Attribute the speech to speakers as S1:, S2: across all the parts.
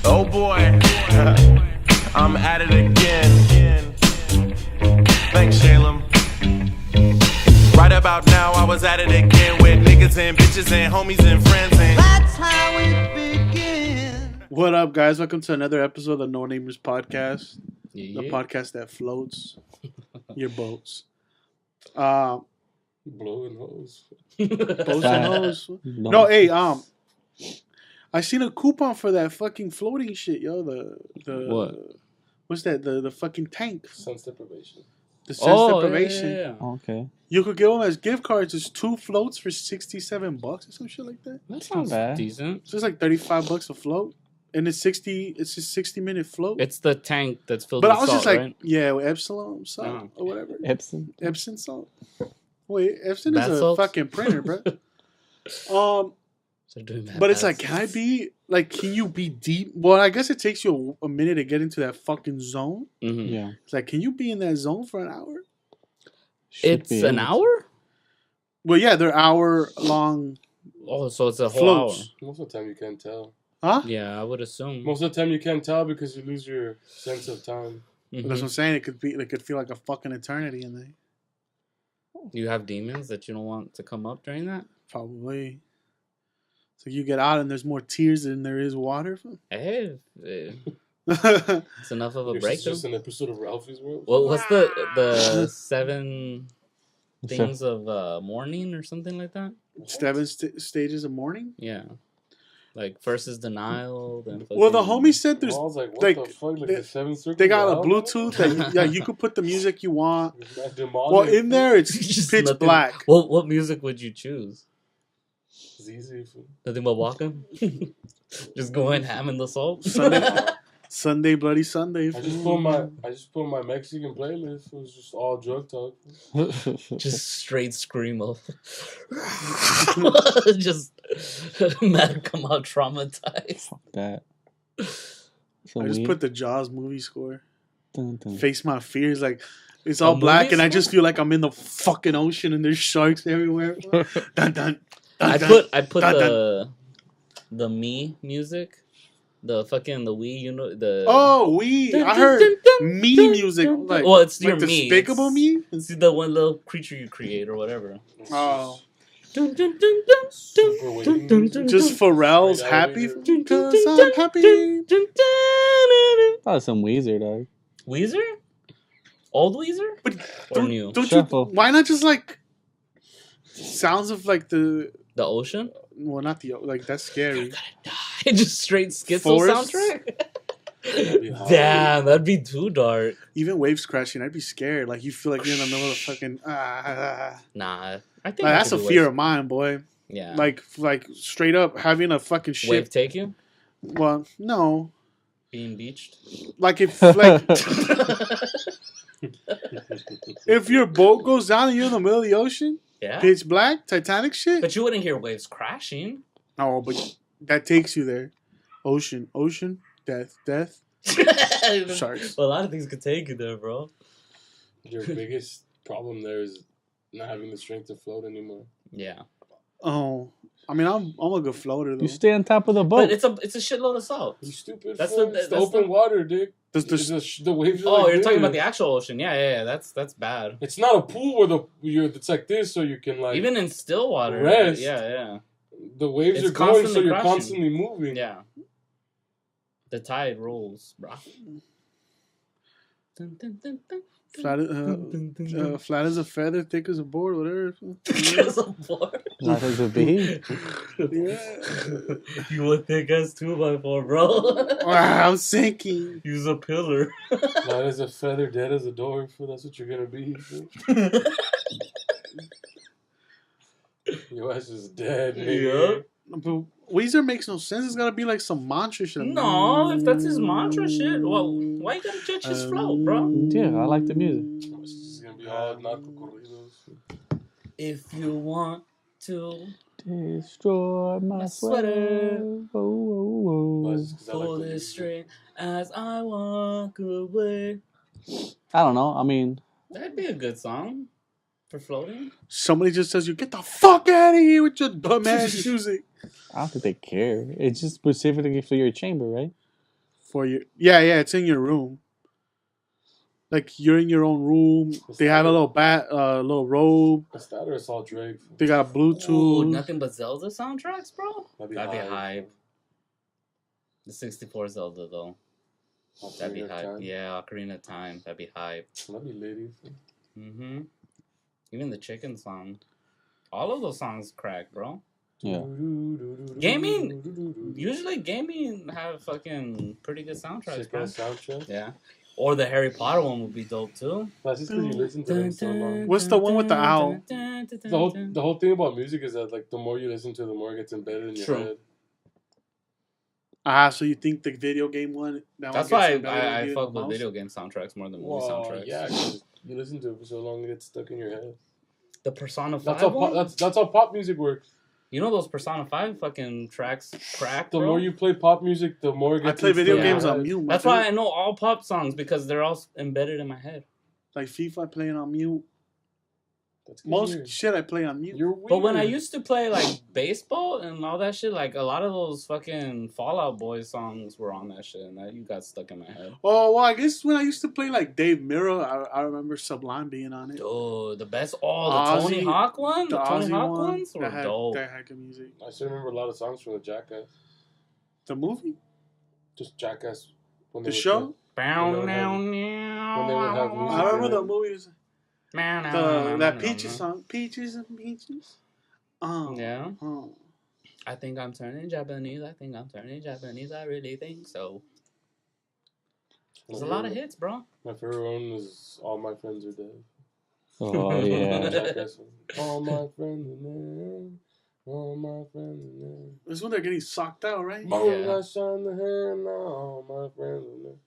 S1: Oh boy, I'm at it again. Thanks, Shalem. Right about now, I was at it again with niggas and bitches and homies and friends, and that's how we begin.
S2: What up, guys? Welcome to another episode of the nonamerspodcast, the podcast that floats your boats.
S3: Blowing hose.
S2: Boats and hoes. No, hey, I seen a coupon for that fucking floating shit, yo. The
S4: what?
S2: What's that? The fucking tank.
S3: Sense deprivation.
S2: The sense deprivation.
S4: Yeah. Okay.
S2: You could give them as gift cards. It's 2 floats for $67 or some shit like that.
S4: That sounds bad. Decent.
S2: So it's like $35 a float, and it's a 60-minute float.
S4: It's the tank that's filled
S2: but
S4: with
S2: I was
S4: salt,
S2: just like,
S4: right?
S2: yeah, with Epsilon salt or whatever.
S4: Epsom
S2: salt. Wait, Epsom
S4: bath
S2: is a
S4: salt?
S2: fucking printer, bro. But it's like, can you be deep? Well, I guess it takes you a minute to get into that fucking zone.
S4: Mm-hmm.
S2: Yeah. It's like, can you be in that zone for an hour?
S4: It's an hour?
S2: Well, yeah, they're hour-long
S4: Oh, so it's a whole
S2: floats.
S4: hour.
S3: Most of the time you can't tell.
S2: Huh?
S4: Yeah, I would assume.
S3: Most of the time you can't tell because you lose your sense of time.
S4: Mm-hmm.
S2: That's what I'm saying. It could feel like a fucking eternity in there.
S4: You have demons that you don't want to come up during that?
S2: Probably. So you get out and there's more tears than there is water.
S4: Hey, it's enough of a break.
S3: It's just an episode of Ralphie's World.
S4: Well, what's the 7 things of mourning or something like that?
S2: 7 stages of mourning?
S4: Yeah. Like, first is denial, then...
S2: Well, the homie said there's...
S3: I was like, what
S2: like,
S3: the fuck? Like the 7 circles?
S2: They got a Bluetooth that you could put the music you want. Well, in there, it's pitch black.
S4: Well, what music would you choose?
S3: It's easy.
S4: Nothing but walking? Just going ham in the salt?
S2: Sunday, Bloody Sunday.
S3: I just put my Mexican playlist. It was just all drug talk.
S4: Just straight screamo. Just mad come out traumatized.
S5: Fuck that.
S2: I just put the Jaws movie score.
S5: Dun, dun.
S2: Face my fears. Like, it's all black and I just feel like I'm in the fucking ocean and there's sharks everywhere. Dun, dun,
S4: I
S2: dun,
S4: put
S2: dun,
S4: the Me music. The fucking the Wii, you know the.
S2: Oh, Wii! I heard Me music. Like,
S4: well, it's
S2: like
S4: your Me.
S2: Despicable Me.
S4: It's the one little creature you create or whatever.
S2: Oh.
S3: Super
S2: Just Pharrell's happy because I'm happy.
S5: That was some Weezer, dog.
S4: Weezer? Old Weezer?
S2: But
S4: or new?
S2: Don't you? Why not just like sounds of like the
S4: ocean?
S2: Well, not the like that's scary.
S4: Just straight schizo soundtrack. Damn, that'd be too dark.
S2: Even waves crashing, I'd be scared. Like you feel like you're in the middle of fucking.
S4: Nah, I think
S2: like, that's a fear of mine, boy.
S4: Yeah,
S2: like straight up having a fucking ship.
S4: Wave take you?
S2: Well, no.
S4: Being beached.
S2: Like if if your boat goes down and you're in the middle of the ocean.
S4: Yeah.
S2: Pitch black, Titanic shit.
S4: But you wouldn't hear waves crashing.
S2: Oh, but that takes you there. Ocean, death. Sharks.
S4: Well, a lot of things could take you there, bro.
S3: Your biggest problem there is not having the strength to float anymore.
S4: Yeah.
S2: Oh, I mean, I'm a good floater though.
S5: You stay on top of the boat.
S4: But it's a shitload of salt.
S3: You stupid.
S4: That's
S3: the open water, dick.
S2: The
S3: waves.
S4: Oh, you're talking about the actual ocean. Yeah. That's bad.
S3: It's not a pool where it's like this, so you can like
S4: even in still water.
S3: Rest.
S4: Yeah.
S3: The waves
S4: It's
S3: are going, so you're
S4: crashing.
S3: constantly moving.
S4: Yeah. The tide rolls, bro.
S2: Flat as a feather, thick as a board, whatever.
S4: Thick as a board.
S5: Flat as a bee.
S2: Yeah.
S4: You a thick as 2x4, bro.
S2: I'm sinking.
S4: Use a pillar.
S3: Flat as a feather, dead as a door. That's what you're gonna be. Your ass is dead, nigga.
S4: Yeah.
S2: But Weezer makes no sense. It's gotta be like some mantra shit.
S4: No, if that's his mantra shit, well, why you gotta judge his flow, bro?
S5: Yeah, I like the music.
S3: This is gonna be all narco corridos.
S4: If you want to
S5: destroy my sweater. Whoa.
S4: Pull this string as I walk away.
S5: I don't know. I mean,
S4: That'd be a good song for floating.
S2: Somebody just tells you, get the fuck out of here with your dumb ass music.
S5: I don't think they care. It's just specifically for your chamber, right?
S2: For your it's in your room. Like you're in your own room. They have a little robe.
S3: Is that or it's all Drake?
S2: They got Bluetooth.
S4: Ooh, nothing but Zelda soundtracks, bro.
S3: That'd be hype.
S4: The 64 Zelda though. That'd be hype. Yeah, Ocarina of Time. That'd be hype.
S3: That'd be ladies.
S4: Even the chicken song. All of those songs crack, bro.
S5: Yeah.
S4: Usually gaming have fucking pretty good soundtracks, bro.
S3: Soundtrack?
S4: Yeah. Or the Harry Potter one would be dope too.
S3: That's just because you listen to them so long.
S2: What's the one with the owl?
S3: The whole thing about music is that like the more you listen to it, the more it gets embedded in your head.
S2: So you think the video game one?
S4: That's why I fuck with video game soundtracks more than movie soundtracks.
S3: Yeah, because you listen to it for so long, it gets stuck in your head.
S4: The Persona 5 one?
S3: That's how pop music works.
S4: You know those Persona 5 fucking tracks crack,
S3: The more you play pop music, the more it gets.
S2: I play video games on mute.
S4: That's why I know all pop songs, because they're all embedded in my head.
S2: Like FIFA, playing on mute. Most shit I play on mute.
S4: But when I used to play like baseball and all that shit, like a lot of those fucking Fall Out Boy songs were on that shit, and that you got stuck in my head.
S2: Oh well, I guess when I used to play like Dave Mirra, I remember Sublime being on it.
S4: Oh, the best! Oh, the Tony Hawk one, the Tony Hawk ones were dope.
S2: That had good music.
S3: I still remember a lot of songs from the Jackass.
S2: The movie?
S3: Just Jackass.
S2: The show?
S4: When
S3: they would have music.
S2: I remember the movies. That Peaches song. Peaches and Peaches.
S4: Yeah. I think I'm turning Japanese. I really think so. There's a lot of hits, bro.
S3: My favorite one is All My Friends Are Dead.
S5: Oh, yeah.
S3: All my friends are dead. All my friends are dead.
S2: This one they're getting socked out, right?
S3: Moonlight shine the hand now. All my friends are dead.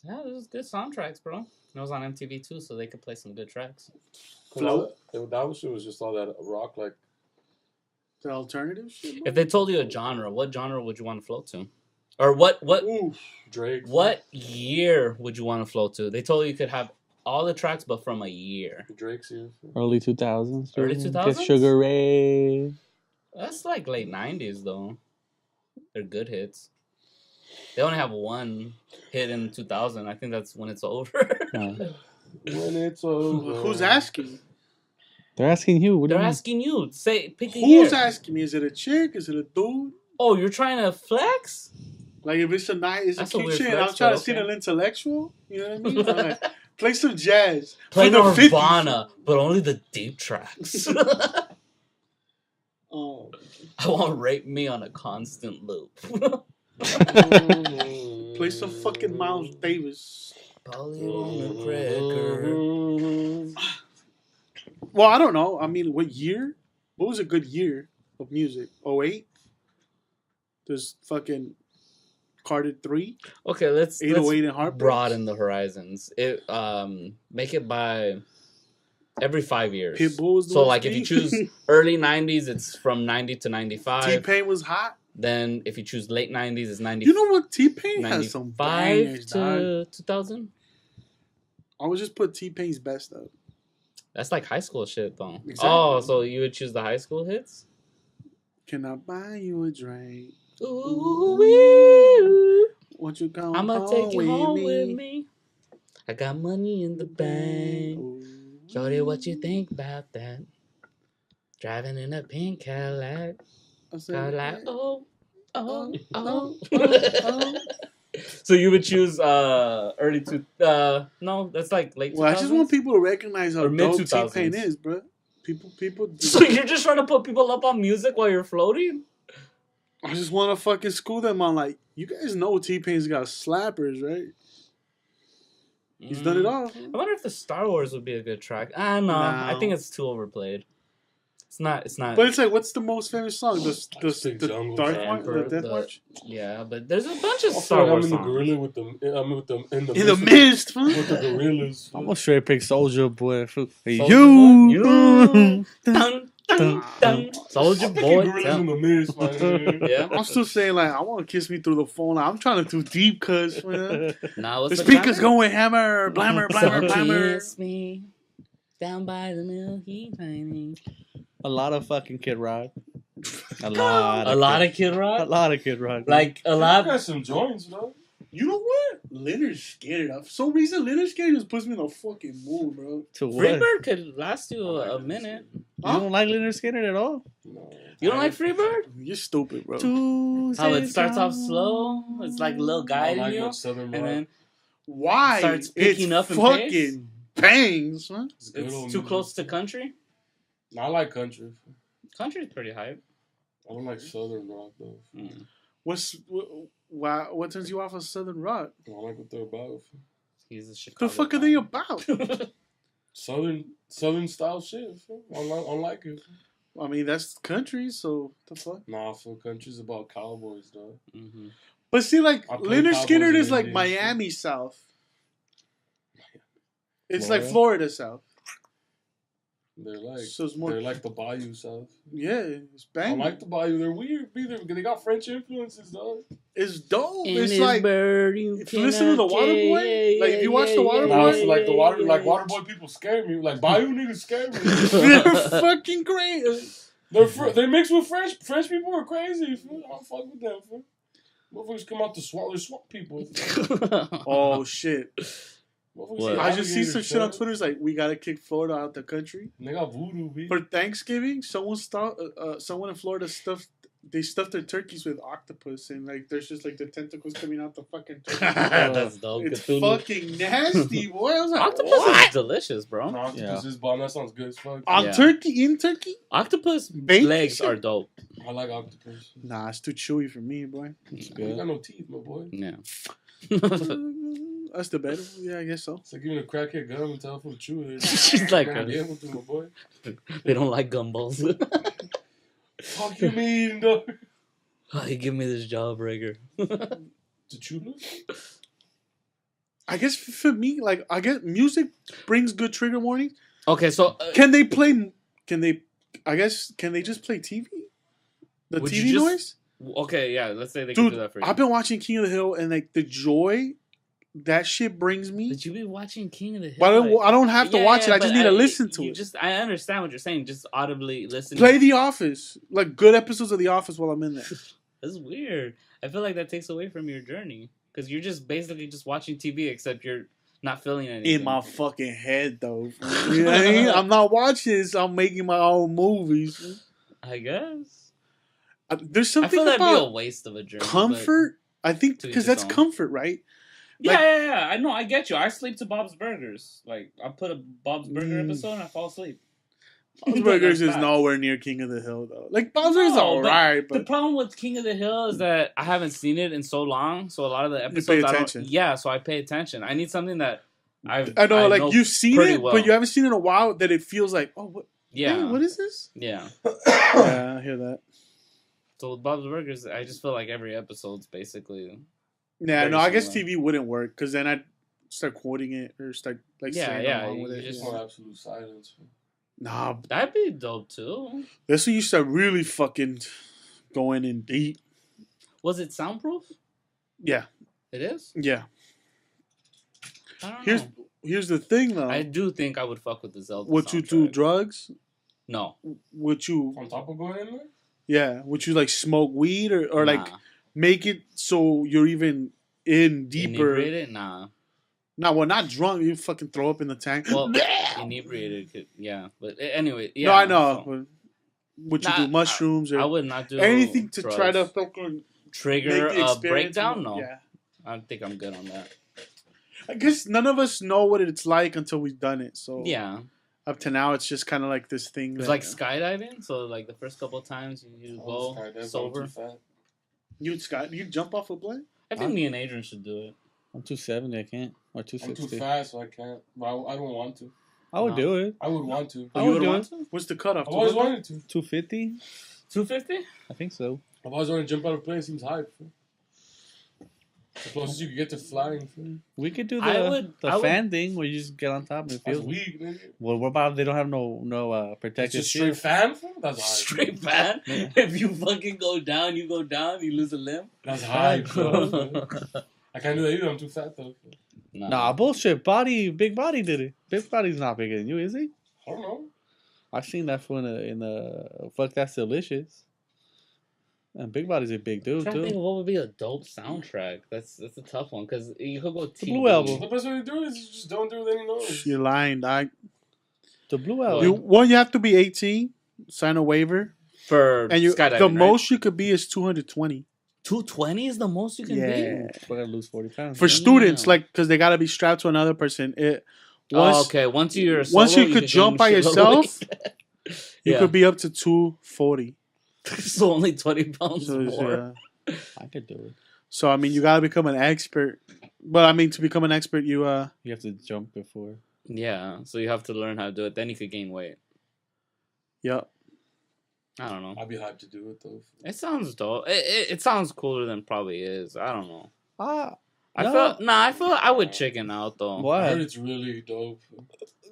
S4: Yeah, this is good soundtracks, bro. It was on MTV too, so they could play some good tracks.
S2: Float.
S3: That was just all that rock, like
S2: the alternative shit.
S4: If they told you a genre, what genre would you want to float to? Or what
S3: Drake.
S4: What year would you want to float to? They told you could have all the tracks, but from a year.
S3: Drake's here.
S5: Early 2000s.
S4: Early 2000s?
S5: Get Sugar Ray.
S4: That's like late 90s, though. They're good hits. They only have one hit in 2000. I think that's When It's Over.
S3: When it's over.
S2: Who's asking?
S5: They're asking you.
S4: They're asking you. Say, pick a year.
S2: Who's asking me? Is it a chick? Is it a dude?
S4: Oh, you're trying to flex?
S2: Like if it's a night, it's
S4: that's
S2: a cute shit. I'm trying to seem an intellectual. You know what I mean? Like, play some jazz.
S4: Play Nirvana, but only the deep tracks.
S2: Oh.
S4: I want Rape Me on a constant loop.
S2: Play some fucking Miles Davis. Well, I don't know. I mean, what year? What was a good year of music? 08? There's fucking Carter 3.
S4: Okay, let's
S2: and
S4: broaden the horizons. Make it by every 5 years.
S2: Pitbull was the
S4: so like if you choose early 90s, it's from 90 to 95.
S2: T-Pain was hot.
S4: Then if you choose late 90s, it's 90.
S2: You know what? T-Pain has some bangers,
S4: to 2000.
S2: I would just put T-Pain's best up.
S4: That's like high school shit, though.
S2: Exactly.
S4: Oh, so you would choose the high school hits?
S2: Can I buy you a drink?
S4: Ooh,
S2: won't you come
S4: I'ma take you home with me. I got money in the bank. Shorty, what you think about that? Driving in a pink Cadillac. Like, oh. So you would choose early no, that's like late 2000s?
S2: Well, I just want people to recognize how dope T-Pain is, bro. People.
S4: So you're just trying to put people up on music while you're floating?
S2: I just want to fucking school them on, like, you guys know T-Pain's got slappers, right? He's done it all.
S4: I wonder if the Star Wars would be a good track. No. I think it's too overplayed. It's not.
S2: But it's like, what's the most famous song? The Dark One, the Death March.
S4: Yeah, but there's a bunch of Star Wars songs.
S3: I'm in the gorilla with them. I'm with them in
S2: the mist.
S3: With the gorillas.
S5: I'm gonna straight pick Soulja Boy.
S4: You. Soulja Boy.
S3: In the mist, man.
S4: Yeah.
S2: I'm still saying, like, I want to kiss me through the phone. I'm trying to do deep, cuz, man.
S4: Nah,
S2: the speaker's going hammer, blammer, blammer.
S4: Kiss me down by the mill, he finding.
S5: A lot of fucking Kid Rock. A lot.
S4: A lot of Kid
S5: A
S4: Rock?
S5: lot of Kid Rock.
S4: Like, a
S3: I
S4: lot.
S3: got some joints, though.
S2: You know what? Leonard Skinner. For some reason, Leonard Skinner just puts me in a fucking mood, bro.
S5: To what?
S4: Freebird could last you a minute.
S5: You don't like Leonard Skinner at all?
S3: No.
S4: You don't like Freebird?
S2: You're stupid, bro.
S4: How it starts off slow. It's like a little
S3: I
S4: guiding
S3: like
S4: you.
S3: much Southern
S4: And
S3: rock.
S4: then
S2: Why?
S4: Starts picking
S2: it's
S4: up in
S2: fucking bangs, huh?
S3: It's good old
S4: it's too
S3: music.
S4: close to country.
S3: I like country.
S4: Country's pretty hype.
S3: I don't like Southern rock, though.
S2: What turns you off of Southern rock?
S3: I don't like what they're about.
S4: He's a Chicago.
S2: The fuck are they about?
S3: Southern style shit. I don't like it.
S2: I mean, that's country, so the fuck.
S3: Nah, for country's about cowboys, dog.
S4: Mm-hmm.
S2: But see, like
S3: I play
S2: Leonard
S3: Cowboys
S2: Skinner
S3: and
S2: is like
S3: Indians.
S2: Miami South. It's
S5: Florida?
S2: like Florida South.
S3: They're like
S2: So it's more.
S3: they're like the Bayou South.
S2: Yeah, it's
S3: I
S2: bang.
S3: like the Bayou. They're weird. They got French influences, dog.
S2: It's dope.
S4: In
S2: It's
S4: this
S2: like
S4: bird, you
S2: if you listen to the
S4: cannot
S2: Waterboy,
S4: take-
S2: like, if you watch the Waterboy-
S3: Nah, it's like the water,
S4: yeah,
S3: like
S4: yeah.
S3: Waterboy people scare me. Like Bayou niggas scare me.
S2: they're fucking great.
S3: They mixed with French. French people are crazy. Fool. I don't fuck with them. Fool. Motherfuckers come out to swamp. They're swamp people.
S2: Oh shit!
S3: Motherfuckers
S2: I just see some
S3: alligators,
S2: shit on
S3: son.
S2: Twitter. It's like we gotta kick Florida out the country
S3: They got voodoo, bitch.
S2: for Thanksgiving. Someone in Florida stuffed their turkeys with octopus, and like there's just like the tentacles coming out the fucking turkey.
S4: That's dope.
S2: It's
S4: Cthulhu.
S2: fucking nasty, boy. I was like,
S4: Octopus
S2: what?
S4: is delicious, bro.
S3: Octopus is bomb. That sounds good as fuck.
S2: On
S4: Yeah.
S2: turkey in turkey?
S4: Octopus
S2: Baked
S4: legs
S2: shit?
S4: are dope.
S3: I like octopus.
S2: Nah, it's too chewy for me, boy.
S5: It's
S3: You
S5: good.
S3: got no teeth, my boy.
S4: Yeah.
S2: That's the better. Yeah, I guess so.
S3: It's like giving a crackhead gum and tell him to chew it.
S4: She's like,
S3: Not be able to, my boy.
S4: they don't like gumballs.
S3: Fuck you mean, dog?
S4: Oh, he give me this jawbreaker.
S3: To chew it?
S2: I guess for me, like, I guess music brings good trigger warnings.
S4: Okay, so
S2: Can they play? Can they? I guess can they just play TV? The
S4: Would
S2: TV
S4: you just-
S2: noise,
S4: okay, yeah, let's say they can
S2: dude.
S4: do that for you.
S2: I've been watching King of the Hill, and like the joy that shit brings me.
S4: But you be watching King of the Hill.
S2: But
S4: like-
S2: I don't have to
S4: Yeah,
S2: watch it.
S4: yeah,
S2: I just
S4: but
S2: need to listen to
S4: you
S2: it.
S4: Just, I understand what you're saying. Just audibly listen.
S2: Play The Office, like good episodes of The Office while I'm in there.
S4: That's weird. I feel like that takes away from your journey because you're just basically just watching TV, except you're not feeling anything.
S2: In my fucking head, though. You know what I mean? I'm not watching this. I'm making my own movies.
S4: I guess.
S2: There's
S4: I
S2: something
S4: feel that'd be a
S2: about
S4: waste of a journey. but-
S2: comfort. I think
S4: To each
S2: because
S4: his
S2: that's
S4: own.
S2: comfort, right?
S4: Yeah,
S2: Like-
S4: yeah. I know. I get you. I sleep to Bob's Burgers. Like I put a Bob's Burger episode and I fall asleep.
S2: Bob's Burgers is
S4: That's
S2: nowhere near King of the Hill, though. Like, Bob's Burgers is
S4: No,
S2: alright,
S4: The
S2: but
S4: problem with King of the Hill is that I haven't seen it in so long, so a lot of the episodes
S2: pay
S4: I
S2: attention.
S4: don't. Yeah, so I pay attention. I need something that
S2: I know, like, you've seen
S4: pretty
S2: it,
S4: well.
S2: but you haven't seen it in a while, that it feels like, oh, what?
S4: Yeah,
S2: Hey, what is this?
S4: yeah.
S2: Yeah, I hear that.
S4: So with Bob's Burgers, I just feel like every episode's basically.
S2: Yeah,
S4: Very
S2: no, I guess
S4: similar.
S2: TV wouldn't work, because then I'd start quoting it, or start, like,
S4: Yeah,
S2: saying
S4: yeah,
S2: along
S4: you
S2: with it.
S4: just
S3: Just want absolute silence.
S2: Nah,
S4: That'd be dope too.
S2: that's when you start really fucking going in deep.
S4: Was it soundproof?
S2: Yeah,
S4: It is.
S2: yeah.
S4: I don't
S2: Here's
S4: know.
S2: here's the thing, though.
S4: I do think I would fuck with the Zelda.
S2: Would you do
S4: soundtrack.
S2: drugs?
S4: No.
S2: Would you,
S3: On top of going in there?
S2: yeah, would you, like, smoke weed, or like,
S4: Nah.
S2: make it so you're even in deeper?
S4: Inebriated? Nah.
S2: No, well, not drunk. You fucking throw up in the tank.
S4: Well, inebriated could, yeah. But anyway, yeah.
S2: no, I know.
S4: so-
S2: But would you
S4: Nah,
S2: do mushrooms
S4: I
S2: or
S4: would not do
S2: anything to
S4: drugs.
S2: try to fucking
S4: trigger
S2: make the
S4: a
S2: experience
S4: breakdown?
S2: more-
S4: No.
S2: Yeah.
S4: I think I'm good on that.
S2: I guess none of us know what it's like until we've done it. So
S4: Yeah.
S2: up to now, it's just kind of like this thing.
S4: It's
S2: that-
S4: like skydiving. So, like, the first couple of times you
S3: Oh,
S4: go
S3: skydiving, I'm
S4: sober.
S3: too fat.
S2: you jump off a plane.
S4: I think me and Adrian should do it.
S5: I'm 270. I can't. Or
S3: I'm too
S5: 260.
S3: fat, so I can't. But I don't want to.
S5: I would
S4: No.
S5: do it.
S3: I would want to.
S5: I
S4: you
S5: would
S4: would
S5: do
S4: want
S5: it.
S4: to?
S2: What's the cutoff?
S3: I've always
S2: 200?
S3: wanted to.
S5: 250.
S4: 250?
S5: I think so.
S3: I've always wanted to jump out of a plane. It seems hype. Fool. The closest you could get to flying. Fool.
S5: We could do
S4: I
S5: the
S4: would-
S5: fan thing where you just get on top and
S3: That's
S5: feel.
S3: weak, nigga.
S5: Well, what about if they don't have no
S3: It's
S5: protective
S3: just straight
S5: shit?
S3: fan, fool? That's hype.
S4: Straight fan? If you fucking go down, you lose a limb?
S3: That's hype, bro. I can't do that either. I'm too fat, though.
S5: Nah, bullshit. Big Body did it. Big Body's not bigger than you, is he?
S3: I don't know.
S5: I've seen that fool in the Fuck That's Delicious. And Big Body's a big dude
S4: I'm trying to think
S5: too.
S4: of what would be a dope soundtrack. That's a tough one because you could go
S5: The
S4: TV.
S5: Blue Album.
S3: The best way to do it is you just don't do any noise.
S2: You're lying, dog.
S5: The Blue
S4: Well,
S5: Album.
S2: You have to be 18, sign a waiver,
S4: For
S2: and
S4: skydiving,
S2: the
S4: right?
S2: most you could be is 220.
S4: 220 is the most you can
S2: Yeah.
S4: be.
S5: We're gonna lose 40 pounds.
S2: For
S4: Damn.
S2: students, like, because they gotta be strapped to another person.
S4: Okay. Once you're
S2: once
S4: solo,
S2: you could
S4: can
S2: jump
S4: gain
S2: by
S4: shitload of
S2: yourself,
S4: weight.
S2: you
S4: Yeah.
S2: could be up to 240.
S4: So only 20 pounds
S2: So,
S4: more.
S5: I could do it.
S2: so I mean, you gotta become an expert. But I mean, to become an expert, you
S5: You have to jump before.
S4: Yeah, so you have to learn how to do it. Then you could gain weight.
S2: Yep.
S4: I don't know.
S3: I'd be hyped to do it though.
S4: It sounds dope. It sounds cooler than it probably is. I don't know.
S5: No.
S4: I feel I would chicken out though.
S3: I heard
S5: Why?
S3: it's really dope.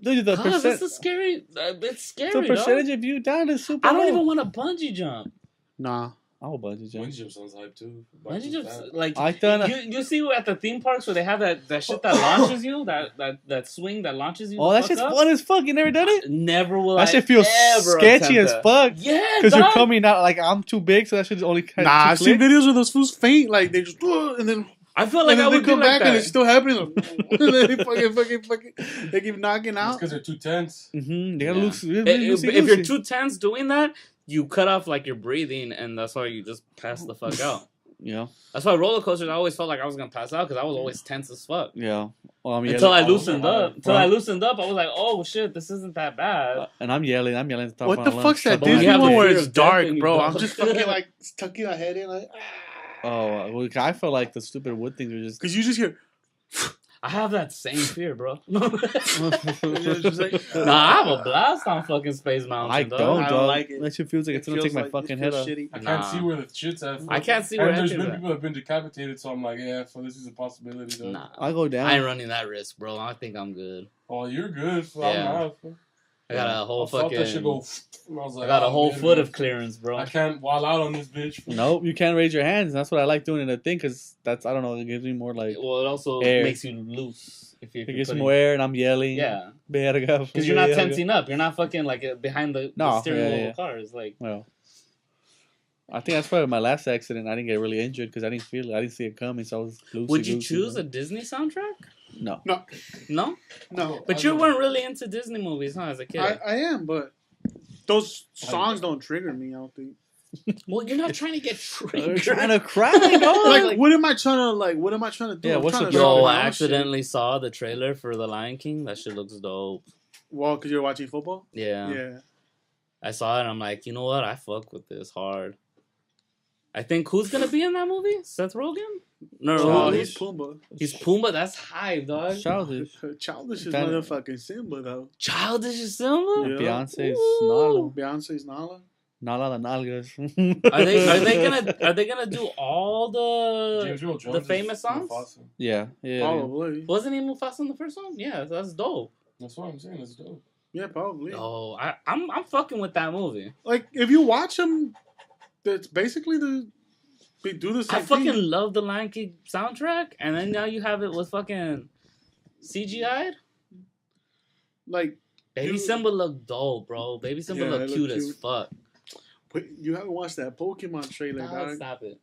S5: Dude, the
S4: Cause
S5: percent.
S4: it's a scary. It's scary.
S5: The percentage
S4: dog.
S5: of you down is super
S4: I don't
S5: low.
S4: even want to bungee jump.
S2: Nah.
S5: I'll bungee jump.
S3: Bungee jump sounds hype too.
S4: Bungee jump, like
S5: I done.
S4: you see at the theme parks where they have that shit that launches you, that swing that launches you.
S5: Oh,
S4: the
S5: that
S4: fuck
S5: shit's
S4: up.
S5: fun as fuck. You never done it?
S4: Never will.
S5: That
S4: I
S5: shit feels
S4: ever
S5: sketchy
S4: attempt
S5: as
S4: that.
S5: fuck.
S4: Yeah,
S5: Because you're
S4: dog.
S5: coming out like I'm too big, so that shit's only kind
S2: Nah,
S5: of
S2: I've seen videos of those fools faint, like they just and then
S4: I feel like
S2: and
S4: I
S2: then they
S4: would be
S2: come
S4: like
S2: back
S4: that.
S2: and it's still happening. and then they fucking they keep knocking
S3: It's
S2: out.
S3: because they're too tense.
S5: Mm-hmm. They gotta
S4: Yeah.
S5: lose.
S4: If you're too tense doing that, you cut off like your breathing, and that's why you just pass the fuck out.
S5: Yeah.
S4: That's why roller coasters, I always felt like I was gonna pass out because I was always tense as fuck.
S5: Yeah. Well, I'm
S4: Until
S5: yelling.
S4: I loosened up. Until
S5: Well-
S4: I loosened up, I was like, "Oh shit, this isn't that bad."
S5: And I'm yelling. I'm yelling.
S2: What the fuck's that
S4: But when you
S2: Disney
S4: have
S2: one
S4: the
S2: where
S4: fear
S2: it's
S4: of death,
S2: dark,
S4: then you
S2: bro?
S4: don't.
S2: I'm just fucking like tucking my head in, like
S5: Oh, well, I felt like the stupid wood things were just.
S2: because you just hear.
S4: I have that same fear, bro.
S2: It's just like,
S4: Nah, I have a blast on fucking Space Mountain.
S5: I
S4: dog.
S5: don't,
S2: I don't
S5: dog.
S2: like it.
S5: That shit feels like it's gonna
S2: feels
S5: take my
S2: like-
S5: fucking
S2: it
S5: head
S2: feels
S5: off.
S2: shitty.
S3: I can't
S4: Nah.
S3: see where the shit's at.
S4: I can't see
S3: And
S4: where
S3: there's
S4: any of
S3: been
S4: that.
S3: people that have been decapitated, so I'm like, yeah, so this is a possibility. Though.
S4: Nah,
S5: I go down.
S4: I ain't running that risk, bro. I think I'm good.
S3: Oh, you're good.
S4: Yeah.
S3: I'm not.
S4: I got a whole
S3: I felt that shit
S4: fucking.
S3: go. And I was
S4: I
S3: like,
S4: got a
S3: oh,
S4: whole
S3: man,
S4: foot
S3: man.
S4: of clearance, bro.
S3: I can't wall out on this bitch.
S5: Nope, you can't raise your hands. And that's what I like doing in a thing because that's, I don't know, it gives me more like.
S4: Well, it also
S5: air.
S4: makes you loose if
S5: It gives me more air and I'm yelling.
S4: Yeah,
S5: Verga.
S4: because you're not
S5: verga.
S4: tensing up. You're not fucking like behind the
S5: No,
S4: steering
S5: yeah,
S4: wheel
S5: yeah.
S4: of cars. Like,
S5: Well, I think that's why my last accident I didn't get really injured because I didn't feel it. I didn't see it coming, so I was loosey.
S4: would you choose a Disney soundtrack?
S5: No.
S2: No,
S4: No,
S2: no.
S4: but you weren't really into Disney movies, huh? As a kid.
S2: I am, but those songs don't trigger me. I don't think.
S4: Well, you're not trying to get
S5: You're
S4: triggered.
S5: trying to cry, no?
S2: Like, what am I trying to do?
S5: Yeah,
S2: I'm
S5: what's
S2: trying
S5: the
S2: to
S5: goal?
S4: Yo,
S2: drop
S4: I
S2: my own
S4: accidentally saw the trailer for The Lion King. That shit looks dope.
S2: shit. Well, because you're watching football.
S4: Yeah.
S2: Yeah.
S4: I saw it and I'm like, you know what? I fuck with this hard. I think who's gonna be in that movie? Seth Rogen? No,
S2: Oh,
S4: he's
S2: he's Pumbaa.
S4: Pumbaa. That's hype, dog.
S5: Childish.
S2: Childish is
S5: That-
S2: motherfucking Simba though.
S4: Childish is Simba.
S2: Yeah.
S5: Beyonce's
S4: Ooh.
S5: Nala.
S2: Beyonce's Nala.
S5: Nala the Nalgas.
S4: Are they gonna do all
S3: James Earl Jones
S4: the
S3: is
S4: famous songs?
S3: Mufasa.
S5: Yeah. Yeah.
S2: Probably.
S4: Wasn't he Mufasa in the first one? Yeah, that's dope.
S3: That's what I'm saying. It's dope.
S2: Yeah, probably.
S4: Oh, I'm fucking with that movie.
S2: Like if you watch them, that's basically they do the same
S4: I fucking
S2: thing.
S4: love the Lion King soundtrack, and then now you have it with fucking CGI'd.
S2: Like
S4: Baby
S2: Dude.
S4: Simba look dope, bro. Baby Simba
S2: Yeah,
S4: look
S2: it look
S4: cute as
S2: cute.
S4: fuck.
S2: wait, you haven't watched that Pokemon trailer,
S4: Nah,
S2: dog.
S4: stop it.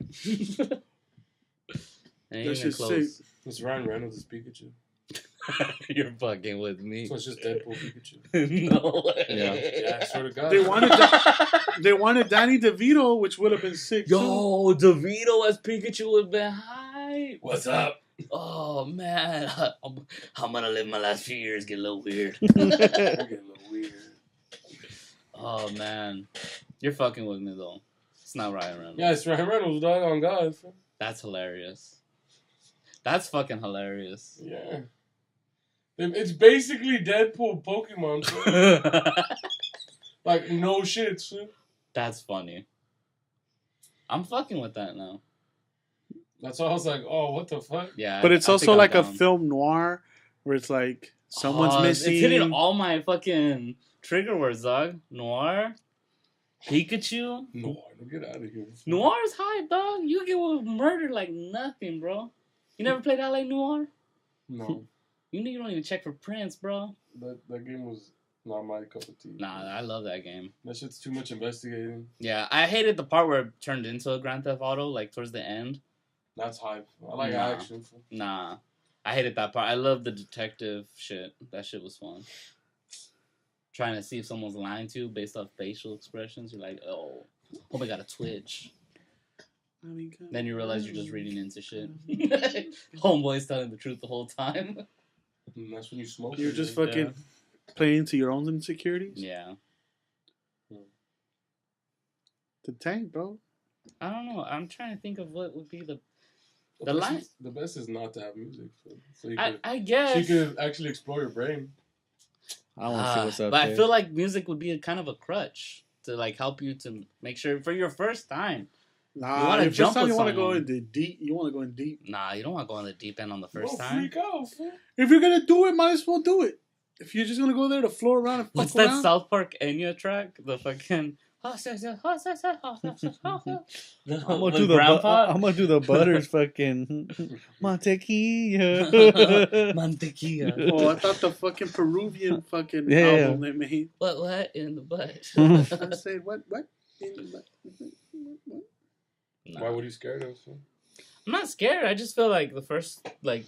S4: Ain't
S2: That's
S4: even
S2: just
S4: close.
S2: sick.
S3: It's Ryan Reynolds as Pikachu.
S4: You're fucking with me.
S3: So it's just Deadpool Pikachu.
S4: No way.
S3: Yeah, I swear to God.
S2: They wanted Danny DeVito, which would have been sick. too.
S4: Yo, DeVito as Pikachu would have been hype.
S3: What's up?
S4: Oh man, I'm gonna live my last few years get a little weird.
S3: We're getting a little weird.
S4: Oh man, you're fucking with me though. It's not Ryan Reynolds.
S3: Yeah, it's Ryan Reynolds, dog, on God.
S4: That's hilarious. That's fucking hilarious.
S3: Yeah. It's basically Deadpool Pokemon. So. Like, no shit, son.
S4: That's funny. I'm fucking with that now.
S3: That's why I was like, oh, what the fuck?
S4: Yeah,
S2: But it's
S4: I
S2: also
S4: think I'm
S2: like a
S4: down.
S2: film noir where it's like someone's missing.
S4: It's hitting all my fucking trigger words, dog. Noir, Pikachu.
S3: No, get out of here.
S4: Noir's hype, dog. You get murdered like nothing, bro. You never played LA Noir?
S3: No,
S4: You don't even check for prints, bro.
S3: that game was Not my cup of tea.
S4: Nah, I love that game.
S3: That shit's too much investigating.
S4: Yeah, I hated the part where it turned into a Grand Theft Auto, like towards the end.
S3: That's hype. I like
S4: Nah.
S3: action.
S4: Nah, I hated that part. I love the detective shit. That shit was fun. Trying to see if someone's lying to you based off facial expressions. You're like, oh, hope I got a twitch. Then you realize you're just reading into shit. Homeboy's telling the truth the whole time.
S3: And that's when you smoke.
S2: You're just fucking playing into your own insecurities.
S4: Yeah.
S2: The tank, bro.
S4: I don't know. I'm trying to think of what would be the
S3: The best is not to have music. So you could,
S4: I guess.
S3: so you could actually explore your brain.
S5: I want to see what's up
S4: but
S5: there.
S4: I feel like music would be a kind of a crutch to like help you to make sure for your first time.
S2: Nah,
S4: You wanna
S2: the
S4: jump
S2: first time
S4: with
S2: you want to go
S4: someone.
S2: into deep. You want to go in deep.
S4: Nah, you don't want to go on the deep end on the first
S3: Don't
S4: time.
S3: freak out, fool.
S2: If you're gonna do it, might as well do it. If you're just gonna go there to floor around and fuck
S4: What's
S2: around,
S4: that South Park Enya track? The fucking.
S5: I'm
S4: With
S5: gonna do
S4: Grandpa?
S5: I'm gonna do the Butters fucking mantequilla.
S4: Mantequilla.
S2: Oh, I thought the fucking Peruvian fucking
S5: Yeah.
S2: album they made.
S4: What in the butt?
S2: I said, what? In the butt? What?
S4: Nah.
S3: Why would you scared of? Fool?
S4: I'm not scared. I just feel like the first, like,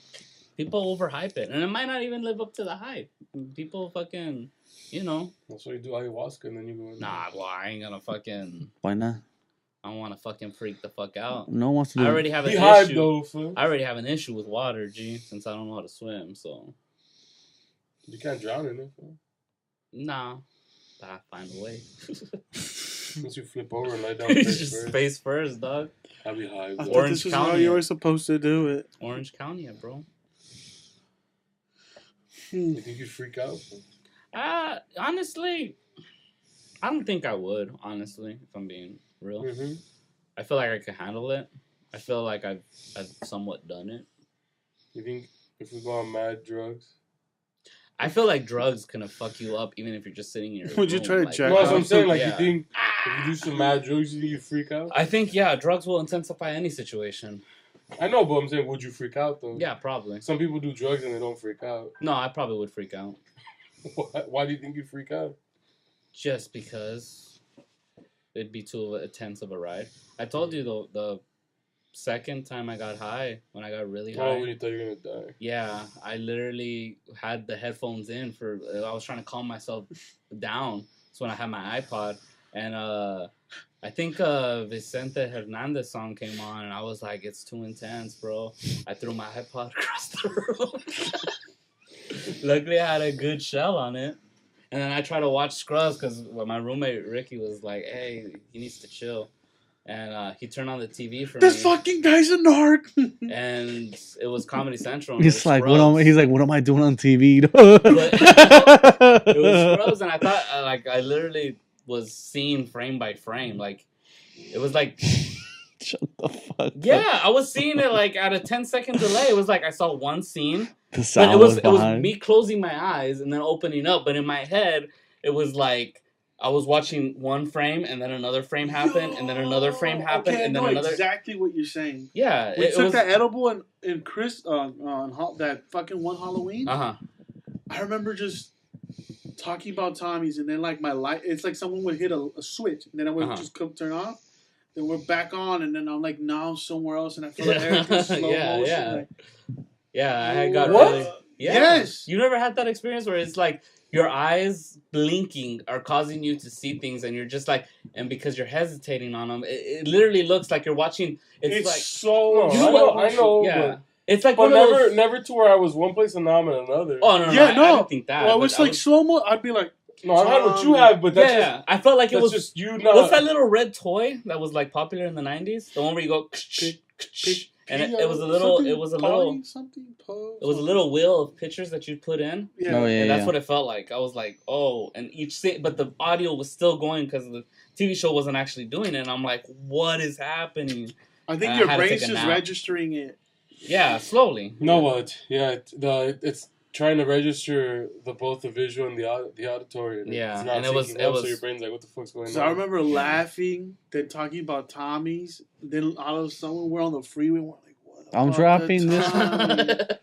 S4: people overhype it. And it might not even live up to the hype. People fucking, you know.
S3: That's why you do ayahuasca and then you go in.
S4: Nah, well, I ain't gonna fucking.
S5: Why not?
S4: I don't want to fucking freak the fuck out.
S5: No one wants to do
S4: I already have an
S3: Be hype
S4: issue.
S3: though, fool.
S4: I already have an issue with water, G, since I don't know how to swim. So,
S3: You can't drown in it, fool.
S4: nah, but I find a way.
S3: Once you flip over and lie down
S4: It's
S3: face
S4: just
S3: first,
S4: face first, dog.
S3: I'll be hype.
S2: I
S3: though.
S2: thought
S4: Orange
S2: this is how
S4: County.
S2: you were supposed to do it.
S4: Orange County, bro.
S3: You think you'd freak out? Fool?
S4: Honestly, I don't think I would. Honestly, if I'm being real,
S3: Mm-hmm.
S4: I feel like I could handle it. I feel like I've somewhat done it.
S3: You think if we go on mad drugs?
S4: I feel like drugs can fuck you up even if you're just sitting in your
S2: Would you
S4: room,
S2: try to
S4: like,
S2: jack
S3: No, that's what I'm
S2: off?
S3: saying. Like,
S4: Yeah.
S3: you think if you do some mad drugs, you think you freak out?
S4: I think, yeah, drugs will intensify any situation.
S3: I know, but I'm saying, would you freak out though?
S4: Yeah, probably.
S3: Some people do drugs and they don't freak out.
S4: No, I probably would freak out.
S3: Why do you think you freak out?
S4: Just because it'd be too intense of a ride. I told you the second time I got high, when I got really high.
S3: Oh, when you thought you were gonna die.
S4: Yeah, I literally had the headphones in for. I was trying to calm myself down. That's when I had my iPod, and I think Vicente Hernandez song came on, and I was like, "It's too intense, bro." I threw my iPod across the room. Luckily, I had a good shell on it, and then I tried to watch Scrubs because my roommate Ricky was like, "Hey, he needs to chill." And he turned on the TV for
S2: This
S4: me,
S2: fucking guy's a narc.
S4: and it was Comedy Central. And it
S5: He's
S4: was
S5: like,
S4: Scrubs.
S5: what am I doing on TV?
S4: It was Scrubs, and I thought, I literally was seeing frame by frame. Like, it was like,
S5: Shut the fuck
S4: yeah, I was seeing it like at a 10-second delay. It was like I saw one scene,
S5: The
S4: but
S5: sound
S4: it was
S5: behind.
S4: me closing my eyes and then opening up. But in my head, it was like I was watching one frame, and then another frame happened, and then another frame happened,
S2: Okay,
S4: and
S2: I
S4: then
S2: know
S4: another.
S2: exactly what you're saying.
S4: Yeah,
S2: We
S4: it
S2: took
S4: was.
S2: that edible and Chris on that fucking one Halloween.
S4: Uh-huh.
S2: I remember just talking about Tommy's, and then like my light, it's like someone would hit a switch, and then I would just come turn off. Then we're back on, and then I'm like, now I'm somewhere else, and I feel like everything's slow
S4: Yeah,
S2: motion.
S4: yeah.
S2: Like,
S4: Yeah, I had got
S2: What?
S4: really. Yeah.
S2: Yes.
S4: You never had that experience where it's like your eyes blinking are causing you to see things, and you're just like, and because you're hesitating on them, it literally looks like you're watching. It's like,
S2: so.
S3: No,
S4: You know what?
S3: I know,
S4: yeah, it's like
S3: but
S4: one of those.
S3: never to where I was one place and now I'm in another.
S4: Oh no,
S2: Yeah,
S4: I
S2: no.
S4: didn't think that.
S2: Well, it
S4: but
S2: was
S4: I
S2: like slow mo. I'd be like,
S3: No, I've had what you have, but that's
S4: yeah, I felt like it
S3: that's
S4: was
S3: just you not.
S4: What's that little red toy that was like popular in the 90s? The one where you go and it was a little
S2: something
S4: it was a
S2: Polly,
S4: little
S2: something Poe,
S4: it was a little wheel of pictures that you'd put in.
S2: Yeah.
S5: Oh, yeah.
S4: And that's what it felt like. I was like, oh, and each scene, but the audio was still going because the TV show wasn't actually doing it. And I'm like, what is happening?
S2: I think
S4: I
S2: your
S4: had to
S2: brain's
S4: take a
S2: just
S4: nap.
S2: registering it.
S4: Yeah, slowly.
S3: No, what? Yeah, it's trying to register both the visual and the auditory. And
S4: Yeah,
S3: it's not
S4: and it was-
S3: syncing
S4: it
S3: up,
S4: was-
S3: so your brain's like, what the fuck's going
S2: So
S3: on?
S2: I remember laughing, then talking about Tommy's. Then all of a sudden we're on the freeway. We're like, what?
S5: I'm
S2: about
S5: dropping
S2: the
S5: this-
S2: Tommy?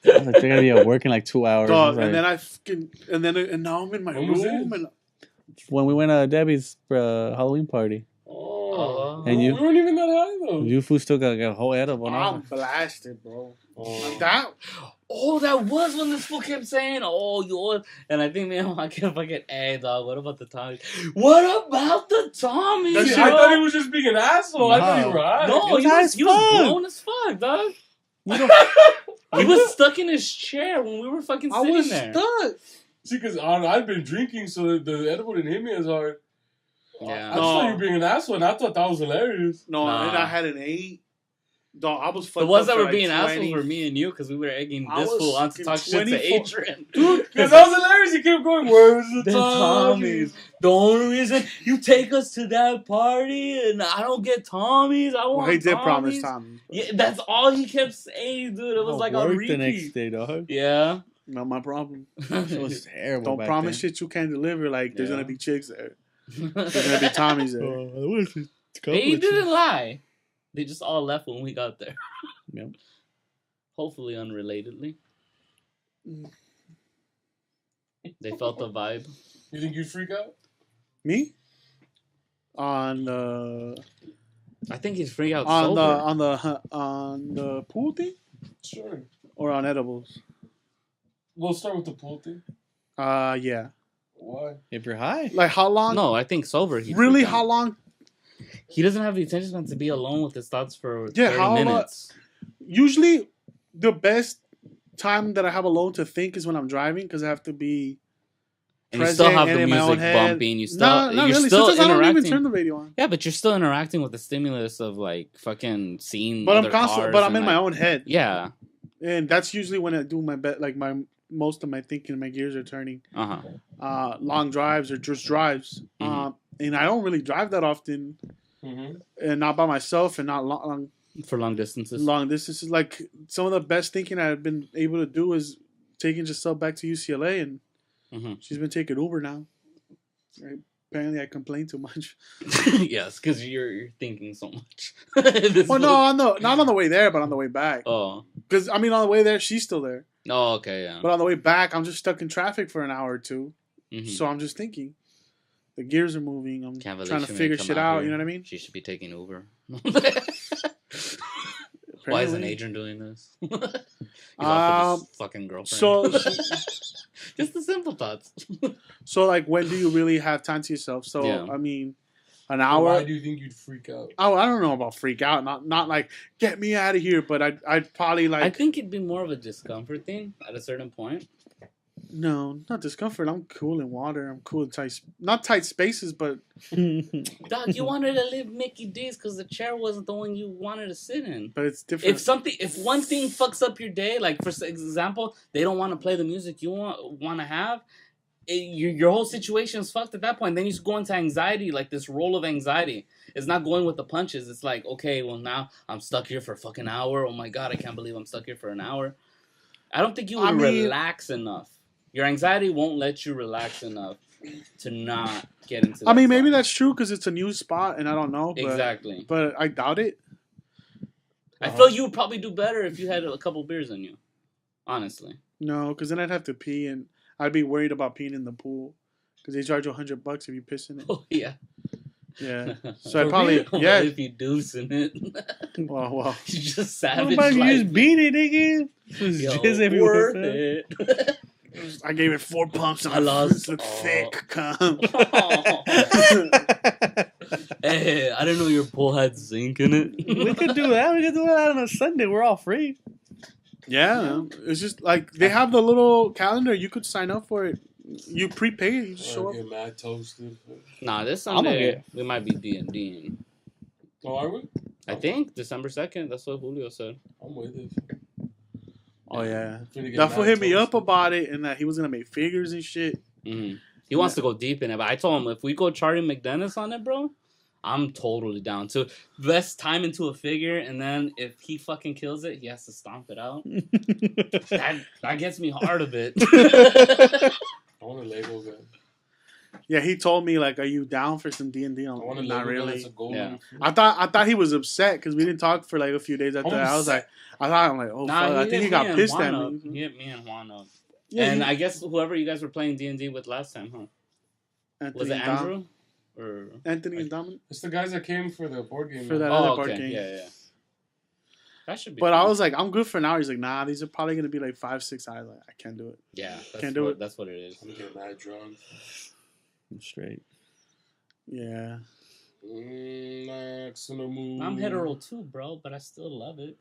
S5: I was like, they're gonna be at work in like 2 hours. I was
S2: Dog, and
S5: like,
S2: then and now I'm in my
S3: When was
S2: room
S3: this?
S2: and
S5: when we went to Debbie's Halloween party,
S3: Oh.
S5: And you-
S3: We weren't even that high, though.
S5: you food still got a whole edible.
S2: I'm
S5: Now.
S2: blasted, bro.
S3: Oh.
S2: That
S4: Oh, that was when this fool kept saying, "Oh, you," and I think me and my kept fucking, "Hey, dog, what about the Tommy? What about the Tommy?"
S2: That
S3: See,
S2: shit-
S3: I thought he was just being an asshole. I thought
S5: No.
S3: you were high.
S4: No,
S5: was
S4: he
S5: high
S4: was,
S5: as
S4: he was
S5: fuck.
S4: grown as fuck, dog.
S5: You don't-
S4: He was stuck in his chair when we were fucking
S2: I
S4: sitting
S2: was
S4: there.
S2: stuck.
S3: See, because I'd been drinking, so the edible didn't hit me as hard.
S4: Yeah.
S3: I just thought you were being an asshole, and I thought that was hilarious.
S2: No,
S4: Nah.
S2: and I had an 8. Dog, I was fucked
S4: The ones
S2: up
S4: that
S2: for
S4: were
S2: like
S4: being
S2: 20.
S4: assholes were me and you because we were egging
S2: I
S4: this
S2: was
S4: fool on to talk shit to
S2: 24
S4: Adrian.
S3: Dude, because that was hilarious. He kept going, where's the
S4: The
S3: Tommies?
S4: Tommies. The only reason you take us to that party and I don't get Tommies, I want
S2: Well, he did promise
S4: Tommies.
S2: Tommy.
S4: Yeah, that's all he kept saying, dude. It was
S5: I
S4: like on
S5: worked
S4: repeat.
S5: the next day, dog.
S4: Yeah.
S2: Not my problem.
S5: It was terrible.
S2: Don't
S5: back
S2: promise
S5: then.
S2: shit you can't deliver. Like, there's
S5: Yeah.
S2: going to be chicks there. There's going to be Tommies there.
S5: I wish it-
S4: He didn't lie. They just all left when we got there.
S5: Yep.
S4: Hopefully unrelatedly. They felt the vibe.
S3: You think you'd freak out?
S2: Me? On the
S4: I think he's free out sober.
S2: on the pool thing
S3: Sure.
S2: or on edibles?
S3: We'll start with the pool thing.
S2: Yeah.
S3: Why?
S5: If you're high,
S2: Like how long?
S4: No, I think sober. he'd
S2: Really,
S4: freak out.
S2: how long?
S4: He doesn't have the attention span to be alone with his thoughts for
S2: Yeah,
S4: 30
S2: how long-
S4: minutes.
S2: Usually, the best time that I have alone to think is when I'm driving because I have to be
S4: And you still
S2: present
S4: have
S2: and
S4: the
S2: in my own
S4: music
S2: head.
S4: bumping. You still,
S2: No, not
S4: you're
S2: really.
S4: still
S2: Sometimes I don't even
S4: interacting.
S2: turn the radio on.
S4: Yeah, but you're still interacting with the stimulus of like fucking seeing.
S2: But I'm
S4: other
S2: constant.
S4: cars
S2: But I'm
S4: and,
S2: in my
S4: like-
S2: own head.
S4: Yeah.
S2: And that's usually when I do my most of my thinking. My gears are turning. Long drives or just drives.
S4: Mhm.
S2: And I don't really drive that often,
S3: Mm-hmm.
S2: and not by myself, and not long
S4: For long distances.
S2: distances. Like some of the best thinking I've been able to do is taking Giselle back to UCLA, and
S4: Mhm.
S2: she's been taking Uber now. Right? Apparently, I complain too much.
S4: Yes, because you're thinking so much.
S2: Well, no, not on the way there, but on the way back.
S4: Oh.
S2: Because I mean, on the way there, she's still there,
S4: Oh, okay, yeah.
S2: but on the way back, I'm just stuck in traffic for an hour or two.
S4: Mhm.
S2: So I'm just thinking. The gears are moving. I'm
S4: Can't believe
S2: trying to
S4: she may
S2: figure
S4: come
S2: shit out.
S4: here.
S2: You know what I mean?
S4: She should be taking Uber. Why isn't
S2: Apparently.
S4: Adrian doing this? He's off with his fucking girlfriend.
S2: So,
S4: just the simple thoughts.
S2: so like, when do you really have time to yourself? So,
S4: Yeah.
S2: I mean, an
S3: Why
S2: hour.
S3: do you think you'd freak out?
S2: Oh, I don't know about freak out. Not like get me out of here, but I'd probably like
S4: I think it'd be more of a discomfort thing at a certain point.
S2: no, not discomfort. I'm cool in water. I'm cool in not tight spaces, but
S4: Dog, you wanted to live Mickey D's because the chair wasn't the one you wanted to sit in.
S2: it's different.
S4: If one thing fucks up your day, like for example, they don't want to play the music you want to have, your whole situation is fucked at that point. Then you go into anxiety, like this roll of anxiety. It's not going with the punches. It's like, okay, well now I'm stuck here for a fucking hour. Oh my god, I can't believe I'm stuck here for an hour. I don't think you would relax enough. Your anxiety won't let you relax enough to not get into that
S2: I mean, maybe
S4: zone.
S2: that's true because it's a new spot and I don't know. But,
S4: Exactly.
S2: But I doubt it.
S4: I feel you would probably do better if you had a couple beers in you. Honestly.
S2: No, because then I'd have to pee and I'd be worried about peeing in the pool because they charge you $100 if you piss in it.
S4: Oh, yeah.
S2: Yeah. So I'd probably,
S4: Well,
S2: yeah.
S4: if you deuce in it.
S2: Well.
S4: You just
S5: What
S4: savage
S5: about you
S4: life.
S5: just beat it, nigga? Just
S4: Yo,
S5: jizz everywhere,
S4: worth
S5: fam.
S4: it.
S2: I gave it 4 pumps and
S4: I lost
S2: the
S4: all.
S2: thick cum.
S4: Hey, I didn't know your pool had zinc in it.
S5: We could do that. We could do that on a Sunday. We're all free.
S2: Yeah, it's just like they have the little calendar. You could sign up for it. You prepay it. You just show
S3: I
S2: up.
S3: get mad toasted.
S4: Nah, this
S5: I'm gonna
S4: Sunday
S5: get-
S4: we might be D&D.
S3: Oh, are we?
S4: I think December 2nd. That's what Julio said.
S3: I'm with it.
S2: Oh yeah,
S3: Finna get
S2: that fool
S3: mad
S2: hit me up
S3: toasted.
S2: about it and that he was gonna make figures and shit.
S4: Mm-hmm. He wants to go deep in it, but I told him if we go Charlie McDennis on it, bro, I'm totally down to invest time into a figure, and then if he fucking kills it, he has to stomp it out. That gets me hard a bit.
S3: I want a Lego gun.
S2: Yeah, he told me like, "Are you down for some D&D?"
S3: I want to
S2: Not really.
S4: Yeah.
S2: I thought he was upset because we didn't talk for like a few days after that. I was like, I'm like, oh fuck, I think he got pissed at me.
S4: He hit me and Juan up.
S2: Yeah,
S4: and I guess whoever you guys were playing D&D with last time, huh?
S2: Anthony
S4: Was it
S2: and
S4: Andrew? Or
S2: Anthony and Dominic?
S3: It's the guys that came for the board game.
S2: For that
S3: man.
S2: other board game.
S4: Yeah. That should be
S2: But
S4: fun.
S2: I was like, I'm good for now. He's like, nah, these are probably gonna be like 5-6 hours. Like, I can't do it.
S4: Yeah,
S2: Can't do it.
S4: That's what it is.
S3: I'm getting mad drunk.
S5: I'm straight.
S2: Yeah.
S4: I'm hetero too, bro, but I still love it.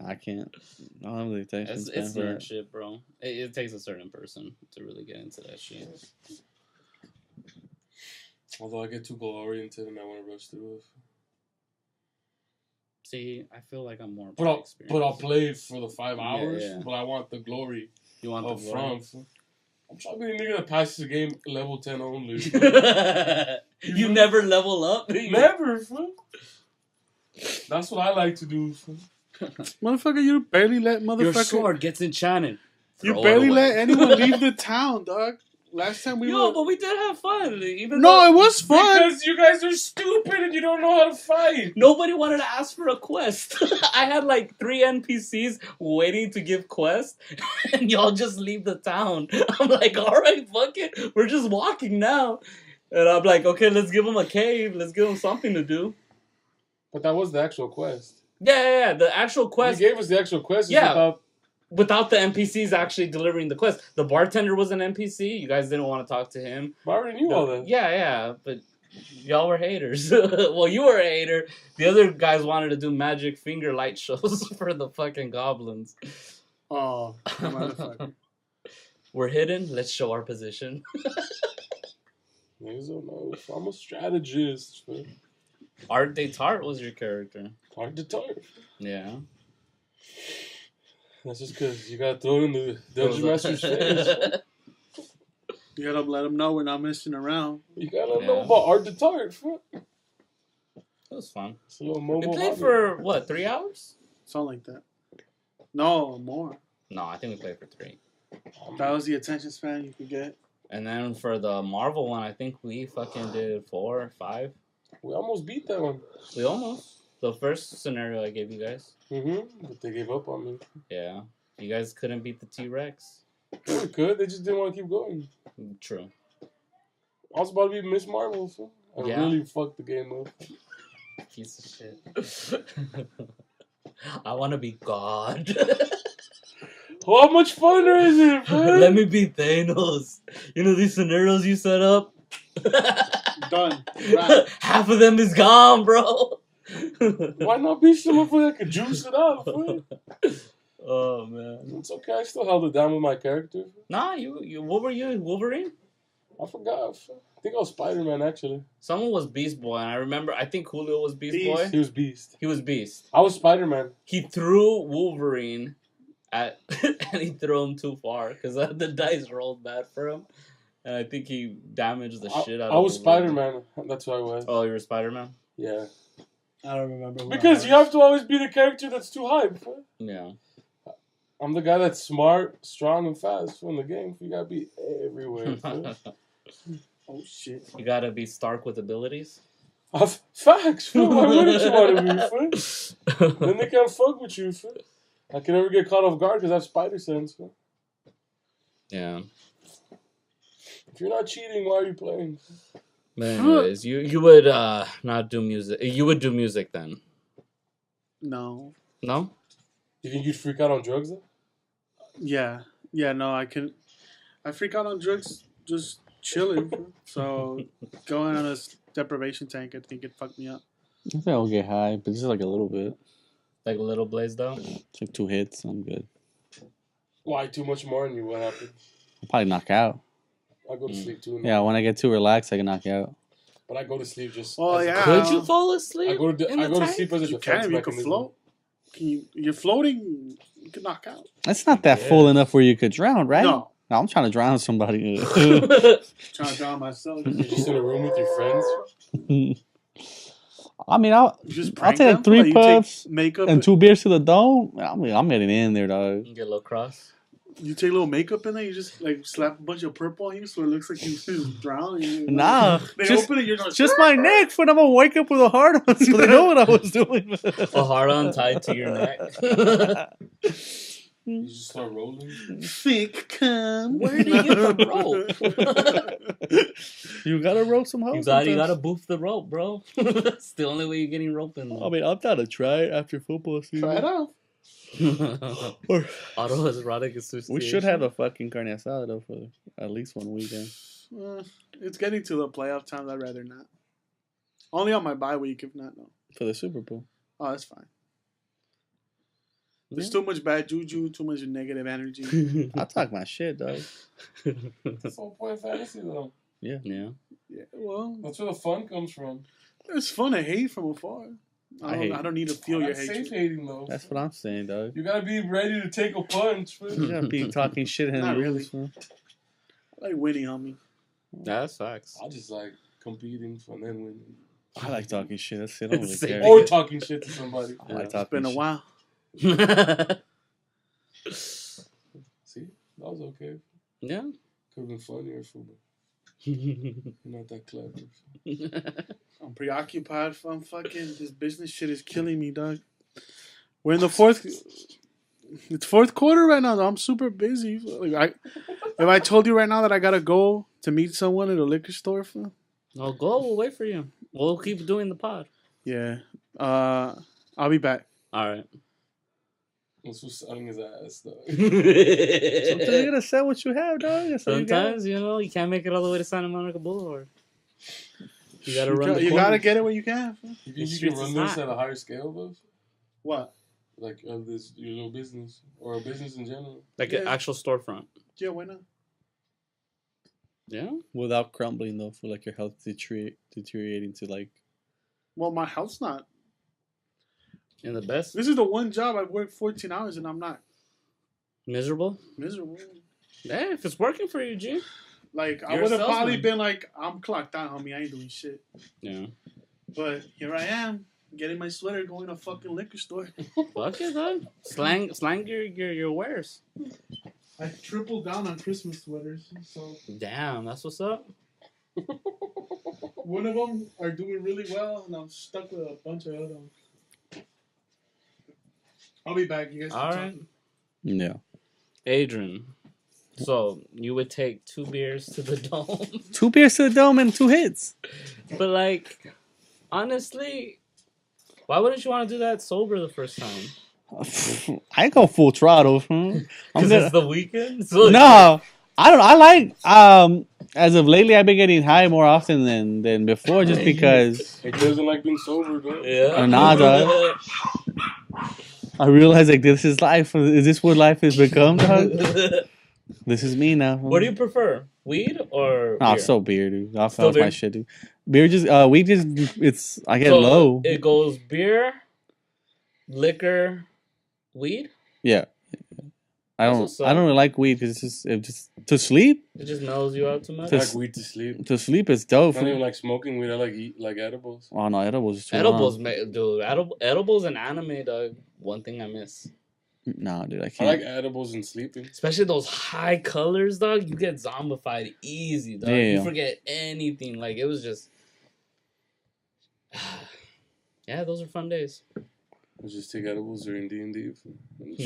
S5: I can't. I don't have the attention span
S4: It's
S5: for
S4: nerd
S5: that.
S4: shit, bro. It takes a certain person to really get into that shit.
S3: Although I get too goal-oriented and I want to rush through it.
S4: See, I feel like I'm more.
S3: But I'll play it for the 5 hours.
S4: Yeah.
S3: But I want the glory
S4: You want
S3: up
S4: the glory?
S3: front. I'm trying to be the nigga that passes the game level 10 only.
S4: You never level up.
S3: Never, fool. That's what I like to do, fool.
S2: Motherfucker, you barely let
S4: Your
S2: motherfucker.
S4: sword gets enchanted.
S2: You
S4: Throw it
S2: barely
S4: away.
S2: let anyone leave the town, dog. Last time we
S4: Yo,
S2: were.
S4: but we did have fun. Even
S2: No,
S4: though
S2: it was fun.
S3: Because you guys are stupid and you don't know how to fight.
S4: nobody wanted to ask for a quest. I had like 3 NPCs waiting to give quests, and y'all just leave the town. I'm like, all right, fuck it. We're just walking now. And I'm like, okay, let's give them a cave. Let's give them something to do.
S3: But that was the actual quest.
S4: Yeah. The actual quest.
S3: You gave us the actual quest.
S4: Yeah. Without the NPCs actually delivering the quest. The bartender was an NPC. You guys didn't want to talk to him.
S3: I already knew all that.
S4: Yeah, but y'all were haters. Well, you were a hater. The other guys wanted to do magic finger light shows for the fucking goblins.
S2: Oh, motherfucker.
S4: We're hidden. Let's show our position.
S3: Niggas don't know. I'm a strategist. Man.
S4: Art Tart was your character.
S3: Hard to talk.
S4: Yeah.
S3: That's just because you got to throw it in the Dungeon Master's face.
S2: You gotta let them know we're not messing around.
S3: You got to know about Art to Tart.
S4: It was fun.
S3: It's a little
S4: We
S3: mobile
S4: played
S3: hobby.
S4: for, what, 3 hours?
S2: Something like that. No, more.
S4: No, I think we played for 3.
S2: That was the attention span you could get.
S4: And then for the Marvel one, I think we fucking did 4 or 5.
S3: We almost beat that one.
S4: We almost. The first scenario I gave you guys.
S3: But they gave up on me.
S4: Yeah. You guys couldn't beat the T-Rex.
S3: They could. They just didn't want to keep going.
S4: True.
S3: I was about to be Miss Marvel. So I really fucked the game up.
S4: Piece of shit. I want to be God.
S3: How much fun is it, man?
S4: Let me be Thanos. You know these scenarios you set up?
S2: Done. Right.
S4: Half of them is gone, bro.
S3: Why not be someone that could juice it up, man?
S4: Oh, man.
S3: It's okay. I still held it down with my character.
S4: Nah, you what were you? Wolverine?
S3: I forgot. I think I was Spider-Man, actually.
S4: Someone was Beast Boy, and I remember, I think Julio was Beast
S2: Beast.
S4: Boy.
S3: He was Beast.
S4: He was Beast.
S3: I was Spider-Man.
S4: He threw Wolverine at, and he threw him too far, because the dice rolled bad for him. And I think he damaged the shit out of
S3: I was
S4: Wolverine.
S3: Spider-Man. That's who I was.
S4: Oh, you were Spider-Man?
S3: Yeah.
S2: I don't remember.
S3: Because you have to always be the character that's too hype. Huh?
S4: Yeah.
S3: I'm the guy that's smart, strong, and fast in the game. You gotta be everywhere. Huh?
S2: Oh shit.
S4: You gotta be Stark with abilities.
S3: Facts. Fool. Why wouldn't you want to be? Fool? Then they can't fuck with you. Fool. I can never get caught off guard because I have spider sense. Fool.
S4: Yeah.
S3: If you're not cheating, why are you playing?
S4: But anyways, you would not do music. You would do music then.
S2: No.
S4: No?
S3: You think you'd freak out on drugs though?
S2: Yeah. Yeah, no, I freak out on drugs just chilling. So going on a deprivation tank, I think it fucked me up.
S5: I think I'll get high, but just like a little bit.
S4: Like a little blazed out?
S5: It's like 2 hits, I'm good.
S3: Why too much more than you? What happened?
S5: I'll probably knock out.
S3: I go to sleep too.
S5: Yeah, when I get too relaxed, I can knock out.
S3: But I go to sleep just.
S2: Oh,
S3: as a-
S2: yeah.
S4: Could you fall asleep?
S3: I go to sleep as a
S2: You
S3: defense
S2: can, you can
S3: mechanism.
S2: float. You're floating, you can knock out.
S5: It's not that full enough where you could drown, right?
S2: No.
S5: I'm trying to drown somebody.
S2: Trying to drown myself.
S3: You're just in a room with your friends.
S5: I mean, I'll
S2: Just
S5: take
S2: them?
S5: like 3
S2: Like, you take
S5: puffs
S2: makeup
S5: and 2 beers to the dome. I'm getting in there, dog.
S4: You get a little cross.
S2: You take a little makeup in there. You just like slap a bunch of purple on you, so it looks like you drowning.
S5: Nah,
S2: They
S5: just,
S2: open it. You're like,
S5: just my neck. When I'm gonna wake up with a heart on, so they know what I was doing.
S4: A hard on tied to your neck.
S3: You just start rolling.
S2: thick cum.
S4: Where do you get the rope?
S5: You gotta rope some hoes.
S4: You gotta boof the rope, bro. That's the only way you're getting rope in
S5: I mean, I'm down to try it after football season.
S2: Try it out.
S4: there. Autoerotic association.
S5: We should have a fucking carne asada though for at least one weekend.
S2: It's getting to the playoff times. I'd rather not. Only on my bye week, if not, no.
S5: For the Super Bowl.
S2: Oh, that's fine. There's too much bad juju, too much negative energy.
S5: I talk my shit, dog.
S3: That's the whole point of fantasy, though.
S5: Yeah.
S2: Yeah, well,
S3: That's where the fun comes from.
S2: it's fun to hate from afar. I don't need to feel your
S3: That's
S2: hatred.
S3: safe hating, though.
S5: That's what I'm saying, dog.
S3: You gotta be ready to take a punch.
S5: You gotta be talking shit and
S2: Not
S5: lose,
S2: really.
S5: man.
S2: I like winning, homie.
S4: That's facts.
S3: I just like competing and then winning.
S5: I like talking shit. That's it. I don't really
S4: Same.
S5: care.
S3: Or talking shit to somebody.
S5: I like
S2: It's
S5: talking
S2: been a
S5: shit.
S2: while.
S3: See? That was okay.
S4: Yeah.
S3: Could have been funnier for me. You're not that clever.
S2: I'm preoccupied. I'm fucking. This business shit is killing me, dog. We're in the fourth. It's fourth quarter right now. Though. I'm super busy. Like, if I told you right now that I gotta go to meet someone at a liquor store,
S4: No, go. We'll wait for you. We'll keep doing the pod.
S2: yeah. I'll be back.
S4: All right.
S3: That's what's selling his ass, though.
S5: Sometimes you gotta sell what you have, dog. That's all you got.
S4: Sometimes, you can't make it all the way to Santa Monica Boulevard. You gotta run the
S2: You
S4: corner.
S2: gotta get it where you can.
S3: You think
S4: The
S3: you
S4: streets
S3: can
S4: is
S3: run this
S4: hot.
S3: at a higher scale, though?
S2: What?
S3: Like, of this, your little business, or a business in general?
S4: Like an
S2: Yeah.
S4: actual storefront.
S2: Yeah, why not?
S4: Yeah.
S5: Without crumbling though, for like your health deteriorating to like.
S2: Well, my health's not.
S4: In the best.
S2: This is the one job I've worked 14 hours and I'm not
S4: Miserable.
S2: miserable.
S4: Yeah, if it's working for you, G.
S2: Like, I
S4: You're a
S2: would have probably
S4: salesman.
S2: been like, I'm clocked out, homie. I ain't doing shit.
S4: Yeah.
S2: But here I am, getting my sweater, going to a fucking liquor store.
S4: Fuck it, dog. Slang your wares.
S2: I tripled down on Christmas sweaters. So
S4: Damn, that's what's up.
S2: one of them are doing really well, and I'm stuck with a bunch of other ones. I'll be back. You guys.
S4: All right.
S5: Yeah.
S4: Adrian. So you would take 2 beers to the dome.
S5: 2 beers to the dome and 2 hits.
S4: But like, honestly, why wouldn't you want to do that sober the first time?
S5: I go full throttle.
S4: Because
S5: gonna-
S4: it's the weekend? So
S5: No, I don't. I like. As of lately, I've been getting high more often than before, just because.
S3: It doesn't like being sober, though.
S4: Yeah.
S5: Nah, dog. I realize like this is life. Is this what life has become, dog? This is me now.
S4: What do you prefer? Weed or
S5: Oh,
S4: beer?
S5: so beer, dude. I'll
S4: Still
S5: feel my
S4: beer?
S5: shit, dude. Beer just weed just it's I get
S4: So
S5: low.
S4: It goes beer, liquor, weed?
S5: Yeah. I
S4: That's
S5: don't
S4: what's up.
S5: I don't really like weed because it just to sleep.
S4: It just mellows you out too much?
S3: I like weed to sleep.
S5: To sleep is dope.
S3: I don't even like smoking weed. I like edibles.
S5: Oh no, edibles is too
S4: Edibles,
S5: long.
S4: dude. Edibles and anime, dog. One thing I miss.
S5: Nah, dude, I
S3: I
S5: can't.
S3: like edibles and sleeping.
S4: Especially those high colors, dog. You get zombified easy, dog.
S5: Yeah.
S4: You forget anything. Like, it was just... Yeah, those are fun days.
S3: I just take edibles during D&D.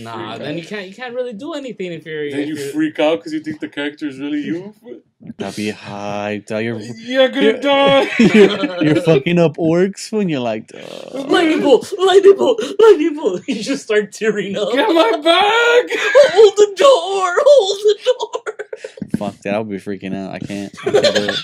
S4: Nah, then you can't really do anything if you're...
S3: Then
S4: if
S3: you
S4: you're-
S3: freak out because you think the character is really you.
S5: That'd be hyped. You're
S3: You're gonna die.
S5: you're fucking up orcs when you're like,
S4: Lightning bolt! Lightning bolt! Lightning bolt! You just start tearing up.
S3: Get my bag!
S4: Hold the door! Hold the door!
S5: fuck that. I'll be freaking out. I can't do it.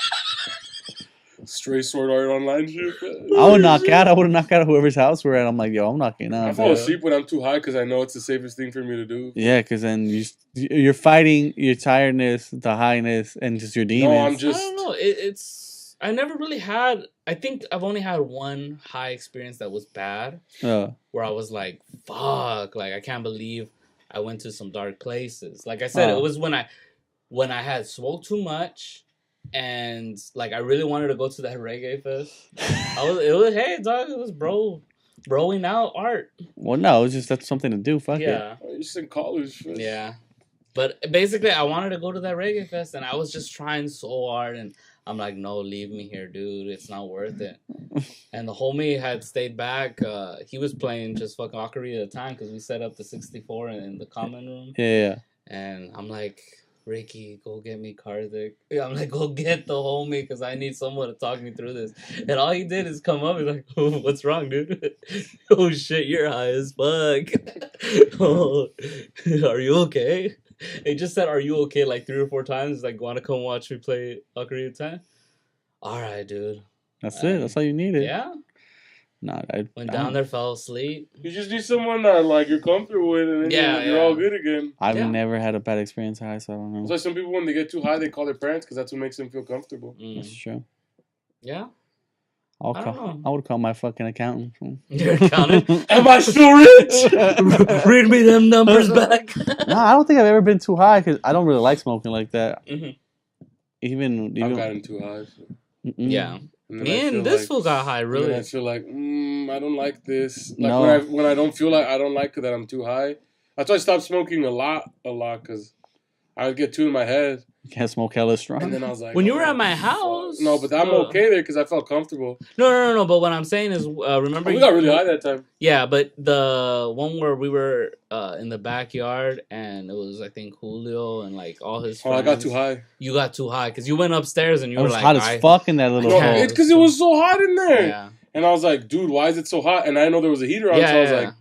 S3: Stray Sword Art Online shit.
S5: I would knock out. I would knock out whoever's house we're at. I'm like, yo, I'm knocking
S3: I
S5: out.
S3: fall
S5: bro.
S3: asleep when I'm too high because I know it's the safest thing for me to do.
S5: Yeah, because then you're fighting your tiredness, the highness, and just your demons.
S3: No, I'm
S4: I
S3: just.
S4: don't know. It's... I never really had... I think I've only had one high experience that was bad. Where I was like, fuck. Like, I can't believe I went to some dark places. Like I said,
S5: Oh.
S4: it was when I had smoked too much. And like I really wanted to go to that reggae fest. It was hey dog, it was broing out art.
S5: Well, no, it's just that's something to do. Fuck it.
S4: Yeah.
S3: You're just in college.
S4: Yeah. But basically, I wanted to go to that reggae fest, and I was just trying so hard, and I'm like, no, leave me here, dude. It's not worth it. And the homie had stayed back. He was playing just fucking Ocarina at the time because we set up the 64 in the common room.
S5: Yeah.
S4: And I'm like, Ricky, go get me Karthik. I'm like, go get the homie because I need someone to talk me through this. And all he did is come up and like, oh, what's wrong, dude? Oh shit, you're high as fuck. Oh, are you okay? He just said, are you okay, like 3 or 4 times. Like, want to come watch me play Ocarina of Time? All right, dude.
S5: That's it. That's all you needed.
S4: Yeah.
S5: Nah,
S4: Went down there, fell asleep.
S3: You just need someone that like you're comfortable with, and then you're all good again.
S5: I've never had a bad experience high, so I don't know.
S3: That's why some people, when they get too high, they call their parents because that's what makes them feel comfortable.
S5: That's true.
S4: Yeah.
S5: I would call my fucking accountant.
S4: Your accountant?
S3: Am I still rich?
S4: Read me them numbers back.
S5: No, I don't think I've ever been too high because I don't really like smoking like that.
S4: Mm-hmm.
S3: Even I've gotten too high. So.
S4: Yeah. Me and this fool got high, really.
S3: I feel like, I don't like this. Like when I don't feel like I don't like that I'm too high. That's why I stopped smoking a lot, because I would get too in my head.
S5: You can't smoke hella strong.
S3: And then I was like,
S4: when you were at my house.
S3: No, but I'm okay there because I felt comfortable.
S4: No. But what I'm saying is, remember
S3: we got really high that time.
S4: Yeah, but the one where we were in the backyard and it was, I think, Julio and like all his friends.
S3: Oh, I got too high.
S4: You got too high because you went upstairs and you were
S5: was
S4: like,
S5: hot as fuck in that little hole.
S3: It's because it was so hot in there.
S4: Yeah.
S3: And I was like, dude, why is it so hot? And I know there was a heater on, so I was like,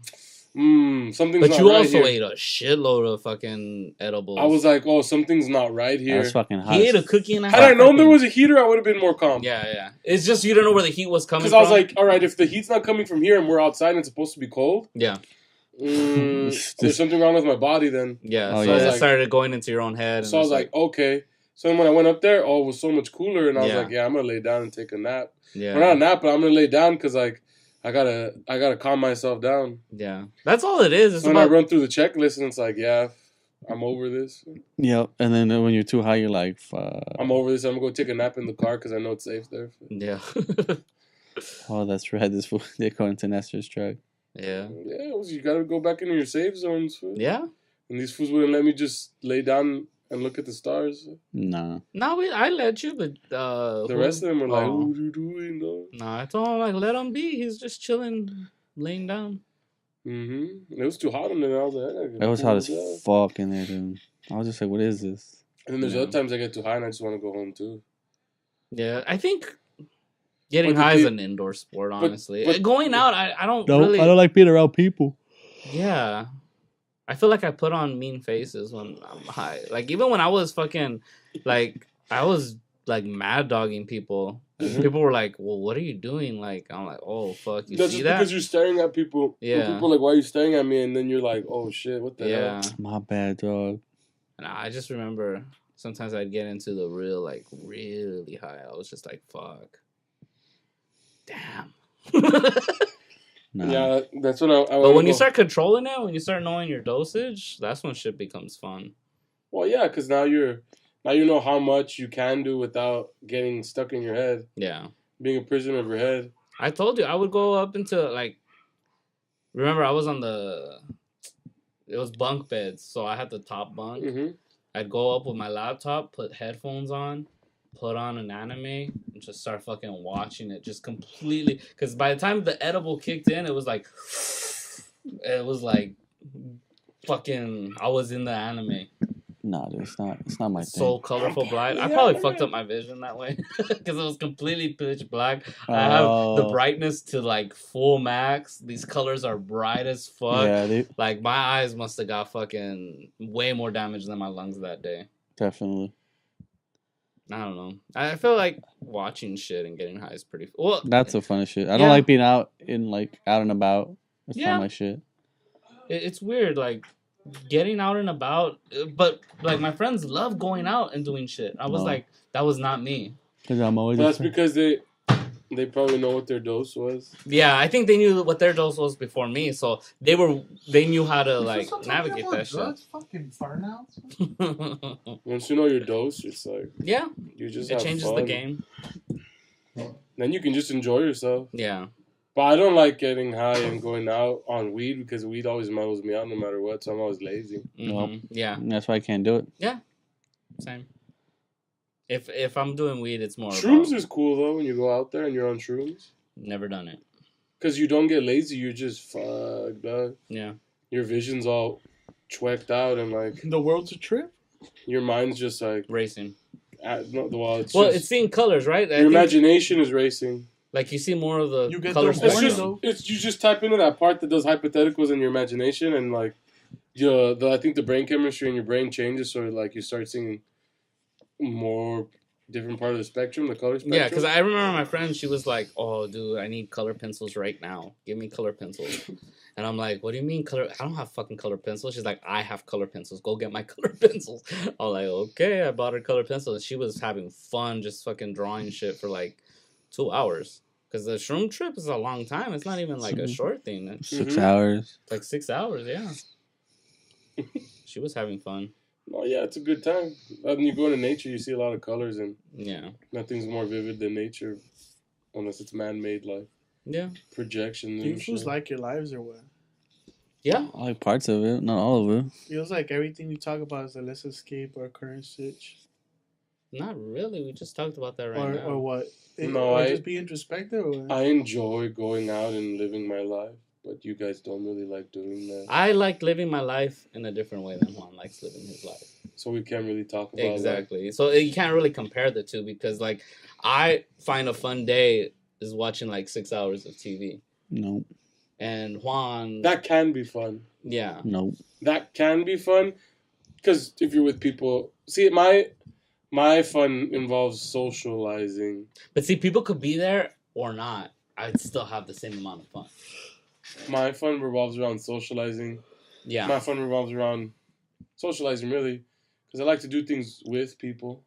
S3: something's
S4: but
S3: not
S4: you
S3: right
S4: also
S3: here.
S4: ate a shitload of fucking edibles.
S3: I was like, something's not right here.
S5: That's fucking hot.
S4: He ate a cookie and a half.
S3: Had I known there was a heater, I would have been more calm.
S4: Yeah. It's just you don't know where the heat was coming from.
S3: Because I was like, all right, if the heat's not coming from here and we're outside and it's supposed to be cold, there's something wrong with my body then.
S4: Yeah, so that started going into your own head.
S3: So I was like, okay. So then when I went up there, it was so much cooler, and I was like, yeah, I'm gonna lay down and take a nap.
S4: Yeah,
S3: well, not a nap, but I'm gonna lay down because like I gotta calm myself down.
S4: Yeah, that's all it is.
S3: So when I run through the checklist, and it's like, yeah, I'm over this.
S5: Yep, and then when you're too high, you're like, fuck.
S3: I'm over this. I'm gonna go take a nap in the car because I know it's safe there.
S4: Yeah.
S5: Oh, that's right. This fool, they're going to Nestor's truck.
S4: Yeah.
S3: Yeah, you gotta go back into your safe zones.
S4: Yeah.
S3: And these fools wouldn't let me just lay down and look at the stars.
S5: Nah.
S4: No, I let you, but
S3: the rest of them were like, "What are you doing, though?"
S4: Nah, I told him like, let him be. He's just chilling, laying down.
S3: Mm-hmm. It was too hot in there. I was like,
S5: it was hot as fuck in there, dude. I was just like, what is this?
S3: And then there's other times I get too high and I just want to go home too.
S4: Yeah, I think getting high is an indoor sport, honestly. But going out, I don't really...
S5: I don't like being around people.
S4: Yeah. I feel like I put on mean faces when I'm high. Like, even when I was fucking... Like, I was, like, mad dogging people. Mm-hmm. People were like, well, what are you doing? Like, I'm like, oh, fuck, you see that?
S3: Because you're staring at people.
S4: Yeah.
S3: And people are like, why are you staring at me? And then you're like, oh, shit, what the hell?
S5: My bad, dog.
S4: And I just remember sometimes I'd get into the really high. I was just like, fuck. Damn.
S3: Nah. Yeah, that's when I
S4: but when you start controlling it, when you start knowing your dosage, that's when shit becomes fun.
S3: Well, yeah, because now you know how much you can do without getting stuck in your head.
S4: Yeah. Being
S3: a prisoner of your head.
S4: I told you, I would go up into, like... Remember, I was on the... It was bunk beds, so I had the top bunk. Mm-hmm. I'd go up with my laptop, put headphones on, put on an anime, and just start fucking watching it. Just completely... Because by the time the edible kicked in, it was like... Fucking... I was in the anime.
S5: No, dude, it's not my thing.
S4: So colorful black. I probably fucked up my vision that way because it was completely pitch black. I have the brightness to like full max. These colors are bright as fuck. Yeah, dude. Like my eyes must have got fucking way more damage than my lungs that day.
S5: Definitely.
S4: I don't know. I feel like watching shit and getting high is pretty. Well,
S5: that's the funnest shit. I don't like being out and about. It's not my shit.
S4: It's weird, like. Getting out and about, but like my friends love going out and doing shit. I was like, that was not me.
S5: Because I'm always.
S3: That's because they probably know what their dose was.
S4: Yeah, I think they knew what their dose was before me, so they knew how to like navigate that shit.
S2: Fucking fart now.
S3: Once you know your dose, it's like
S4: you just it changes
S3: fun.
S4: The game.
S3: Then you can just enjoy yourself.
S4: Yeah.
S3: But I don't like getting high and going out on weed because weed always mellows me out no matter what. So I'm always lazy.
S4: Mm-hmm. Yeah.
S5: That's why I can't do it.
S4: Yeah. Same. If I'm doing weed, it's more
S3: Shrooms
S4: about...
S3: is cool though when you go out there and you're on shrooms.
S4: Never done it.
S3: Because you don't get lazy, you're just fucked up.
S4: Yeah.
S3: Your vision's all twecked out and like
S2: The world's a trip.
S3: your mind's just like
S4: Racing.
S3: it's
S4: seeing colors, right?
S3: your imagination is racing.
S4: Like you see more of the
S2: You get
S4: color
S2: those
S4: spectrum.
S3: You just type into that part that does hypotheticals in your imagination and like I think the brain chemistry in your brain changes, so like you start seeing more different part of the spectrum, the color spectrum.
S4: Yeah, because I remember my friend, she was like, "Oh, dude, I need color pencils right now. Give me color pencils." And I'm like, "What do you mean color? I don't have fucking color pencils." She's like, "I have color pencils. Go get my color pencils." I was like, "Okay." I bought her color pencils, and she was having fun just fucking drawing shit for like 2 hours. Because the shroom trip is a long time. It's not even like a short thing. It's
S5: 6 hours.
S4: like 6 hours, yeah. She was having fun.
S3: Oh yeah, it's a good time. When you go into nature, you see a lot of colors, and
S4: Yeah.
S3: nothing's more vivid than nature, unless it's man-made, like
S4: Yeah.
S3: projections.
S2: Do you
S3: And
S2: fools
S3: shit.
S2: like your lives or what?
S4: Yeah.
S5: I like parts of it, not all of it.
S2: Feels like everything you talk about is a let's escape our current sitch.
S4: Not really. We just talked about that right
S2: Or
S4: now.
S2: or what?
S3: No,
S2: or
S3: I-
S2: just be introspective. Or what?
S3: I enjoy going out and living my life, but you guys don't really like doing that.
S4: I like living my life in a different way than Juan likes living his life.
S3: So we can't really talk about
S4: Exactly. So you can't really compare the two because, like, I find a fun day is watching like 6 hours of TV,
S5: No,
S4: and Juan,
S3: that can be fun.
S4: yeah,
S5: no.
S3: That can be fun, because if you're with people, see my fun involves socializing.
S4: but see, people could be there or not. I'd still have the same amount of fun.
S3: My fun revolves around socializing.
S4: Yeah.
S3: My fun revolves around socializing, really, because I like to do things with people.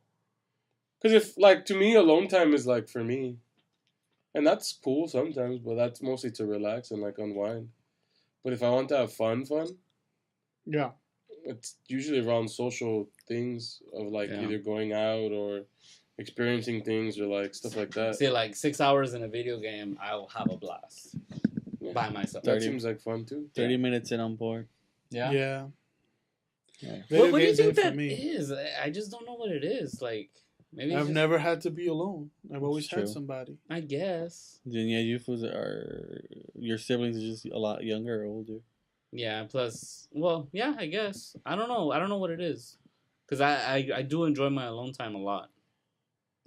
S3: Because if, like, to me, alone time is, like, for me. And that's cool sometimes, but that's mostly to relax and, like, unwind. But if I want to have fun,
S2: Yeah.
S3: it's usually around social things of, like,
S4: Yeah.
S3: either going out or experiencing things or, like, stuff like that.
S4: See, like 6 hours in a video game, I'll have a blast
S3: Yeah.
S4: by myself.
S3: That
S5: 30.
S3: seems like fun, too.
S5: 30 minutes in on board.
S4: Yeah.
S2: Yeah.
S5: Yeah.
S2: Video
S4: What do you
S2: games
S4: think
S2: ain't for
S4: that
S2: me.
S4: is? I just don't know what it is. Like, maybe it's
S2: I've
S4: just-
S2: never had to be alone. I've always
S5: True.
S2: had somebody.
S4: I guess.
S5: Then yeah, you fools are your siblings are just a lot younger or older.
S4: Yeah. Plus, well, yeah. I guess. I don't know. I don't know what it is. Because I do enjoy my alone time a lot.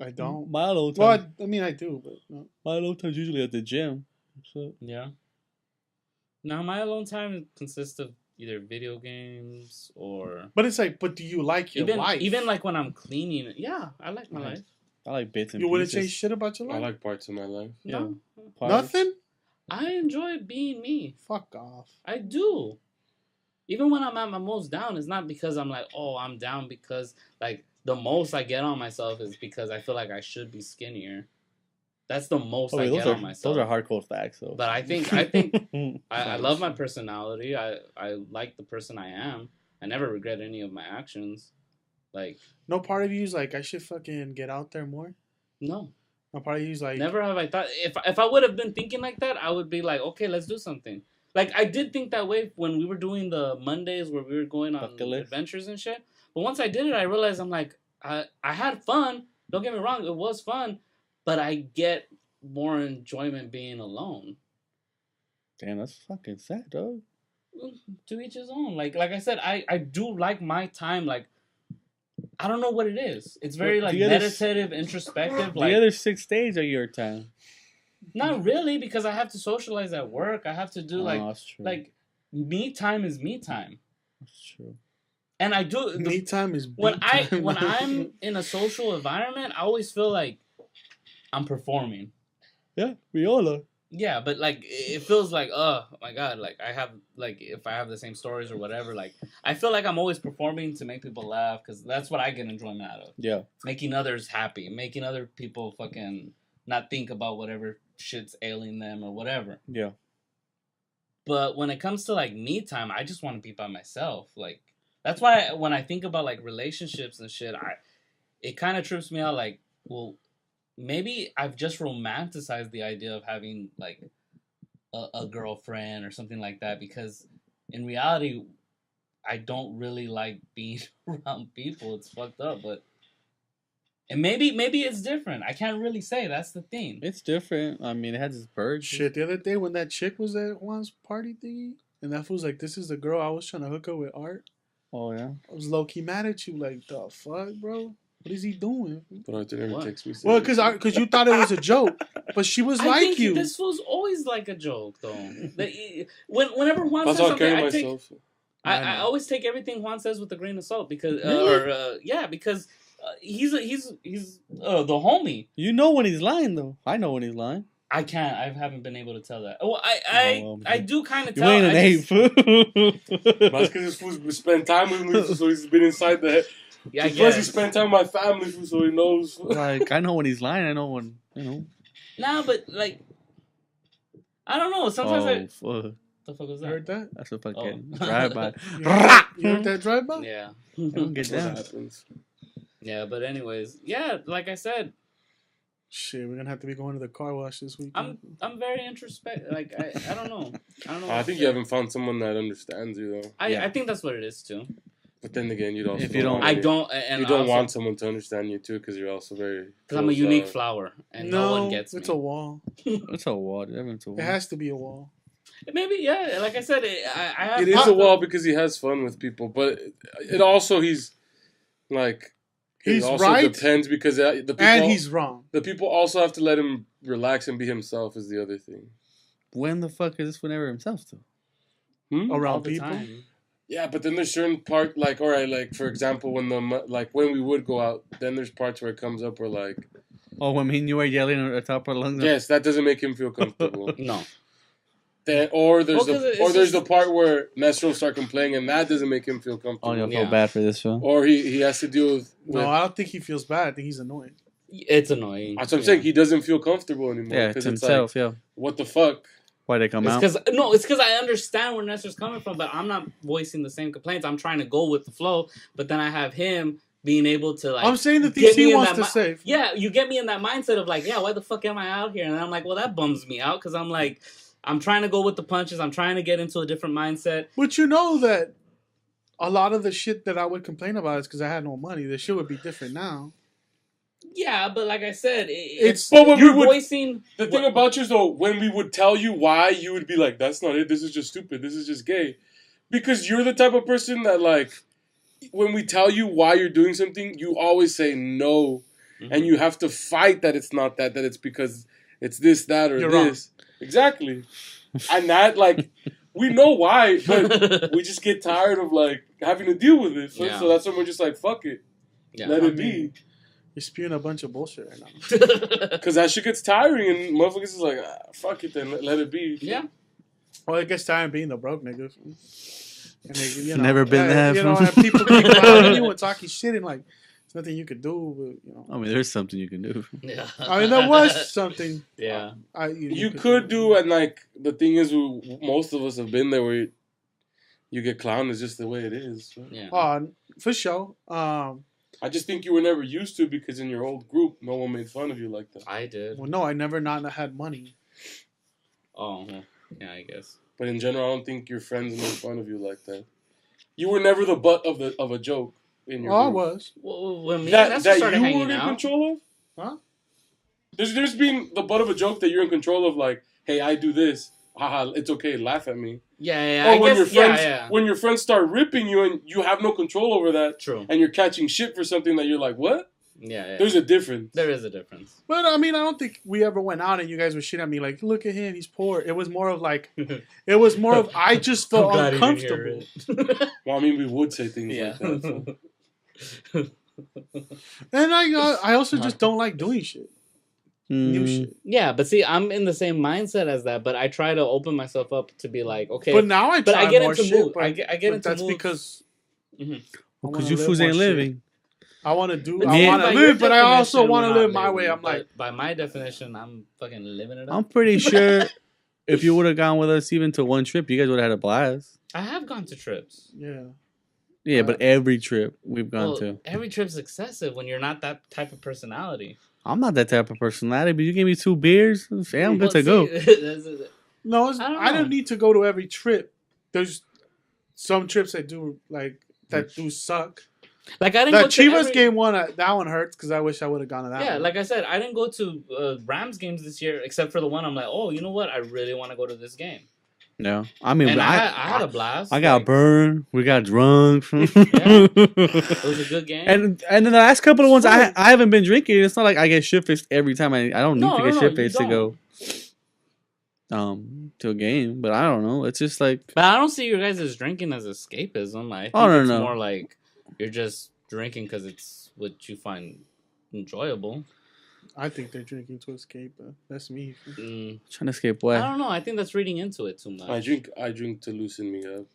S2: I don't.
S5: My alone time.
S2: Well, I mean, I do, but no.
S5: My alone time's usually at the gym. So
S4: Yeah. Now my alone time consists of either video games or
S2: But it's like, but do you like your life?
S4: even like when I'm cleaning. Yeah, I like my
S5: Nice.
S4: life.
S5: I like bits and
S2: you wouldn't
S5: pieces.
S2: say shit about your
S3: I
S2: life.
S3: like parts of my life.
S4: No,
S5: Parts.
S2: Nothing.
S4: I enjoy being me.
S2: Fuck off.
S4: I do. Even when I'm at my most down, it's not because I'm like, oh, I'm down because like the most I get on myself is because I feel like I should be skinnier. That's the most I get on myself.
S5: those are hardcore facts though.
S4: But I think I love my personality. I like the person I am. I never regret any of my actions. Like,
S2: No part of you is like, I should fucking get out there more.
S4: no.
S2: No part of you is like,
S4: Never have I thought if I would have been thinking like that, I would be like, okay, let's do something. Like I did think that way when we were doing the Mondays where we were going on
S5: Bucket list.
S4: adventures and shit. But once I did it, I realized I'm like, I had fun. Don't get me wrong, it was fun, but I get more enjoyment being alone.
S5: Damn, that's fucking sad, dog.
S4: To each his own. Like I said, I do like my time. Like I don't know what it is. It's very
S5: Well,
S4: like
S5: the other
S4: meditative, introspective. Like
S5: the other 6 days are your time.
S4: not really because I have to socialize at work. I have to do
S5: That's true.
S4: like me time is me time,
S5: That's true.
S4: and I do
S2: me time is
S4: when
S2: beat time.
S4: I'm in a social environment. I always feel like I'm performing.
S5: Yeah, we all are.
S4: Yeah, but like it feels like oh my god, like I have like if I have the same stories or whatever, like I feel like I'm always performing to make people laugh because that's what I get enjoyment out of.
S5: Yeah.
S4: Making others happy, making other people fucking not think about whatever shit's ailing them or whatever.
S5: Yeah.
S4: But when it comes to like me time, I just want to be by myself. Like that's why when I think about like relationships and shit, it kind of trips me out. Like, well, maybe I've just romanticized the idea of having like a girlfriend or something like that, because in reality, I don't really like being around people. It's fucked up, but and maybe it's different. I can't really say. That's the thing.
S5: It's different. I mean, it has its perks.
S2: Shit, the other day when that chick was at Juan's party thingy, and that fool's like, "This is the girl I was trying to hook up with Art."
S5: Oh yeah.
S2: I was low key mad at you, like, the fuck, bro. What is he doing?
S3: But Arthur never
S4: What?
S3: takes me
S2: Well,
S3: seriously.
S2: because you thought it was a joke, but she was
S4: I
S2: like
S4: think
S2: you.
S4: this was always like a joke, though. Whenever Juan
S3: That's
S4: says
S3: how I
S4: something,
S3: carry
S4: I take.
S3: myself.
S4: I always take everything Juan says with a grain of salt because, because he's the homie.
S5: You know when he's lying, though. I know when he's lying.
S4: I can't. I haven't been able to tell that. Well,
S5: well,
S4: I do kind of
S5: You
S4: tell.
S5: ain't an ape.
S3: That's because this fool's spent time with me, so he's been inside the head.
S4: Yeah, I
S3: Plus, he
S4: guess.
S3: spent time with my family, fool, so he knows.
S5: Like, I know when he's lying. I know when, you know.
S4: Nah, but like, I don't know. Sometimes
S5: Fuck.
S4: the fuck was
S2: You
S4: that?
S2: heard that?
S5: That's a fucking
S4: Oh.
S5: drive-by.
S2: You heard that drive by?
S4: Yeah,
S5: Don't get
S3: What
S5: down.
S3: happens?
S4: yeah. But anyways, yeah. Like I said,
S2: Shit, we're gonna have to be going to the car wash this week.
S4: I'm very introspective. Like I don't know. I don't know.
S3: I think you haven't found someone that understands you, though.
S4: I think that's what it is too.
S3: But then again, you'd also
S5: If you don't-
S4: I don't. And
S3: you don't
S4: also,
S3: want someone to understand you too, because you're also very.
S4: because I'm a unique
S3: closed-off.
S4: flower, and no one gets me.
S2: it's a wall.
S5: It's a wall. It's a wall.
S2: It has to be a wall.
S4: Maybe, yeah. Like I said, I have.
S3: It is a wall because he has fun with people, but it also he's like. It
S2: He's
S3: also
S2: right,
S3: depends because the people
S2: and he's wrong.
S3: the people also have to let him relax and be himself is the other thing.
S5: When the fuck is this whenever himself, though?
S3: Hmm?
S2: Around
S4: all the
S2: people.
S4: time.
S3: Yeah, but then there's certain part like all right, like for example, when when we would go out, then there's parts where it comes up where like
S5: Oh, when me and you are yelling at the top of our lungs?
S3: yes, that doesn't make him feel comfortable.
S4: No.
S3: Then or there's
S4: Well, 'cause it's
S3: there's
S4: just-
S3: the part where Nestro start complaining and that doesn't make him feel comfortable.
S5: Oh, you'll
S4: Yeah.
S5: feel bad for this one.
S3: Or he has to deal with
S2: No, I don't think he feels bad. I think he's annoying.
S4: It's annoying.
S3: that's what I'm saying. He doesn't feel comfortable anymore.
S5: Yeah,
S3: because
S5: it's himself,
S3: like,
S5: yeah.
S3: what the fuck?
S5: Why they come
S4: It's
S5: out?
S4: because I understand where Nestor's coming from, but I'm not voicing the same complaints. I'm trying to go with the flow, but then I have him being able to like.
S2: I'm saying the
S4: get
S2: things
S4: me
S2: he
S4: in
S2: wants
S4: that
S2: to say.
S4: Yeah, you get me in that mindset of like, yeah, why the fuck am I out here? And I'm like, well, that bums me out because I'm like, I'm trying to go with the punches. I'm trying to get into a different mindset.
S2: But you know that a lot of the shit that I would complain about is because I had no money. The shit would be different now.
S4: Yeah, but like I said,
S2: It's-
S3: But when
S4: you're
S3: we would,
S4: voicing
S3: the thing about you is though, when we would tell you why, you would be like, "That's not it. This is just stupid. This is just gay," because you're the type of person that like, when we tell you why you're doing something, you always say no, and you have to fight that it's not that it's because it's this, that, or
S2: You're
S3: this. Exactly, and that like we know why, but we just get tired of like having to deal with it. So,
S4: Yeah.
S3: so that's when we're just like, "Fuck it,
S4: Yeah.
S3: let
S2: I
S3: it
S2: mean-
S3: be."
S2: You're spewing a bunch of bullshit right now.
S3: Because that shit gets tiring, and motherfuckers is like, fuck it then, let it be.
S4: Yeah.
S2: Well, it gets tired being the broke niggas. And they, you
S5: Never been there.
S2: You know, and people keep clowning you and talking shit and like, there's nothing you could do. But, you know.
S5: I mean, there's something you can do.
S4: Yeah.
S2: I mean, there was something.
S4: Yeah.
S3: You could do, and like, the thing is, most of us have been there where you get clowned, it's just the way it is. So.
S4: Yeah.
S2: For sure.
S3: I just think you were never used to it because in your old group, no one made fun of you like that.
S4: I did.
S2: Well, no, I never not had money.
S4: Oh, well, yeah, I guess.
S3: But in general, I don't think your friends made fun of you like that. You were never the butt of a joke in your
S2: Oh, I
S3: group.
S2: was.
S4: Well, when me and
S3: That
S4: Nestor started
S3: you
S4: hanging
S3: were in
S4: out,
S3: control of?
S2: Huh?
S3: There's been the butt of a joke that you're in control of, like, hey, I do this. Haha, it's okay, laugh at me.
S4: yeah,
S3: Or
S4: I
S3: when
S4: guess,
S3: your friends
S4: yeah.
S3: when your friends start ripping you and you have no control over that
S4: True.
S3: and you're catching shit for something that you're like, what?
S4: Yeah.
S3: There's a difference.
S4: There is a difference.
S2: But I mean, I don't think we ever went out and you guys were shit at me like, look at him, he's poor. It was more of like, I just felt uncomfortable.
S3: Well, I mean, we would say things
S4: Yeah.
S3: like that. So.
S2: And I also just don't like doing shit. New shit.
S4: Yeah, but see, I'm in the same mindset as that, but I try to open myself up to be like, okay.
S2: But now I
S4: But
S2: try
S4: I get
S2: more
S4: into
S2: shit.
S4: mood.
S2: But,
S4: I get
S2: but
S4: into
S2: that's
S4: moods.
S2: because
S5: Because
S2: wanna
S5: you
S2: live
S5: fools
S2: more
S5: ain't
S2: shit.
S5: living.
S2: I want to do.
S4: But
S2: I
S4: see,
S2: want
S4: by
S2: to
S4: your
S2: live, but I also
S4: definition,
S2: want to
S4: we're
S2: live
S4: not
S2: my way.
S4: living.
S2: I'm like,
S4: But by my definition, I'm fucking living it up.
S5: I'm pretty sure if you would have gone with us even to one trip, you guys would have had a blast.
S4: I have gone to trips.
S2: yeah.
S5: Yeah, but every trip we've gone
S4: Well,
S5: to.
S4: every trip's excessive when you're not that type of personality.
S5: I'm not that type of personality, but you give me 2 beers, hey, I'm good to go.
S2: No, I don't
S4: know.
S2: need to go to every trip. There's some trips that do do suck.
S4: Like I didn't
S2: The
S4: go to
S2: Chivas
S4: every...
S2: game one, that one hurts because I wish I would have gone to that.
S4: Yeah,
S2: one.
S4: like I said, I didn't go to Rams games this year except for the one. I'm like, oh, you know what? I really want to go to this game.
S5: No, I mean,
S4: And I had a blast.
S5: I got burned. We got drunk.
S4: It was a good game.
S5: And then the last couple of ones, I haven't been drinking. It's not like I get shit faced every time. I don't need to get shit faced to go to a game. But I don't know. It's just like.
S4: But I don't see you guys as drinking as escapism. I think it's more like you're just drinking because it's what you find enjoyable.
S2: I think they're drinking to escape. That's me.
S5: Trying to escape what?
S4: I don't know. I think that's reading into it too much.
S3: I drink to loosen me up.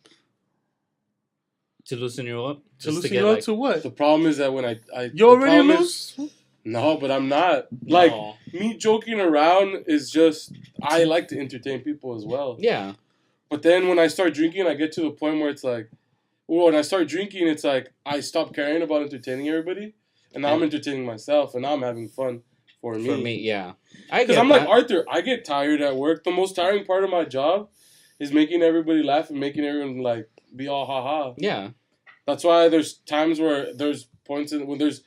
S4: To loosen you up?
S2: To loosen you up to what?
S3: The problem is that when I
S2: you already loose?
S3: No, but I'm not. Like, me joking around is just, I like to entertain people as well.
S4: Yeah.
S3: But then when I start drinking, I get to the point where it's like, well, when I start drinking, it's like, I stop caring about entertaining everybody. And now I'm entertaining myself, and now I'm having fun for me.
S4: For me, yeah.
S3: Because I'm like, Arthur, I get tired at work. The most tiring part of my job is making everybody laugh and making everyone, like, be all ha-ha.
S4: Yeah.
S3: That's why there's times where there's points when there's...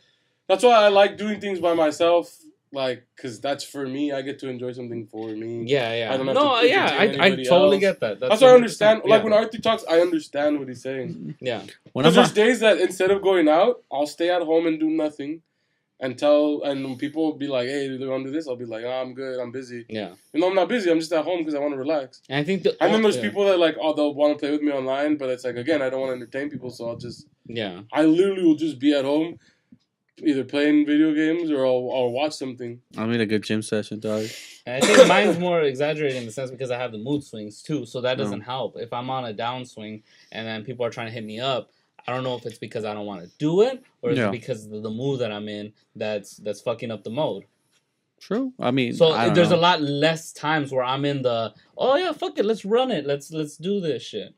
S3: That's why I like doing things by myself, like, because that's for me. I get to enjoy something for me.
S4: Yeah, yeah.
S3: I don't have to entertain
S4: I totally
S3: else.
S4: get that.
S3: That's why I understand. Like, when Arthur talks, I understand what he's saying.
S4: Yeah.
S3: Because there's days that instead of going out, I'll stay at home and do nothing. And when people will be like, hey, do you want to do this? I'll be like, oh, I'm good, I'm busy.
S4: Yeah.
S3: You know, I'm not busy, I'm just at home because I want to relax.
S4: And I think
S3: and then there's people that, like, oh, they'll want to play with me online, but it's like, again, I don't want to entertain people, so I'll just...
S4: Yeah.
S3: I literally will just be at home, either playing video games or I'll watch something.
S5: I mean, a good gym session, dog.
S4: And I think mine's more exaggerated in the sense because I have the mood swings, too, so that doesn't help. If I'm on a downswing and then people are trying to hit me up, I don't know if it's because I don't want to do it or is it because of the mood that I'm in that's fucking up the mode.
S5: True. I mean,
S4: so there's a lot less times where I'm in the, oh yeah, fuck it, let's run it, let's do this shit.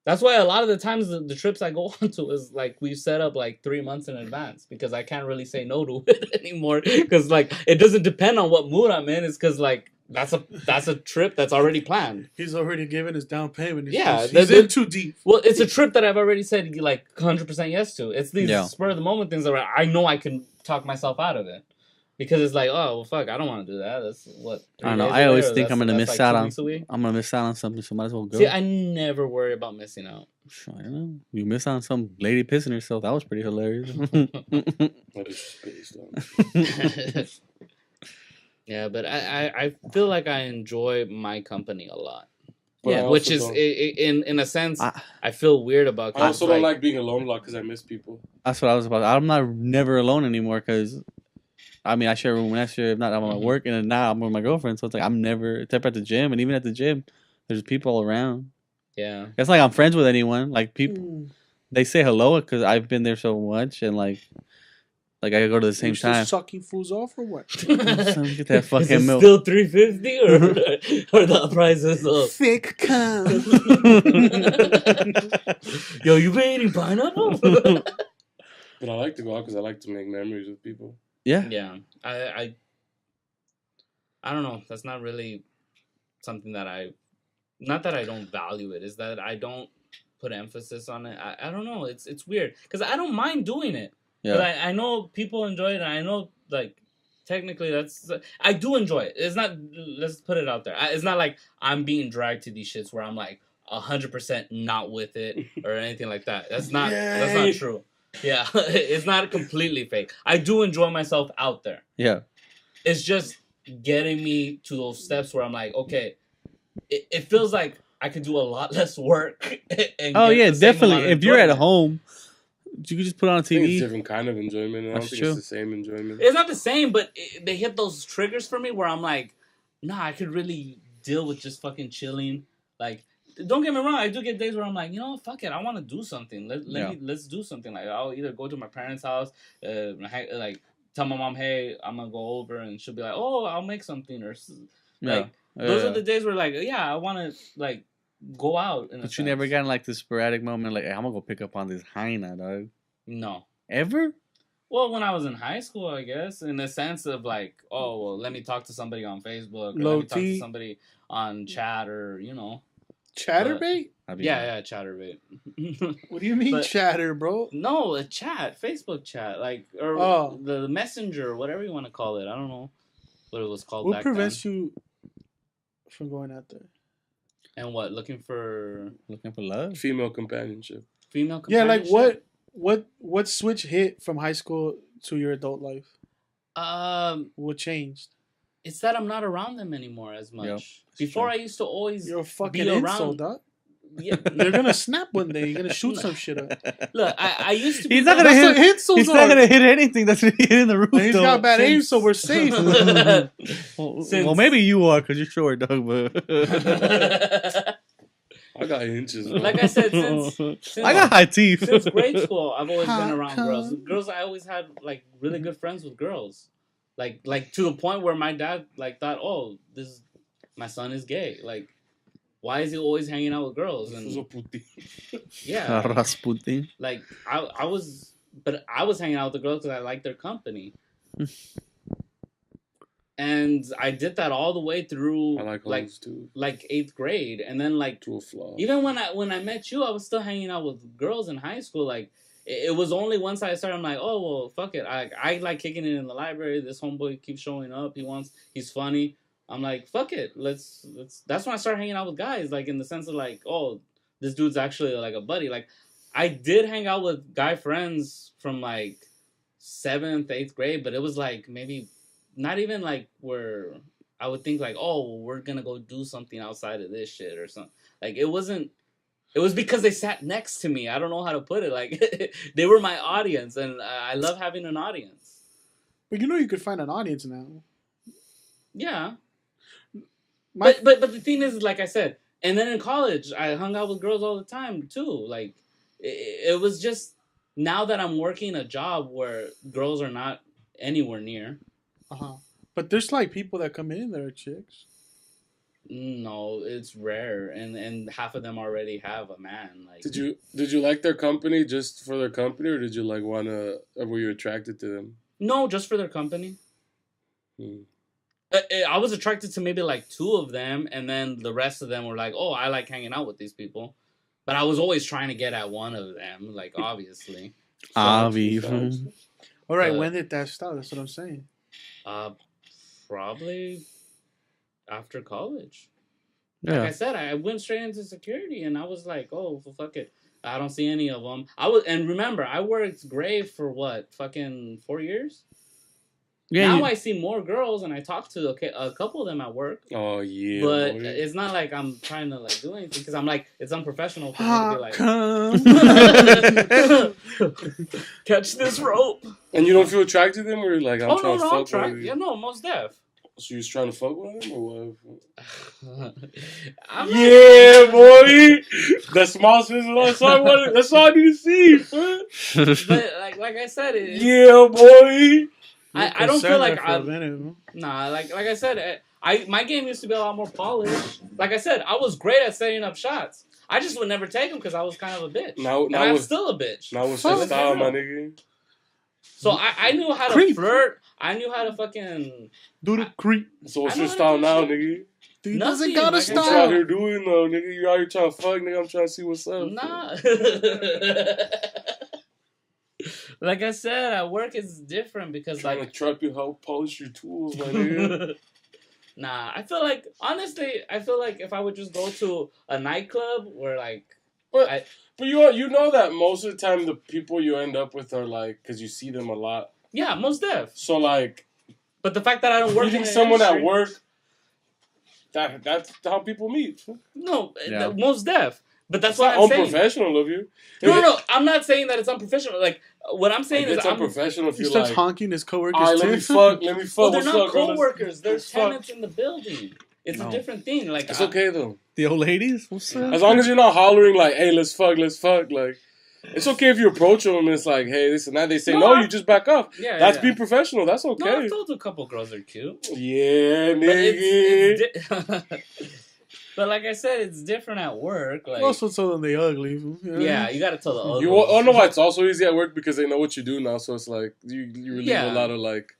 S4: That's why a lot of the times the trips I go on to is like we set up like 3 months in advance because I can't really say no to it anymore because like it doesn't depend on what mood I'm in. It's because like that's a trip that's already planned.
S2: He's already given his down payment.
S4: He's
S2: in too deep.
S4: Well, it's a trip that I've already said like 100% yes to. It's these spur of the moment things that I know I can talk myself out of it. Because it's like, oh well, fuck, I don't want to do that. That's what.
S5: I don't know. I always think I'm gonna miss out on. I'm gonna miss out on something, so might as well go.
S4: See, I never worry about missing out.
S5: I don't know. You miss out on some lady pissing herself. That was pretty hilarious.
S4: Yeah, but I feel like I enjoy my company a lot.
S3: Yeah,
S4: which is in a sense I feel weird about.
S3: I also don't like being alone a lot because I miss people.
S5: That's what I was about. I'm never alone anymore because. I mean, I share a room next year. If not, I'm at work, and then now I'm with my girlfriend. So it's like I'm never, except at the gym, and even at the gym, there's people around.
S4: Yeah,
S5: it's like I'm friends with anyone. Like people, they say hello because I've been there so much, and like I go to the same time.
S2: Sucking fools off or what?
S5: Get that fucking
S4: is it
S5: milk.
S4: Still $3.50 or the price is up?
S2: Thick cum.
S4: Yo, you been eating pineapple?
S3: But I like to go out because I like to make memories with people.
S4: Yeah. I don't know. That's not really something that not that I don't value it. Is that I don't put emphasis on it. I don't know. It's weird because I don't mind doing it. Yeah. But I know people enjoy it. And I know like technically I do enjoy it. It's not. Let's put it out there. It's not like I'm being dragged to these shits where I'm like 100% not with it or anything like that. That's not. That's not true. Yeah, it's not completely fake. I do enjoy myself out there.
S5: Yeah.
S4: It's just getting me to those steps where I'm like, okay, it feels like I could do a lot less work. And
S5: definitely. If you're at home, you can just put on a TV.
S3: It's a different kind of enjoyment. I don't think it's the same enjoyment.
S4: It's not the same, but they hit those triggers for me where I'm like, nah, I could really deal with just fucking chilling. Like, don't get me wrong, I do get days where I'm like, you know, fuck it, I want to do something. Let's do something. Like, I'll either go to my parents' house, like tell my mom, hey, I'm gonna go over, and she'll be like, oh, I'll make something, or like those are the days where like, yeah, I want to like go out.
S5: But you never got like this sporadic moment, like, hey, I'm gonna go pick up on this hyena, dog.
S4: No.
S5: Ever?
S4: Well, when I was in high school, I guess, in the sense of like, oh, well, let me talk to somebody on Facebook, or let me talk to somebody on chat, or
S2: Chatterbait?
S4: Yeah, Chatterbait.
S2: What do you mean chatter, bro?
S4: No, a chat, Facebook chat, like, or the Messenger, whatever you want to call it. I don't know what it was called back then.
S2: What prevents you from going out there?
S4: And what? Looking for
S5: love?
S3: Female companionship.
S2: Yeah, like what switch hit from high school to your adult life? What changed?
S4: It's that I'm not around them anymore as much. Yep, before, I used to always
S2: You're a fucking insult, dog. Yeah, they're gonna snap one day. You're gonna shoot some shit up.
S4: Look, I used to be.
S5: He's not gonna hit. He's not gonna hit anything that's hitting the roof.
S2: He's got bad aim, so we're safe.
S5: well, maybe you are because you're short, dog. But
S3: I got inches. Bro.
S4: Like I said, since
S5: I got high teeth.
S4: Since grade school, I've always been around girls. Girls, I always had like really good friends with girls. Like to the point where my dad like thought, oh, my son is gay. Like, why is he always hanging out with girls? And yeah,
S5: Rasputin.
S4: Like I was hanging out with the girls because I liked their company. And I did that all the way through like 8th grade, and then like
S3: to a flaw.
S4: Even when I met you, I was still hanging out with girls in high school. Like it was only once I started, I'm like, oh well, fuck it. I like kicking it in the library. This homeboy keeps showing up. He's funny. I'm like, fuck it. Let's. That's when I started hanging out with guys. Like in the sense of like, oh, this dude's actually like a buddy. Like I did hang out with guy friends from like 7th, 8th grade, but it was like maybe. Not even like where I would think like, oh, we're gonna go do something outside of this shit or something. Like it wasn't. It was because they sat next to me. I don't know how to put it. Like they were my audience, and I love having an audience.
S2: But you could find an audience now.
S4: Yeah. But the thing is, like I said, and then in college, I hung out with girls all the time too. Like it was just now that I'm working a job where girls are not anywhere near.
S2: But there's like people that come in that are chicks.
S4: No, it's rare, and half of them already have a man. Like,
S3: did you like their company just for their company, or did you like or were you attracted to them?
S4: No, just for their company. I was attracted to maybe like 2 of them, and then the rest of them were like, oh, I like hanging out with these people. But I was always trying to get at one of them, like obviously.
S2: All right, when did that start? That's what I'm saying.
S4: Probably after college. Yeah. Like I said, I went straight into security, and I was like, "Oh, well, fuck it, I don't see any of them." And remember, I worked Grave for what, fucking 4 years. Yeah. Now I see more girls, and I talk to a couple of them at work.
S3: Oh yeah.
S4: But it's not like I'm trying to like do anything because I'm like it's unprofessional for me to be like, catch this rope.
S3: And you don't feel attracted to them, or you're like, I'm trying to fuck with you?
S4: Yeah, no, most def.
S3: So you was trying to fuck with him, or what?
S4: Yeah,
S3: boy. The small sizzle. That's all I need to see, man.
S4: But like I said,
S3: yeah, boy.
S4: I don't feel like I'm. Nah, like I said, my game used to be a lot more polished. Like I said, I was great at setting up shots. I just would never take them because I was kind of a bitch. Now I'm still a bitch.
S3: Now what's your style, my nigga?
S4: So I knew how to flirt. I knew how to fucking
S2: do the creep.
S3: So what's your style now, nigga?
S2: Dude doesn't got a style.
S3: What you out here doing though, nigga? You out here trying to fuck, nigga? I'm trying to see what's up.
S4: Nah. Like I said, at work it's different because
S3: trying to trap you how polish your tools, my nigga.
S4: Nah, I feel like honestly, if I would just go to a nightclub where like,
S3: but you know that most of the time the people you end up with are like because you see them a lot.
S4: Yeah, most def.
S3: So like,
S4: but the fact that I don't work
S3: meeting someone at work, that's how people meet.
S4: No, most def. But that's what I'm saying.
S3: Unprofessional of you.
S4: No. I'm not saying that it's unprofessional. Like what I'm saying is,
S3: it's unprofessional if
S2: he
S3: you
S2: starts
S3: like
S2: honking his coworkers.
S3: All right, let me fuck.
S4: Well, they're not coworkers. They're tenants in the building. It's a different thing. Like
S3: it's okay though.
S5: The old ladies. What's up?
S3: As long as you're not hollering like, "Hey, let's fuck." Like, it's okay if you approach them and it's like, "Hey, this and that." They say no, you just back up. Yeah, that's being professional. That's okay.
S4: No, I've told a couple girls they're cute.
S3: Yeah, nigga.
S4: But like I said, it's different at work. Like,
S2: You also tell them they ugly. You know?
S4: yeah, you gotta tell the ugly.
S3: You know why it's also easy at work? Because they know what you do now. So it's like, you relieve a lot of like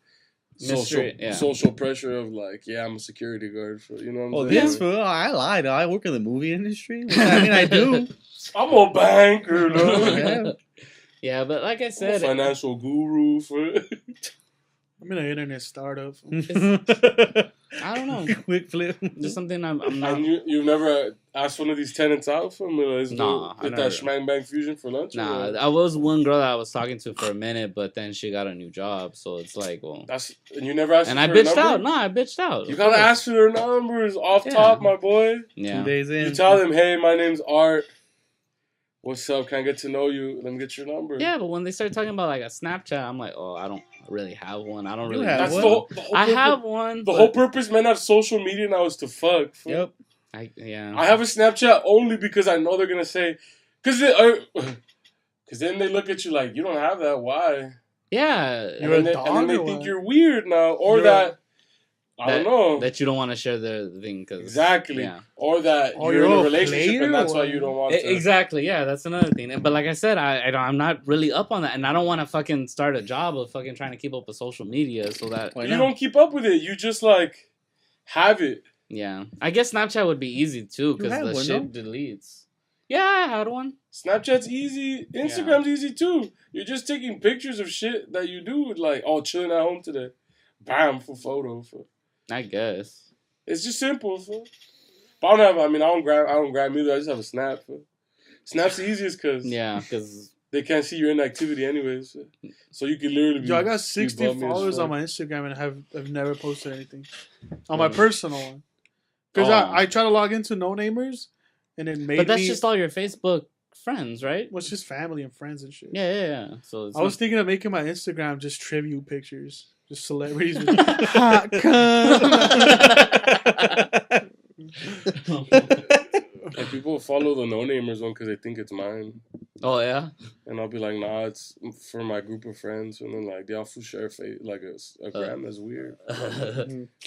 S3: social pressure of like, yeah, I'm a security guard. For, you know what I'm saying?
S5: This fool, I lied. I work in the movie industry. I mean, I do.
S3: I'm a banker, though.
S4: Yeah, but like I
S3: I'm a
S4: said,
S3: financial guru.
S2: I'm in an internet startup.
S4: I don't know.
S5: Quick flip.
S4: Just something I'm not.
S3: And you've never asked one of these tenants out for me?
S4: Nah, I
S3: Get
S4: never.
S3: that schmang bang fusion for lunch?
S4: Nah, I was one girl that I was talking to for a minute, but then she got a new job, so it's like, well.
S3: And you never asked
S4: And
S3: for
S4: I
S3: her
S4: bitched
S3: number?
S4: out. Nah, I bitched out.
S3: You gotta ask for their numbers off top, my boy.
S4: Yeah.
S5: 2 days in.
S3: You tell them, hey, my name's Art. What's up? Can I get to know you? Let me get your number.
S4: Yeah, but when they start talking about like a Snapchat, I'm like, oh, I don't really have one. I don't really.
S5: have
S3: That's
S5: one?
S3: the whole
S4: I
S3: purpose.
S4: have one.
S3: The whole purpose men have social media now is to fuck.
S5: Yep.
S3: I
S4: Yeah.
S3: have a Snapchat only because I know they're gonna say, because then they look at you like, you don't have that. Why?
S4: Yeah.
S3: And then they think you're weird now, or I don't know.
S4: That you don't want to share the thing. Cause,
S3: Exactly.
S4: Yeah.
S3: Or that
S2: Or
S3: you're in
S2: you're
S3: a
S2: a
S3: relationship
S2: player
S3: and that's why
S2: or-
S3: you don't want to.
S4: Exactly. Yeah, that's another thing. But like I said, I'm not really up on that, and I don't want to fucking start a job of fucking trying to keep up with social media so that.
S5: Why
S3: You
S5: not?
S3: don't keep up with it. You just like have it.
S4: Yeah, I guess Snapchat would be easy too because
S5: had
S4: the
S5: one,
S4: shit deletes. Yeah, I had one.
S3: Snapchat's easy. Instagram's easy too. You're just taking pictures of shit that you do, like, oh, chilling at home today. Bam, for photo.
S4: I guess.
S3: It's just simple. But I don't grab either. I just have a Snap. Snap's the easiest because
S4: Yeah, because
S3: they can't see your inactivity anyways. So you can literally be.
S2: Yo, I got
S3: be
S2: 60
S3: bummy as
S2: followers
S3: fuck.
S2: on my Instagram and I've never posted anything on my personal one. Because
S4: Oh.
S2: I try to log into No Namers and it made
S4: but that's
S2: me.
S4: just all your Facebook friends, right?
S2: What's just family and friends and shit.
S4: Yeah. So it's
S2: I was thinking of making my Instagram just tribute pictures, just celebrities with hot
S3: And people follow the no-namers one because they think it's mine.
S4: Oh yeah.
S3: And I'll be like, nah, it's for my group of friends. And then like, they also share like a gram that's weird.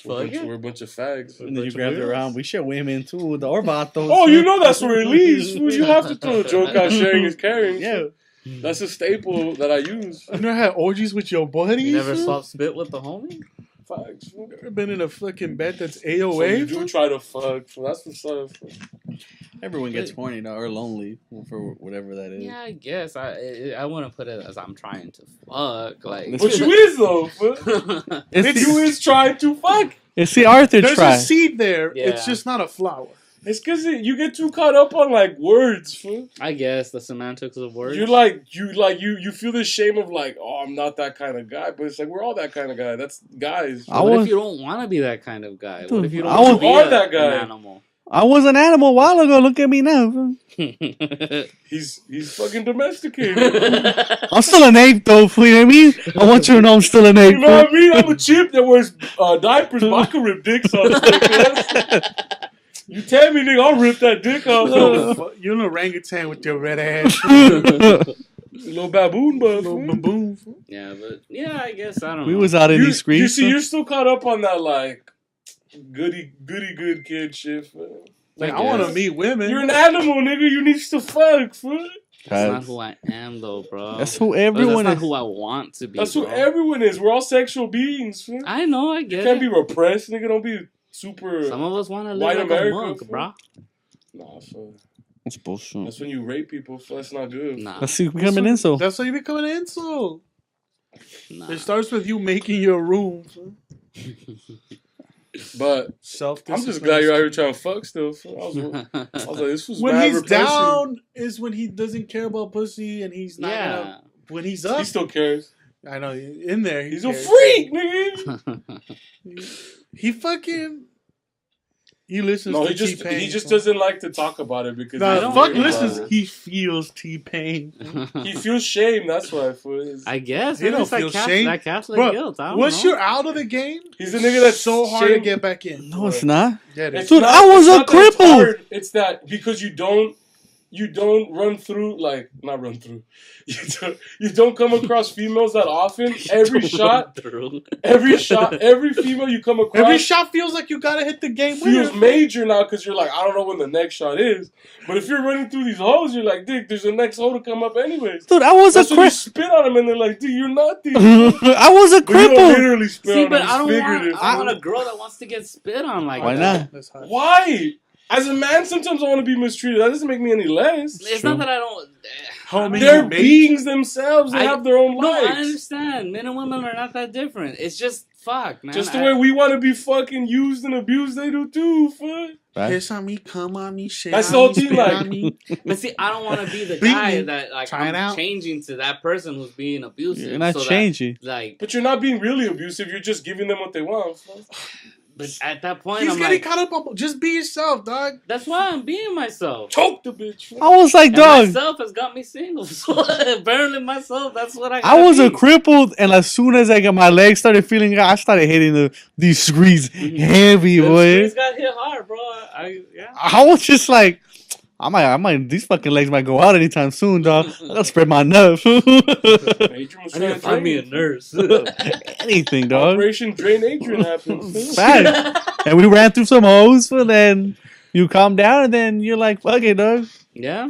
S3: We're a bunch of fags.
S5: And then you grab it around. We share women too. The Orbatos.
S3: Oh, you know that's where it leads. You have to throw a joke out. Sharing is caring.
S5: Yeah.
S3: That's a staple that I use.
S2: You never had orgies with your buddies?
S4: You never swap spit with the homie?
S3: Facts.
S2: Ever been in a fucking bed that's
S3: So you
S2: AOA?
S3: do try to fuck. So that's what's up.
S5: Everyone gets horny now or lonely for whatever that is.
S4: Yeah, I guess. I want to put it as I'm trying to fuck. Like,
S3: But you is though.
S5: It's
S3: You is trying to fuck.
S5: see Arthur
S2: There's
S5: try.
S2: a seed there.
S4: Yeah.
S2: It's just not a flower.
S3: It's because you get too caught up on like words. Fool.
S4: I guess the semantics of words.
S3: You feel this shame of like, oh, I'm not that kind of guy. But it's like we're all that kind of guy. That's guys.
S4: What if you don't want to be that kind of guy? What if you don't
S5: I
S4: want
S5: was-
S4: to be
S3: You are that guy.
S4: an animal?
S5: I was an animal a while ago. Look at me now.
S3: He's fucking domesticated.
S5: I'm still an ape, though. You know what I mean? I want you to know I'm still an ape.
S3: You know what I mean? I'm a chimp that wears diapers, but I can rip dicks off. You tell me, nigga, I'll rip that dick off.
S2: You're an orangutan with your red ass.
S3: Little baboon buff.
S2: Little
S3: man.
S2: baboon.
S4: Yeah, but yeah, I guess I don't
S5: We
S4: know.
S5: was out in these streets.
S3: You see, you're still caught up on that like goody good kid shit. Man.
S2: Like, I want to meet women.
S3: You're an animal, nigga. You need to fuck, fool.
S4: That's not who I am, though, bro.
S5: That's who
S4: Or
S5: everyone
S4: that's
S5: is.
S4: not who I want to be.
S3: That's who
S4: bro.
S3: everyone is. We're all sexual beings, fool.
S4: I know, I
S3: You
S4: get
S3: can't
S4: it.
S3: be repressed, nigga. Don't be super.
S4: Some of us want to live
S3: White
S4: like
S3: America,
S4: a monk,
S3: fool.
S4: bro.
S3: Nah, fool.
S5: That's bullshit.
S3: That's when you rape people. Fool. That's not good.
S4: Nah,
S5: Let's see who becoming insult.
S2: That's how you become an insult.
S4: nah.
S2: It starts with you making your room.
S3: But
S2: Self-discipline.
S3: I'm just glad you're out here trying to fuck still. Fool. I was like, this was
S2: When
S3: mad
S2: he's
S3: repressing.
S2: down is when he doesn't care about pussy and he's not
S4: Yeah.
S2: gonna. When he's up,
S3: He still cares.
S2: I know in there.
S3: He's a
S2: cares.
S3: freak, nigga.
S2: He fucking. He listens
S3: No,
S2: to
S3: he just
S2: T-Pain.
S3: he just doesn't like to talk about it because
S2: Nah,
S3: he's
S2: fuck
S3: worried about
S2: listens.
S3: it.
S2: He feels T-Pain.
S3: He feels shame. That's why. Fool.
S4: I guess.
S2: He don't
S4: It's like
S2: feel shame.
S4: that Catholic
S2: Bro,
S4: guilt. I don't
S2: once
S4: know.
S2: you're out of the game,
S3: He's the nigga that's
S2: so hard to
S3: shame-
S2: get back in.
S5: No, it's not.
S2: Get it.
S3: It's
S5: Dude,
S3: not-
S5: I was
S3: it's
S5: a
S3: not that it's
S5: cripple.
S3: hard, it's that because you don't you don't run through, like, not run through. You don't come across females that often. Every female you come across.
S2: Every shot feels like you gotta hit the game winner.
S3: Feels major now because you're like, I don't know when the next shot is. But if you're running through these holes, you're like, Dick, there's a next hole to come up anyways.
S5: Dude, I was
S3: That's when you spit on them and they're like, dude, you're not these.
S5: I was a
S3: But you don't
S5: cripple.
S3: literally spit
S4: See,
S3: on
S4: but
S3: them.
S4: I don't
S3: Figurative.
S4: want a girl that wants to get spit on like
S5: Why
S4: that.
S5: not?
S3: Why? As a man, sometimes I want to be mistreated. That doesn't make me any less.
S4: It's not that I don't.
S2: Homie,
S3: They're beings themselves. They have their own
S4: No, I
S3: lives.
S4: understand. Men and women are not that different. It's just fuck, man.
S3: Just the way we want to be fucking used and abused, they do too. Fuck.
S5: Right?
S2: Piss on me, come on me, shit.
S3: That's
S2: on
S3: the whole
S2: me,
S3: team,
S2: spit
S3: like-
S2: on me.
S4: But see, I don't want to be the
S2: Beat
S4: guy
S2: me.
S4: that like
S2: Try it
S4: I'm
S2: out.
S4: changing to that person who's being abusive.
S5: You're not
S4: so that,
S5: changing.
S4: like,
S3: But you're not being really abusive. You're just giving them what they want. Fuck.
S4: but at that point,
S2: He's
S4: I'm
S2: getting
S4: like,
S2: caught up on. Just be yourself, dog.
S4: that's why I'm being myself.
S3: Choke the bitch.
S5: I was like,
S4: And
S5: dog.
S4: myself has got me single. So apparently, myself, that's what I.
S5: I
S4: gotta
S5: was a
S4: be.
S5: crippled, and as soon as I got my legs started feeling good, I started hitting these screens heavy,
S4: The
S5: boy.
S4: streets got hit hard, bro. Yeah.
S5: I was just like, I might, these fucking legs might go out anytime soon, dog. I gotta spread my nuts.
S3: Adrian was
S4: I
S3: trying
S4: need to
S3: to
S4: find me a
S3: drain.
S4: nurse.
S5: Anything, dog.
S3: Operation Drain Adrian happened.
S5: Fact. And we ran through some hoes, and then you calm down, and then you're like, fuck it, dog.
S4: Yeah,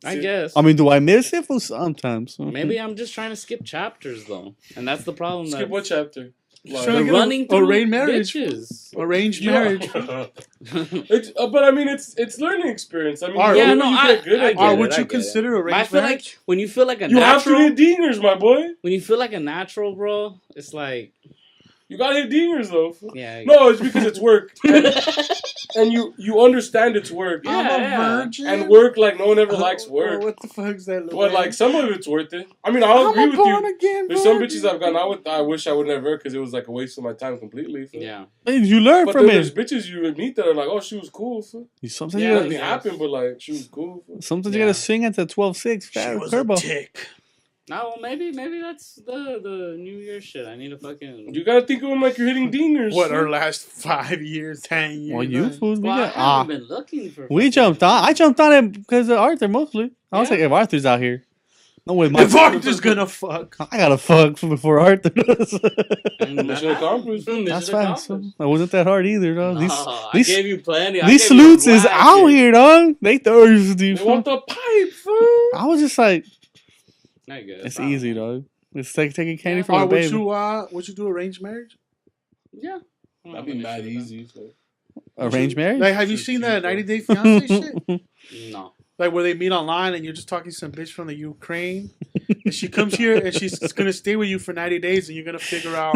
S4: I guess.
S5: I mean, do I miss it? For sometimes.
S4: Maybe I'm just trying to skip chapters though, and that's the problem.
S3: Skip
S4: that
S3: what chapter?
S2: Trying
S4: the
S2: to get
S4: running through
S2: arranged marriage.
S4: bitches.
S2: Arranged
S3: Yeah.
S2: marriage.
S3: But I mean, it's learning experience. I mean,
S2: Alright,
S3: the
S4: Yeah,
S3: older
S4: no,
S3: you
S4: I
S3: get good at
S4: get
S3: it.
S2: Or
S4: it,
S2: would
S4: I
S2: you
S4: get
S2: consider
S4: But I
S2: arranged
S4: feel
S2: marriage?
S4: like when you feel like a
S3: You have to
S4: natural,
S3: hit dingers, my boy.
S4: when you feel like a natural, bro, it's like
S3: You gotta hit dingers though.
S4: yeah.
S3: No, it's because it's work, and you understand it's work,
S4: Yeah,
S2: I'm a
S4: yeah.
S2: virgin.
S3: and work like no one ever likes
S2: Oh,
S3: work.
S2: what the fuck's that?
S3: But like some of it's worth it. I mean, I'll
S2: I'm
S3: agree
S2: a
S3: with
S2: born
S3: you.
S2: again.
S3: There's some
S2: virgin.
S3: bitches I've gone out with. I wish I would never, because it was like a waste of my time completely.
S4: Yeah.
S5: You learn
S3: But
S5: from
S3: then there's
S5: it.
S3: bitches you would meet that are like, oh, she was cool.
S5: Sometimes,
S4: Yeah,
S5: you
S3: Nothing
S5: gotta,
S3: happened, but like she was cool.
S5: sometimes you
S4: Yeah.
S5: gotta swing at the 12-6
S2: She
S5: fat
S2: was
S5: turbo.
S2: a tick.
S4: No, well, maybe that's the New Year shit. I need to fucking.
S3: You gotta think of them like you're hitting dingers.
S2: What,
S3: fool.
S2: our last 5 years, 10 years?
S5: Well, you
S2: man?
S5: fools, we
S4: Well, I
S5: got
S4: haven't been looking for.
S5: we
S4: fucking-
S5: jumped on. I jumped on it because of Arthur mostly. I was
S4: Yeah.
S5: like, if Arthur's out here, no way. My
S2: If Arthur's gonna fuck.
S5: I gotta fuck before Arthur does.
S4: And
S3: Mission accomplished.
S4: Mission
S5: That's fine. So,
S4: accomplished.
S5: it wasn't that hard either, dog.
S4: No,
S5: These
S4: I
S5: these,
S4: gave you plenty. I
S5: these
S4: gave you
S5: salutes is
S4: whack
S5: out
S4: shit.
S5: here, dog. They thirsty.
S3: They want the pipe, fool.
S5: I was just like,
S4: I guess.
S5: it's
S4: I don't
S5: easy,
S4: know.
S5: dog. It's like taking candy
S4: Yeah.
S5: from a
S2: Would
S5: baby.
S2: you do arranged marriage?
S4: Yeah.
S3: That'd be mad easy. Fool.
S5: Arranged marriage?
S2: Like, have you seen that 90 Day Fiance shit?
S4: No.
S2: Like, where they meet online and you're just talking to some bitch from the Ukraine, and she comes here and she's gonna stay with you for 90 days, and you're gonna figure out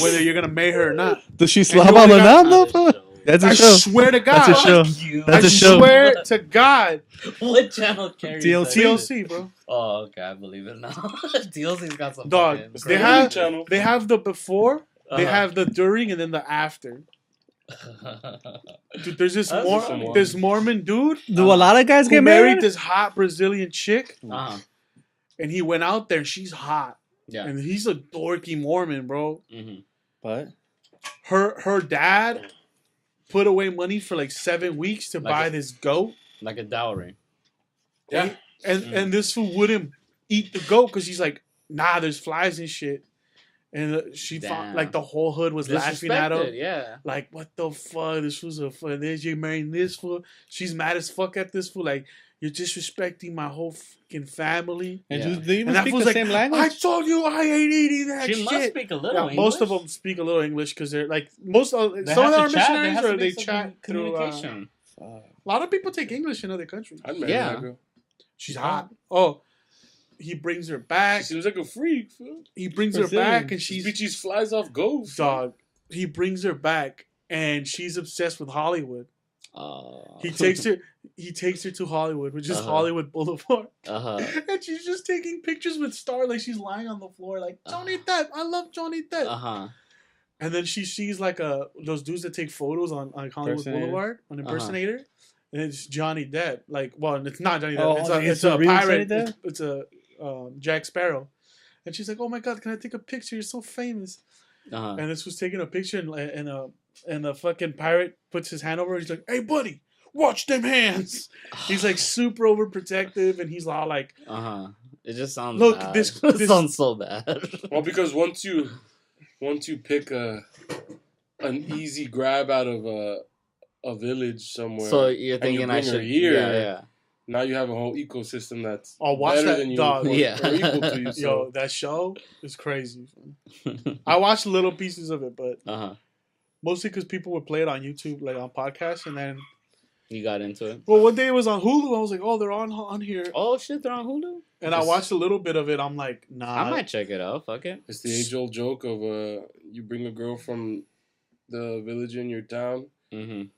S2: whether you're gonna marry her or not.
S5: Does she slap
S2: you
S5: on
S2: only
S5: the
S2: got-
S5: knob, though? That's a
S2: I
S5: show.
S2: swear to God.
S5: That's a show. That's
S2: I
S5: a show.
S2: swear to God.
S4: What channel carries
S5: TLC.
S4: that?
S2: TLC, bro.
S4: Oh, okay, I believe it now. TLC's got some
S2: Dog,
S4: fucking
S2: they
S3: Crazy
S2: have
S3: channel.
S2: they have the before, they
S4: Uh-huh.
S2: have the during, and then the after. Dude, there's this
S4: That's funny.
S2: this Mormon dude
S5: Do a lot of guys
S2: who
S5: get
S2: married
S5: married?
S2: this hot Brazilian chick,
S4: Uh-huh.
S2: and he went out there. She's hot,
S4: Yeah.
S2: and he's a dorky Mormon, bro.
S4: Mm-hmm.
S5: What?
S2: Her dad put away money for like 7 weeks to
S4: Like
S2: buy
S4: a-
S2: this goat,
S4: Like a dowry.
S3: Yeah.
S2: and this fool wouldn't eat the goat because he's like, nah, there's flies and shit. And she found
S4: Damn.
S2: like the whole hood was laughing at him.
S4: Disrespected, yeah.
S2: Like, what the fuck? This fool's a fuck. This you're marrying this fool. She's mad as fuck at this fool. Like, you're disrespecting my whole fucking family.
S5: And
S4: Yeah.
S5: do they even
S2: And that
S5: speak
S2: fool's
S5: the
S2: like,
S5: same
S2: I
S5: language?
S2: told you I ain't eating that
S4: She
S2: shit.
S4: must speak a little
S2: Yeah,
S4: English.
S2: most of them speak a little English because they're like most of
S4: They
S2: some of them
S4: have
S2: are
S4: to chat. There
S2: missionaries
S4: has to
S2: or
S4: be
S2: they
S4: some
S2: chat through.
S4: communication.
S2: A lot of people take English in other countries.
S3: I'd marry
S4: Yeah.
S3: that girl.
S2: She's hot. Oh, he brings her back.
S3: She seems like a freak, fool.
S2: He brings her
S5: Brazilian.
S2: back, and
S3: She's
S2: she's
S3: bitches flies off ghosts.
S2: dog. He brings her back, and she's obsessed with Hollywood. He takes her. He takes her to Hollywood, which is
S4: Uh-huh.
S2: Hollywood Boulevard,
S4: Uh-huh.
S2: and she's just taking pictures with stars, like she's lying on the floor, like Johnny Depp. I love Johnny Depp.
S4: Uh-huh.
S2: And then she sees like those dudes that take photos on Hollywood
S5: Impersonator.
S2: Boulevard, an impersonator, and it's Johnny Depp. Like, well, it's not Johnny Depp.
S5: Oh,
S2: it's
S5: it's
S2: a
S5: a real
S2: pirate.
S5: Johnny Depp?
S2: It's a Jack Sparrow. And she's like, "Oh my God, can I take a picture? You're so famous."
S4: Uh-huh.
S2: And this was taking a picture, and a fucking pirate puts his hand over. He's like, "Hey, buddy, watch them hands. He's like super overprotective, and he's all like,
S4: It just sounds
S2: look,
S4: bad.
S2: this
S4: It sounds so bad.
S3: Well, because once you pick an easy grab out of a village somewhere,
S4: So you're thinking
S3: and you
S4: I
S3: bring her
S4: should
S3: here.
S4: Yeah.
S3: Now you have a whole ecosystem that's
S2: watch
S3: better
S2: that
S3: than you,
S2: dog.
S3: or equal to you. So.
S2: Yo, that show is crazy. I watched little pieces of it, but mostly because people would play it on YouTube, like on podcasts, and then
S4: you got into it.
S2: Well, one day it was on Hulu. I was like, oh, they're on here.
S4: Oh shit, they're on Hulu.
S2: And I watched a little bit of it. I'm like, nah.
S4: I might check it out. Fuck it.
S3: It's the age-old joke of you bring a girl from the village in your town.
S4: Mm-hmm.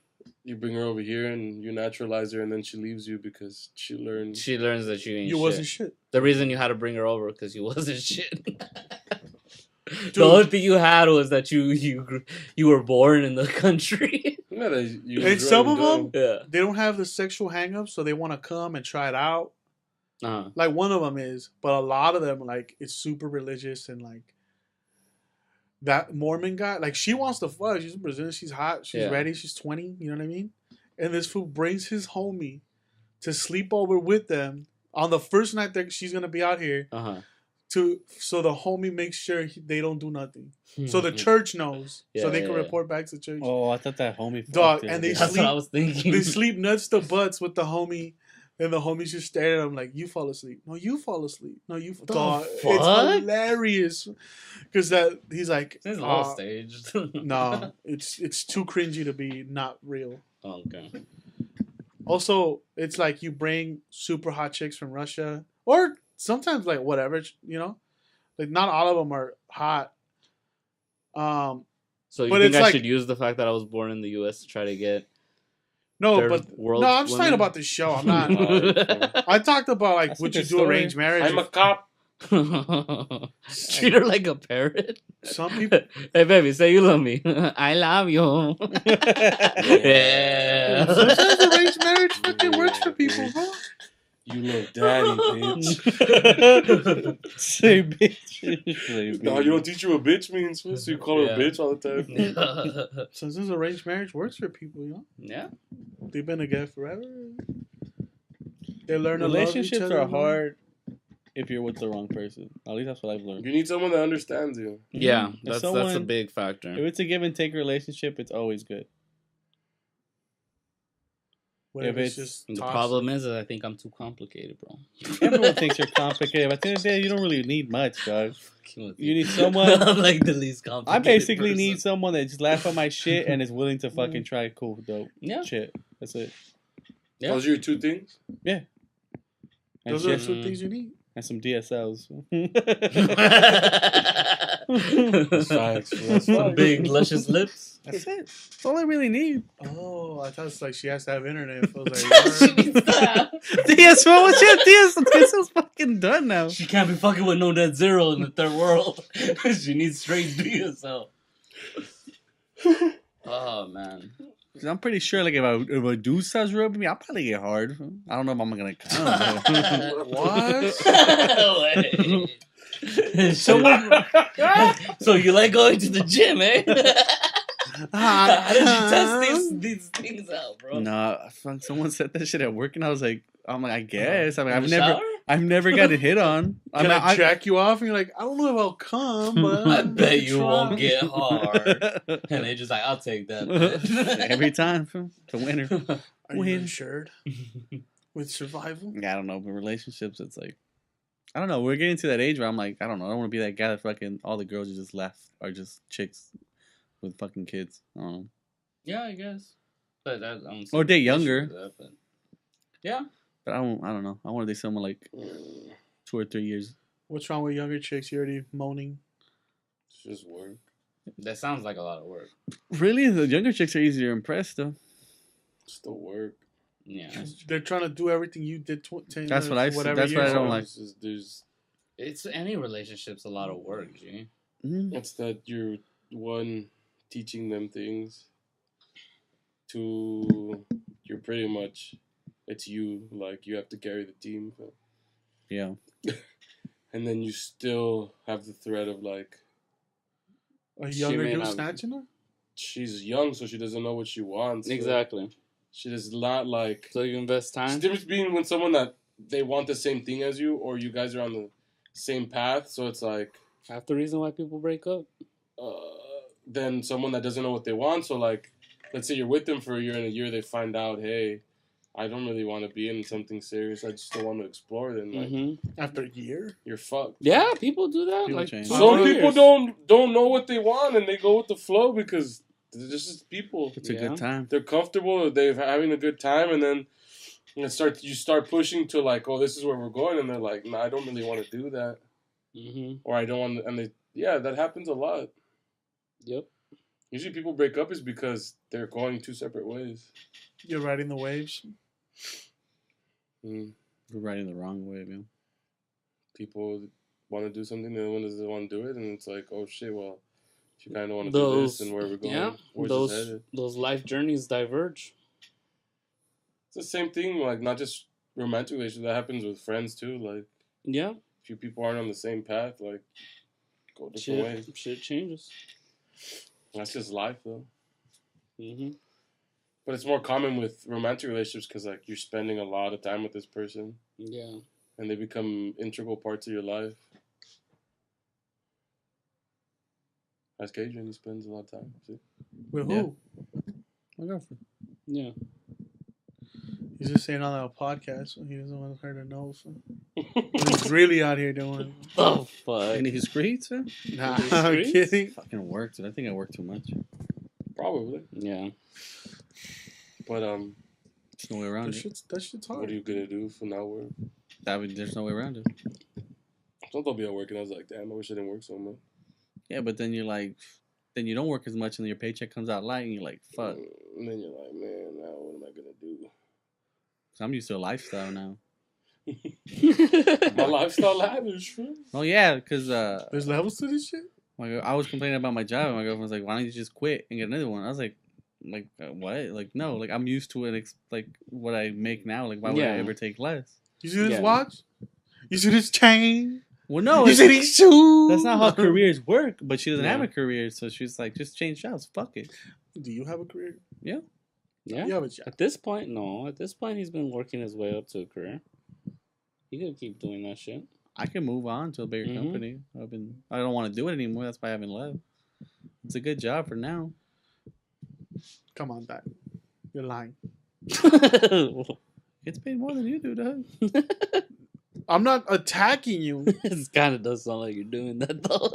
S3: You bring her over here and you naturalize her, and then she leaves you because she learns
S4: that you ain't.
S2: You wasn't shit.
S4: The reason you had to bring her over because you wasn't shit. The only thing you had was that you were born in the country.
S3: Yeah,
S2: and some of them,
S4: yeah,
S2: they don't have the sexual hang-ups, so they want to come and try it out. Like one of them is, but a lot of them, like, it's super religious, and like that Mormon guy, like, she wants to fuck. She's Brazilian. She's hot. She's ready. She's 20. You know what I mean? And this fool brings his homie to sleep over with them on the first night that she's gonna be out here. So the homie makes sure they don't do nothing. So the church knows, so they can report back to church.
S5: Oh, I thought that homie.
S2: Dog, and they
S4: That's
S2: sleep.
S4: what I was thinking.
S2: They sleep nuts to butts with the homie, and the homie's just staring at him like, "You fall asleep. No, you fall asleep. No, you." Dog, it's hilarious because that he's like,
S4: it's all staged.
S2: No, it's too cringy to be not real.
S4: Oh, okay.
S2: Also, it's like you bring super hot chicks from Russia, or sometimes like whatever, you know, like not all of them are hot.
S4: So you think I should use the fact that I was born in the U.S. to try to get?
S2: No, I'm just talking about the show. I'm not. I talked about like would you do arranged marriage?
S3: I'm a cop.
S4: Treat her like a parrot.
S2: Some people.
S4: Hey baby, say you love me. I love you. Yeah.
S2: Sometimes arranged marriage fucking works for people, bro.
S3: You love daddy, bitch.
S5: Say bitch.
S3: No, you don't teach you what bitch means, so you call her a bitch all the time.
S2: Sometimes arranged marriage works for people, you know?
S4: Yeah.
S2: They've been together forever. They learn to love
S5: relationships
S2: each other.
S5: are hard if you're with the wrong person. At least that's what I've learned.
S3: You need someone that understands you.
S4: Yeah, that's a big factor.
S5: If it's a give and take relationship, it's always good.
S2: If it's just
S4: the problem is I think I'm too complicated, bro.
S5: Everyone thinks you're complicated. But at the end of the day, you don't really need much, dog. You need someone.
S4: I'm like the least complicated.
S5: I basically need someone that just laughs at my shit and is willing to fucking try cool, dope shit. That's it.
S3: Yeah. Those are your two things?
S5: Yeah. And
S2: those are the two things you need.
S5: And some DSLs.
S4: Some big luscious lips.
S5: That's it. That's all I really need.
S2: Oh, I thought it's like she has to have internet. I was like,
S5: DSL? What's your DSL? DSL's fucking done now.
S4: She can't be fucking with no net zero in the third world. She needs straight DSL. Oh, man.
S5: I'm pretty sure, like, if a dude starts rubbing me, I'll probably get hard. I don't know if I'm gonna come.
S2: What?
S4: So you like going to the gym, eh? How did you test these things out, bro?
S5: Nah, someone said that shit at work, and I guess. I mean, I've never got it hit on.
S2: Can I jack you off? And you're like, I don't know if I'll come, but
S4: I bet you won't get hard. And they just like, I'll take that.
S5: Every time, the winner.
S2: Are you insured with survival?
S5: Yeah, I don't know, but relationships, it's like, I don't know. We're getting to that age where I'm like, I don't know. I don't want to be that guy that fucking all the girls are just left are just chicks with fucking kids. I don't know.
S4: Yeah, I guess. But I don't
S5: or date younger.
S4: But yeah.
S5: But I don't know. I want to date someone like 2 or 3 years.
S2: What's wrong with younger chicks? You're already moaning.
S3: It's just work.
S4: That sounds like a lot of work.
S5: Really? The younger chicks are easier to impress, though.
S3: It's still work.
S4: Yeah.
S2: They're trying to do everything you did.
S5: That's what I don't like.
S3: It's
S4: any relationship's a lot of work, G.
S5: Mm-hmm.
S3: It's that you're one teaching them things. Two, you're pretty much. It's you, like, you have to carry the team. So.
S5: Yeah.
S3: And then you still have the threat of, like...
S2: A younger dude snatching her?
S3: She's young, so she doesn't know what she wants.
S4: Exactly.
S3: Shit is not like.
S4: So you invest
S3: There's a
S4: time.
S3: difference between when someone that they want the same thing as you, or you guys are on the same path. So it's like.
S4: Half the reason why people break up.
S3: Than someone that doesn't know what they want. So like, let's say you're with them for a year, and a year they find out, hey, I don't really want to be in something serious. I just still want to explore. Then like,
S2: After a year,
S3: you're fucked.
S4: Yeah, people do that.
S5: People
S4: Like
S5: change.
S3: Some people don't know what they want, and they go with the flow because they're just people.
S5: It's a good time.
S3: They're comfortable. They're having a good time, and then you start pushing to like, oh, this is where we're going, and they're like, nah, I don't really want to do that, or I don't want. And that happens a lot.
S4: Yep.
S3: Usually people break up is because they're going two separate ways.
S2: you're riding the waves.
S3: Mm.
S5: We're riding the wrong way, man.
S3: People want to do something, the other one doesn't want to do it, and it's like, oh shit, well, if you kind of want to do this, and where we're going,
S4: Yeah,
S3: where's this headed?
S4: those life journeys diverge.
S3: It's the same thing, like not just romantic relations, that happens with friends too. Like,
S4: Yeah,
S3: if you people aren't on the same path, like, go different ways.
S4: shit changes.
S3: That's just life, though.
S4: Mm-hmm.
S3: But it's more common with romantic relationships because, like, you're spending a lot of time with this person.
S4: Yeah.
S3: And they become integral parts of your life. Ask Adrian, he spends a lot of time. See?
S2: With
S5: Yeah.
S2: who?
S5: My girlfriend.
S4: Yeah.
S2: He's just saying on that podcast. So he doesn't want her to know. So. He's really out here doing.
S4: Oh fuck.
S5: Any streets, man?
S2: Nah,
S4: These
S2: I'm
S4: streets?
S2: kidding.
S5: Fucking work, dude. I think I work too much.
S3: Probably.
S4: Yeah.
S3: But,
S5: There's no way around it.
S2: That shit's hard.
S3: what are you going to do for now work?
S5: There's no way around it.
S3: Sometimes I'll be at work and I was like, damn, I wish I didn't work so much.
S5: Yeah, but then you're like, then you don't work as much and your paycheck comes out light and you're like, fuck.
S3: And then you're like, man, now what am I going to do?
S5: So I'm used to a lifestyle now.
S3: My lifestyle lavish.
S5: Oh, yeah, because
S2: There's levels to this shit.
S5: I was complaining about my job and my girlfriend was like, why don't you just quit and get another one? I was like, what? Like, no, like, I'm used to it, like, what I make now. Like, why would I ever take less?
S2: You see this
S4: Yeah.
S2: watch? You see this chain?
S5: Well, no,
S2: You see these shoes?
S5: that's not how careers work. But she doesn't
S4: Yeah.
S5: have a career, so she's like, just change jobs. Fuck it.
S2: Do you have a career?
S4: Yeah.
S2: You have a job.
S4: At this point, no. At this point, he's been working his way up to a career. He could keep doing that shit.
S5: I can move on to a bigger company. I don't want to do it anymore. That's why I haven't left. It's a good job for now.
S2: Come on, Dad. You're lying.
S5: It's paid more than you do, Doug.
S2: I'm not attacking you.
S4: It kind of does sound like you're doing that though.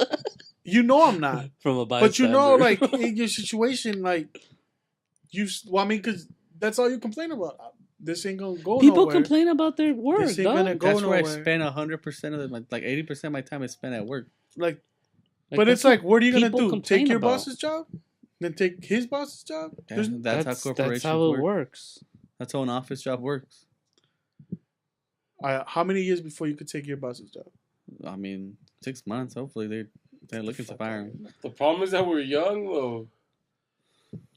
S2: You know I'm not.
S4: From a bystander.
S2: But you know, like, in your situation, like, because that's all you complain about. This ain't gonna go
S4: People
S2: nowhere.
S4: complain about their work,
S2: This ain't
S4: dog.
S2: gonna go
S5: That's where I
S2: nowhere.
S5: spend 100% of like 80% of my time is spent at work.
S2: Like,
S4: Like,
S2: but
S4: that's
S2: it's like, what are you gonna
S4: people
S2: do?
S4: complain
S2: Take your
S4: about.
S2: boss's job? Then take his boss's job?
S5: Yeah,
S2: There's-
S5: that's how corporations
S4: That's how it
S5: work.
S4: works.
S5: That's how an office job works.
S2: How many years before you could take your boss's job?
S5: I mean, 6 months. Hopefully, they're looking to fire him.
S3: The problem is that we're young, though.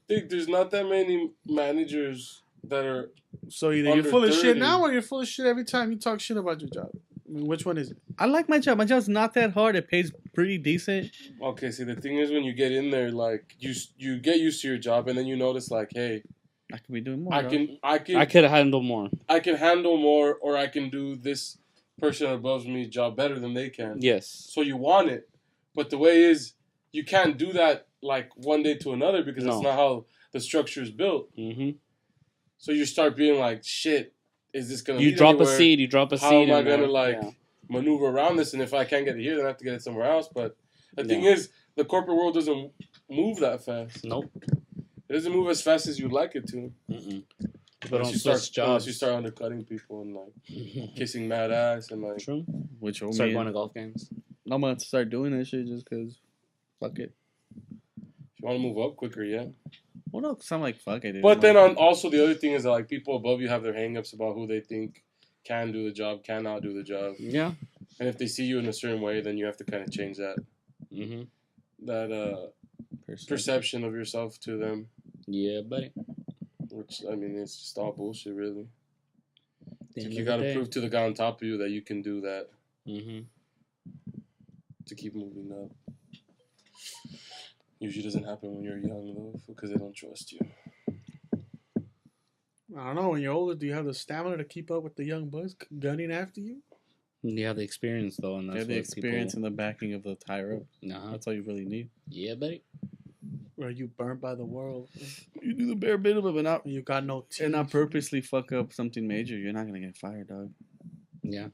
S3: There's not that many managers that are.
S2: So either you're
S3: Under
S2: full of shit
S3: 30.
S2: now or you're full of shit every time you talk shit about your job. I mean, which one is it?
S5: I like my job. My job's not that hard. It pays pretty decent.
S3: Okay, see, the thing is, when you get in there, like you get used to your job, and then you notice, like, hey,
S5: I could be doing more.
S3: I
S5: dog.
S3: can
S4: I could handle more.
S3: I can handle more, or I can do this person above me's job better than they can.
S4: Yes.
S3: So you want it, but the way is you can't do that like one day to another because that's not how the structure is built.
S4: Mm-hmm.
S3: So you start being like, shit, is this gonna?
S4: You
S3: lead
S4: drop
S3: anywhere?
S4: a seed. You drop a
S3: How
S4: seed.
S3: am I
S4: in
S3: gonna
S4: there.
S3: maneuver around this? And if I can't get it here, then I have to get it somewhere else. But the thing
S4: Yeah.
S3: is, the corporate world doesn't move that fast.
S4: Nope.
S3: It doesn't move as fast as you'd like it to.
S4: Mm-mm. But
S3: Unless
S4: on
S3: you
S4: switch
S3: start,
S4: jobs.
S3: unless you start undercutting people and like kissing mad ass and like.
S4: True.
S5: Which will
S4: Start
S5: mean
S4: going to golf games.
S5: I'm gonna start doing that shit just because. Fuck it.
S3: If you want to move up quicker, yeah.
S5: Well, no, because I'm like, fuck it. Dude.
S3: But
S5: I'm
S3: then
S5: like,
S3: also the other thing is that like people above you have their hangups about who they think can do the job, cannot do the job,
S4: Yeah.
S3: and if they see you in a certain way, then you have to kind of change that
S4: Mm-hmm.
S3: perception of yourself to them.
S4: Yeah, buddy.
S3: Which I mean, it's just all bullshit, really.
S4: At the
S3: Like
S4: end
S3: you
S4: of
S3: got
S4: the
S3: to
S4: day.
S3: prove to the guy on top of you that you can do that
S4: Mm-hmm.
S3: to keep moving up. Usually doesn't happen when you're young though, because they don't trust you.
S2: I don't know. When you're older, do you have the stamina to keep up with the young bucks gunning after you?
S4: You have the experience though, and
S5: You
S4: that's
S5: have the
S4: what
S5: experience
S4: people...
S5: and the backing of the higher ups.
S4: Uh-huh.
S5: That's all you really need.
S4: Yeah, buddy.
S2: Or are you burned by the world?
S5: You do the bare minimum and not
S2: You got no teeth.
S5: and not purposely fuck up something major. You're not gonna get fired, dog.
S4: Yeah.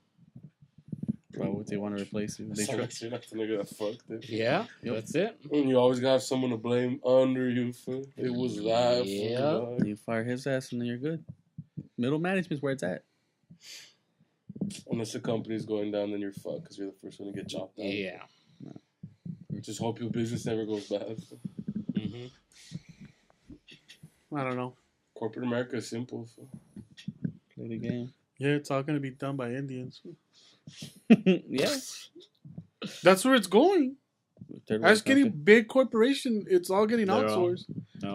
S5: Why would they want to replace you? They try.
S3: You're not gonna get fucked.
S4: Yeah,
S5: Yep.
S4: that's it.
S3: And you always got someone to blame under you for it was that.
S4: Yeah.
S5: You fire his ass and then you're good. Middle management's where it's at.
S3: Unless the company's going down, then you're fucked because you're the first one to get chopped down.
S4: Yeah.
S3: Just hope your business never goes bad.
S4: Mm-hmm.
S2: I don't know.
S3: Corporate America is simple. So.
S5: Play the game.
S2: Yeah, it's all gonna be done by Indians.
S5: Yeah.
S2: That's where it's going. That's getting big corporation. It's all getting
S4: They're all-
S2: outsourced.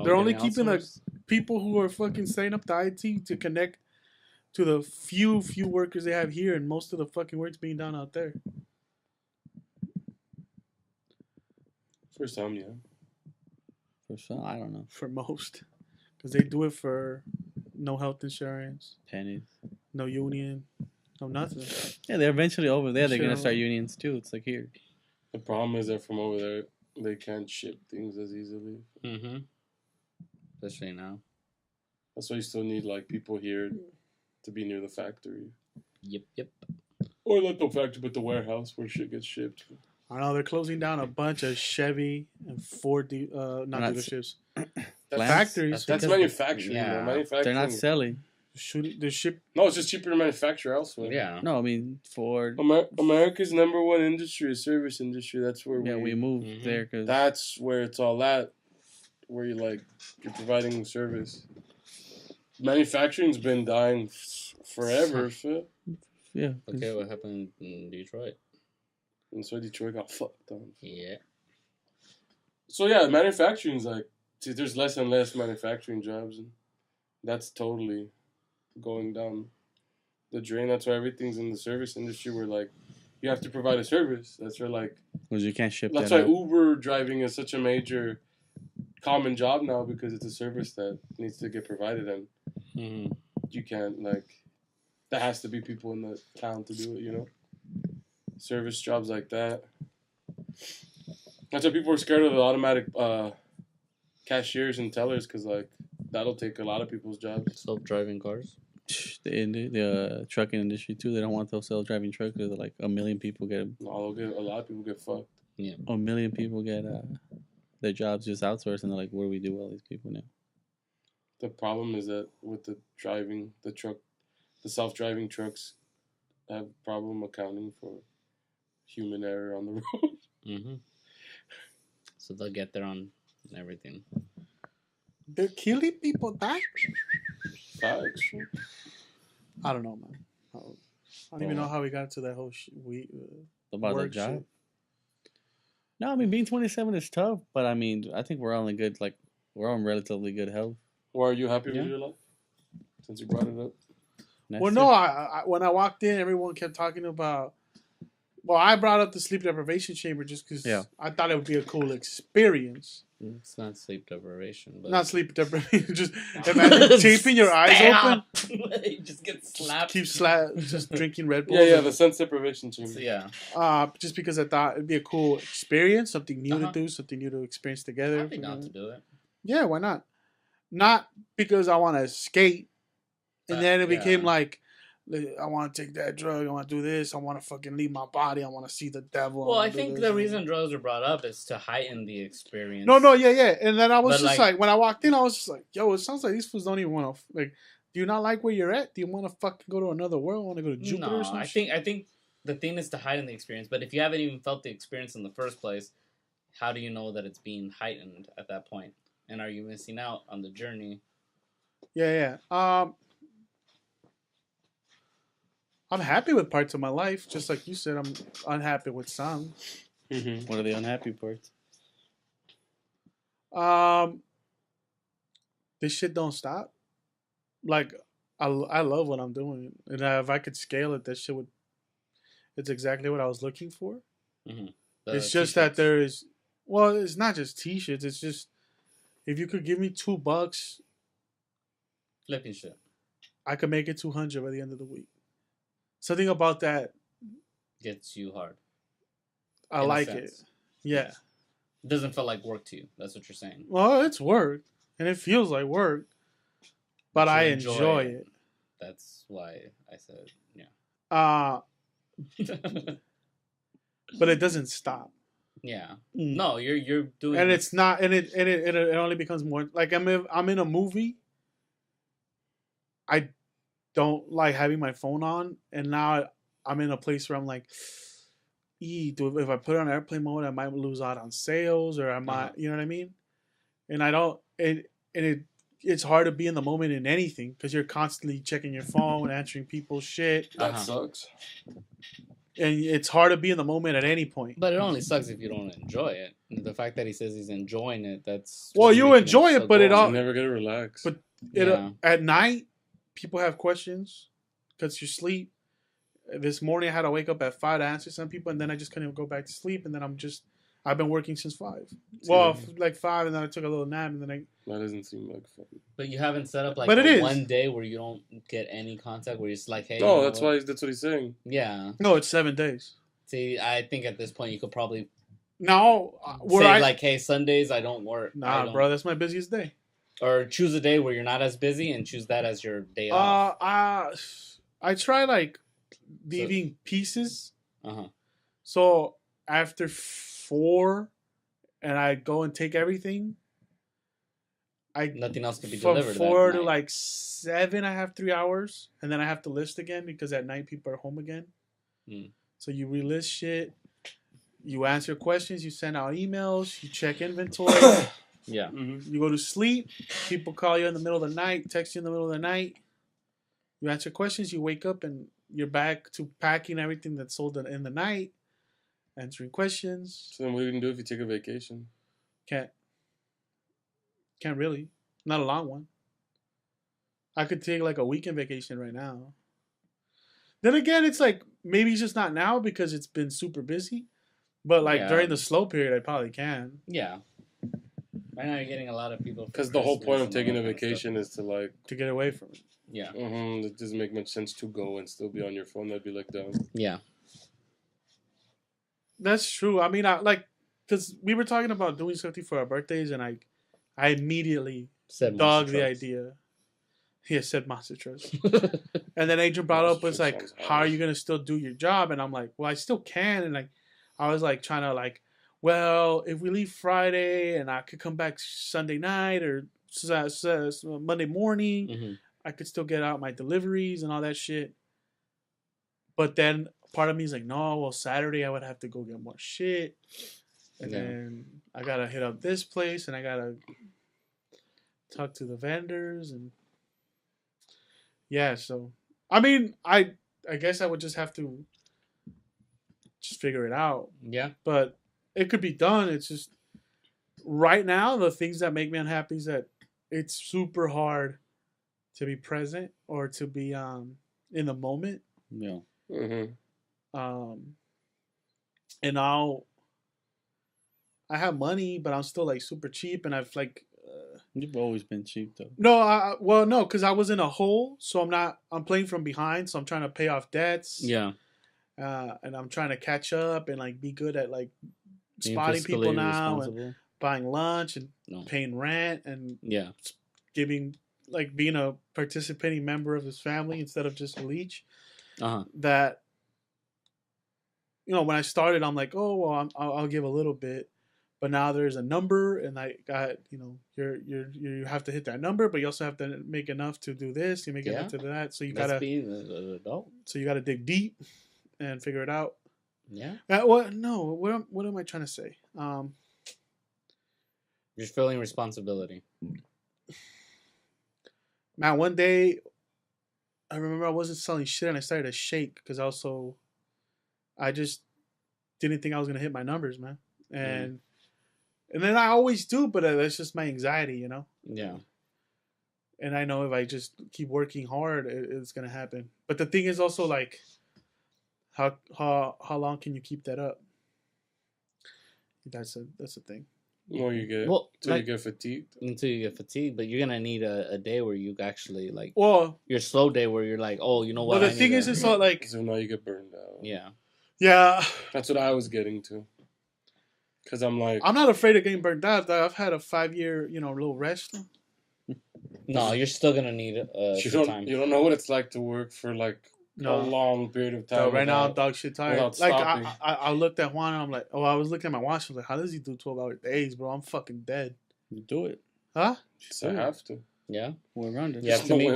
S2: They're only keeping the people who are fucking setting up the IT to connect to the few workers they have here, and most of the fucking work's being done out there.
S3: First time, yeah.
S5: For some, I don't know.
S2: For most, because they do it for no health insurance,
S5: Pennies.
S2: no union, no nothing.
S5: Yeah, they're eventually over there. They're
S2: Sure.
S5: gonna start unions too. It's like here.
S3: The problem is that from over there, they can't ship things as easily.
S4: Mm-hmm. Especially now.
S3: That's why you still need like people here to be near the factory.
S4: Yep.
S3: Or not the factory, but the warehouse where shit gets shipped.
S2: I know they're closing down a bunch of Chevy and Ford, not
S5: That's-
S2: dealerships,
S3: That's,
S2: factories.
S3: that's
S2: because
S3: manufacturing.
S4: Yeah.
S3: though. Manufacturing.
S5: They're not selling.
S2: they ship.
S3: No, it's just cheaper to manufacture elsewhere.
S4: Yeah.
S5: No, I mean Ford.
S3: America's number one industry is service industry. That's where
S5: Yeah, we moved
S4: Mhm.
S5: there because
S3: That's where it's all at. Where you're providing service. Manufacturing's been dying forever. So.
S5: yeah.
S4: Okay, what happened in Detroit?
S3: And so Detroit got fucked on.
S4: Yeah.
S3: So yeah, manufacturing's there's less and less manufacturing jobs, and that's totally going down the drain. That's why everything's in the service industry where you have to provide a service. That's where
S5: Because you can't ship
S3: that's
S5: that
S3: why
S5: out.
S3: Uber driving is such a major common job now because it's a service that needs to get provided, and
S4: Mm-hmm.
S3: you can't there has to be people in the town to do it. Service jobs like that. That's why people are scared of the automatic cashiers and tellers because that'll take a lot of people's jobs.
S4: Self-driving cars.
S5: The trucking industry too. They don't want those self-driving trucks because like a million people get
S3: A lot of people get fucked.
S5: a million people get their jobs just outsourced, and they're like, what do we do with all these people now?
S3: The problem is that with the self-driving trucks have problem accounting for human error on the road.
S4: Mm-hmm. So they'll get there on everything.
S2: They're killing people back.
S3: Facts.
S2: I don't know, man. I don't even know how we got to that whole
S5: About the
S2: work
S5: job.
S2: shit.
S5: No, I mean being 27 is tough, but I mean I think we're all in good we're all in relatively good health.
S3: Or are you happy
S5: Yeah.
S3: with your life? Since you brought it up.
S5: That's
S2: Well,
S5: it.
S2: no, I when I walked in, everyone kept talking about. Well, I brought up the sleep deprivation chamber just because I thought it would be a cool experience.
S4: It's not sleep deprivation, but
S2: Not sleep deprivation, just imagine taping your eyes open,
S4: You just get slapped.
S2: just drinking Red Bull.
S3: Yeah, the sense deprivation chamber.
S4: So, yeah.
S2: Just because I thought it'd be a cool experience, something new to
S4: Uh-huh.
S2: do, something new to experience together.
S4: I'd be down to do it.
S2: Yeah, why not? Not because I want to skate, and then it became
S4: yeah.
S2: I want to take that drug, I want to do this, I want to fucking leave my body, I want to see the devil.
S4: Well, I
S2: wanna do
S4: think
S2: this,
S4: the
S2: and-
S4: reason drugs are brought up is to heighten the experience.
S2: No, yeah. And then I was
S4: But,
S2: just like, when I walked in, I was just like, yo, it sounds like these fools don't even want to, do you not like where you're at? Do you want to fucking go to another world? Want to go to Jupiter or
S4: No,
S2: something?
S4: I think the thing is to heighten the experience. But if you haven't even felt the experience in the first place, how do you know that it's being heightened at that point? And are you missing out on the journey?
S2: Yeah. I'm happy with parts of my life, just like you said. I'm unhappy with some.
S3: Mm-hmm.
S5: What are the unhappy parts?
S2: This shit don't stop. I love what I'm doing, and if I could scale it, that shit would. It's exactly what I was looking for. It's just that there is. Well, it's not just t-shirts. It's just if you could give me $2,
S4: flipping shit.
S2: I could make it 200 by the end of the week. Something about that
S4: Gets you hard.
S2: I
S4: In a
S2: like it.
S4: sense.
S2: Yeah.
S4: It doesn't feel like work to you. That's what you're saying.
S2: Well, it's work, and it feels like work, but
S4: you
S2: I enjoy it.
S4: That's why I said, yeah.
S2: But it doesn't stop.
S4: Yeah. No, you're doing.
S2: And it's not, and it only becomes more like I'm in a movie. I don't like having my phone on, and now I'm in a place where I'm like, if I put it on airplane mode, I might lose out on sales, or I might, you know what I mean? And I don't, it's hard to be in the moment in anything because you're constantly checking your phone, answering people's shit.
S3: That sucks.
S2: And it's hard to be in the moment at any point.
S4: But it only sucks if you don't enjoy it. The fact that he says he's enjoying it, that's...
S2: Well, you enjoy it, but it all...
S3: You never get to relax.
S2: But at night, people have questions because you sleep. This morning, I had to wake up at 5 to answer some people, and then I just couldn't go back to sleep, and then I've been working since 5. Well, like 5, and then I took a little nap, and then
S3: That doesn't seem like fun.
S4: But you haven't set up like one day where you don't get any contact, where it's like, hey...
S3: No, that's what he's saying.
S4: Yeah.
S2: No, it's 7 days.
S4: See, I think at this point you could probably...
S2: No.
S4: Say like, hey, Sundays I don't work.
S2: Nah, bro, that's my busiest day.
S4: Or choose a day where you're not as busy and choose that as your day off.
S2: I try like leaving pieces. So after 4, and I go and take everything.
S4: Nothing else can be delivered.
S2: From 4 to like 7, I have 3 hours, and then I have to list again because at night people are home again. So you relist shit. You answer questions. You send out emails. You check inventory.
S4: Yeah.
S2: You go to sleep. People call you in the middle of the night, text you in the middle of the night. You answer questions. You wake up and you're back to packing everything that's sold in the night, answering questions.
S3: So then what are you going to do if you take a vacation?
S2: Can't really. Not a long one. I could take like a weekend vacation right now. Then again, it's like maybe it's just not now because it's been super busy. But like during the slow period, I probably can.
S4: Yeah. Right now, you're getting a lot of people.
S3: Because the whole point of taking a vacation is to get
S2: away from it.
S4: Yeah.
S3: It doesn't make much sense to go and still be on your phone. That'd be like dumb.
S4: Yeah.
S2: That's true. I mean, because we were talking about doing something for our birthdays, and I immediately dogged the idea. He said monster trucks. And then Adrian brought up, was like, how are you going to still do your job? And I'm like, well, I still can. And like, I was like trying to like, well, if we leave Friday and I could come back Sunday night or Monday morning, I could still get out my deliveries and all that shit. But then part of me is like, no, well, Saturday I would have to go get more shit. And then I got to hit up this place and I got to talk to the vendors. And yeah, so, I mean, I guess I would just have to just figure it out.
S4: Yeah.
S2: But it could be done. It's just right now, the things that make me unhappy is that it's super hard to be present or to be in the moment.
S5: Yeah.
S2: And now I have money, but I'm still like super cheap, and I've like.
S5: You've always been cheap though.
S2: No, no, because I was in a hole, so I'm playing from behind, so I'm trying to pay off debts.
S4: Yeah.
S2: And I'm trying to catch up and like be good at like spotting people now and buying lunch and paying rent and being a participating member of his family instead of just a leech. That, when I started, I'm like, oh well, I'll give a little bit, but now there's a number, and I got you have to hit that number, but you also have to make enough to do this. You make enough to do that, so you gotta
S4: be an adult.
S2: So you gotta dig deep and figure it out.
S4: Yeah.
S2: What am I trying to say?
S4: You're feeling responsibility.
S2: Man, one day, I remember I wasn't selling shit and I started to shake because I just didn't think I was gonna hit my numbers, man. And then I always do, but that's just my anxiety,
S4: Yeah.
S2: And I know if I just keep working hard, it's gonna happen. But the thing is also like, how long can you keep that up? That's a thing.
S3: Or you get
S4: Well,
S3: you get fatigued.
S4: Until you get fatigued, but you're gonna need a day where you actually like your slow day where you're like, oh, you know what?
S2: But the thing is, it's not like
S3: So now you get burned out.
S2: yeah.
S3: That's what I was getting to. Because I'm like,
S2: I'm not afraid of getting burnt out. I've had a 5-year, little rest.
S4: No, you're still gonna need time.
S3: You don't know what it's like to work for like a long period of time.
S2: Right now, I'm dog shit tired. Like
S3: stopping.
S2: I looked at Juan and I'm like, I was looking at my watch. I was like, how does he do 12-hour days, bro? I'm fucking dead.
S5: You do it.
S2: Huh?
S3: I have to.
S4: Yeah.
S5: We're around it.
S4: You have to meet.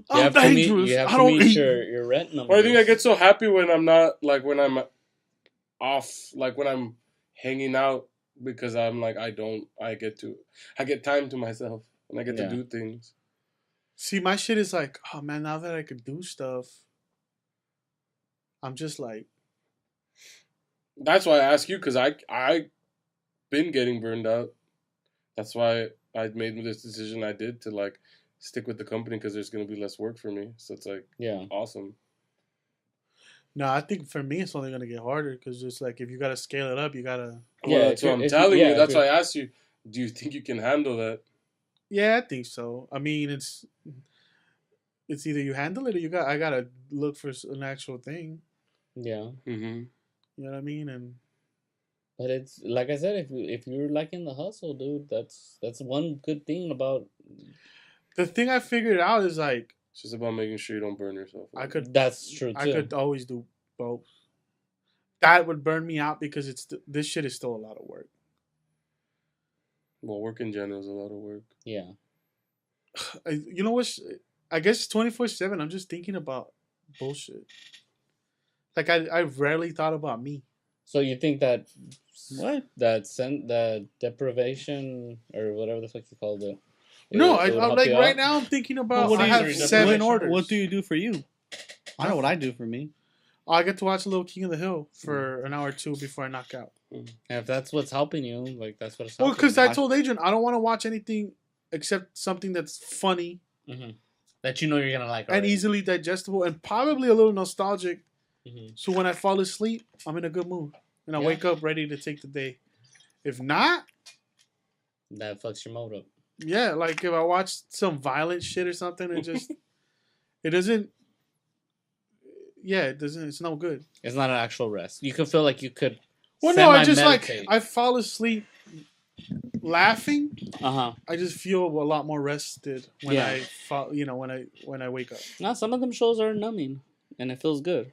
S2: I'm dangerous.
S4: You have
S2: I
S4: to
S2: don't
S4: meet
S2: eat.
S4: your rent number.
S3: Well, I think I get so happy when I'm not like when I'm off, like when I'm hanging out because I'm like I get time to myself and I get to do things.
S2: See, my shit is like, oh man, now that I could do stuff, I'm just like.
S3: That's why I ask you because I been getting burned out. That's why I made this decision I did to like stick with the company because there's gonna be less work for me. So it's like awesome.
S2: No, I think for me it's only gonna get harder because it's like if you gotta scale it up, you gotta.
S3: Well, that's what I'm telling you. That's why I asked you. Do you think you can handle that?
S2: Yeah, I think so. I mean, it's either you handle it or I gotta look for an actual thing.
S4: Yeah.
S3: Mm-hmm.
S2: You know what I mean?
S4: But it's like I said, if you're like in the hustle, dude, that's one good thing about.
S2: The thing I figured out is like.
S3: It's just about making sure you don't burn yourself out.
S4: That's true too.
S2: I could always do both. That would burn me out because this shit is still a lot of work.
S3: Well, work in general is a lot of work.
S4: Yeah.
S2: You know what? I guess 24/7. I'm just thinking about bullshit. Like I rarely thought about me.
S4: So you think that that deprivation or whatever the fuck you called it?
S2: No, I'm like right now. I'm thinking about. I have 7 orders.
S5: What do you do for you? I know what I do for me.
S2: I get to watch a little King of the Hill for an hour or two before I knock out.
S4: And if that's what's helping you, like that's what it's.
S2: Well, because I told Adrian I don't want to watch anything except something that's funny,
S4: that you know you're gonna like,
S2: and easily digestible, and probably a little nostalgic. So when I fall asleep, I'm in a good mood, and I wake up ready to take the day. If not,
S4: that fucks your mode up.
S2: Yeah, like if I watch some violent shit or something, it just it doesn't. Yeah, it doesn't. It's no good.
S4: It's not an actual rest. You can feel like you could.
S2: Well, no, I just like I fall asleep laughing. I just feel a lot more rested when I fall. When I wake up.
S4: No, some of them shows are numbing, and it feels good.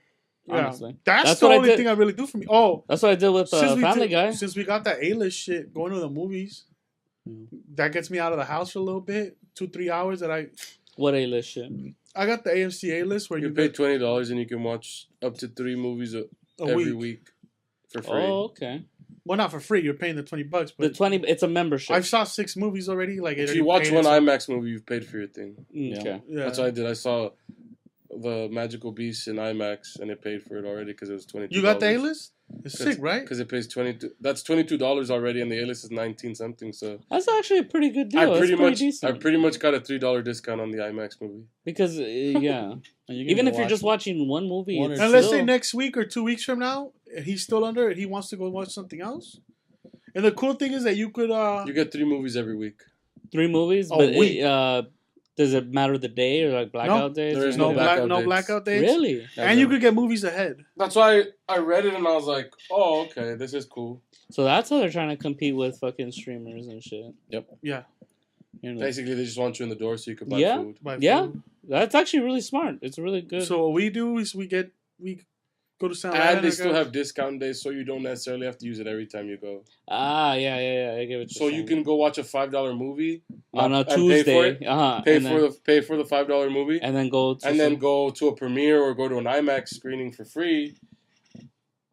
S4: Honestly,
S2: that's the only thing I really do for me. Oh,
S4: that's what I did with Family Guy.
S2: Since we got that A-list shit going to the movies, that gets me out of the house for a little bit, 2-3 hours.
S4: What A-list shit?
S2: I got the AMC A-list where
S3: you pay $20 and you can watch up to 3 movies every week for free.
S4: Oh, okay.
S2: Well, not for free. You're paying the $20, but
S4: the 20. It's a membership.
S2: I saw 6 movies already. Like
S3: if you watch one IMAX movie, you've paid for your thing.
S4: Okay,
S3: that's what I did. I saw the Magical Beast in IMAX, and it paid for it already because it was $22.
S2: You got the A-list? It's sick, right?
S3: Because it pays $22. That's $22 already, and the A-list is 19 something. So
S4: that's actually a pretty good deal. I
S3: pretty much got a $3 discount on the IMAX movie.
S4: Because even if you're just watching one movie,
S2: and let's say next week or 2 weeks from now, he's still under it. He wants to go watch something else. And the cool thing is that you could
S3: you get 3 movies every week.
S4: 3 movies, but does it matter the day or like blackout days?
S3: There's
S2: no blackout days.
S4: Really?
S2: And you could get movies ahead.
S3: That's why I read it and I was like, oh, okay, this is cool.
S4: So that's how they're trying to compete with fucking streamers and shit.
S3: Yep.
S2: Yeah.
S3: Basically, they just want you in the door so you can buy food.
S4: Food. That's actually really smart. It's really good.
S2: So what we do is we go to San
S3: and they still have discount days, so you don't necessarily have to use it every time you go.
S4: Yeah. I get it.
S3: So you can go watch a $5 movie
S4: on a Tuesday.
S3: Pay for the $5 movie,
S4: and then go
S3: to a premiere or go to an IMAX screening for free,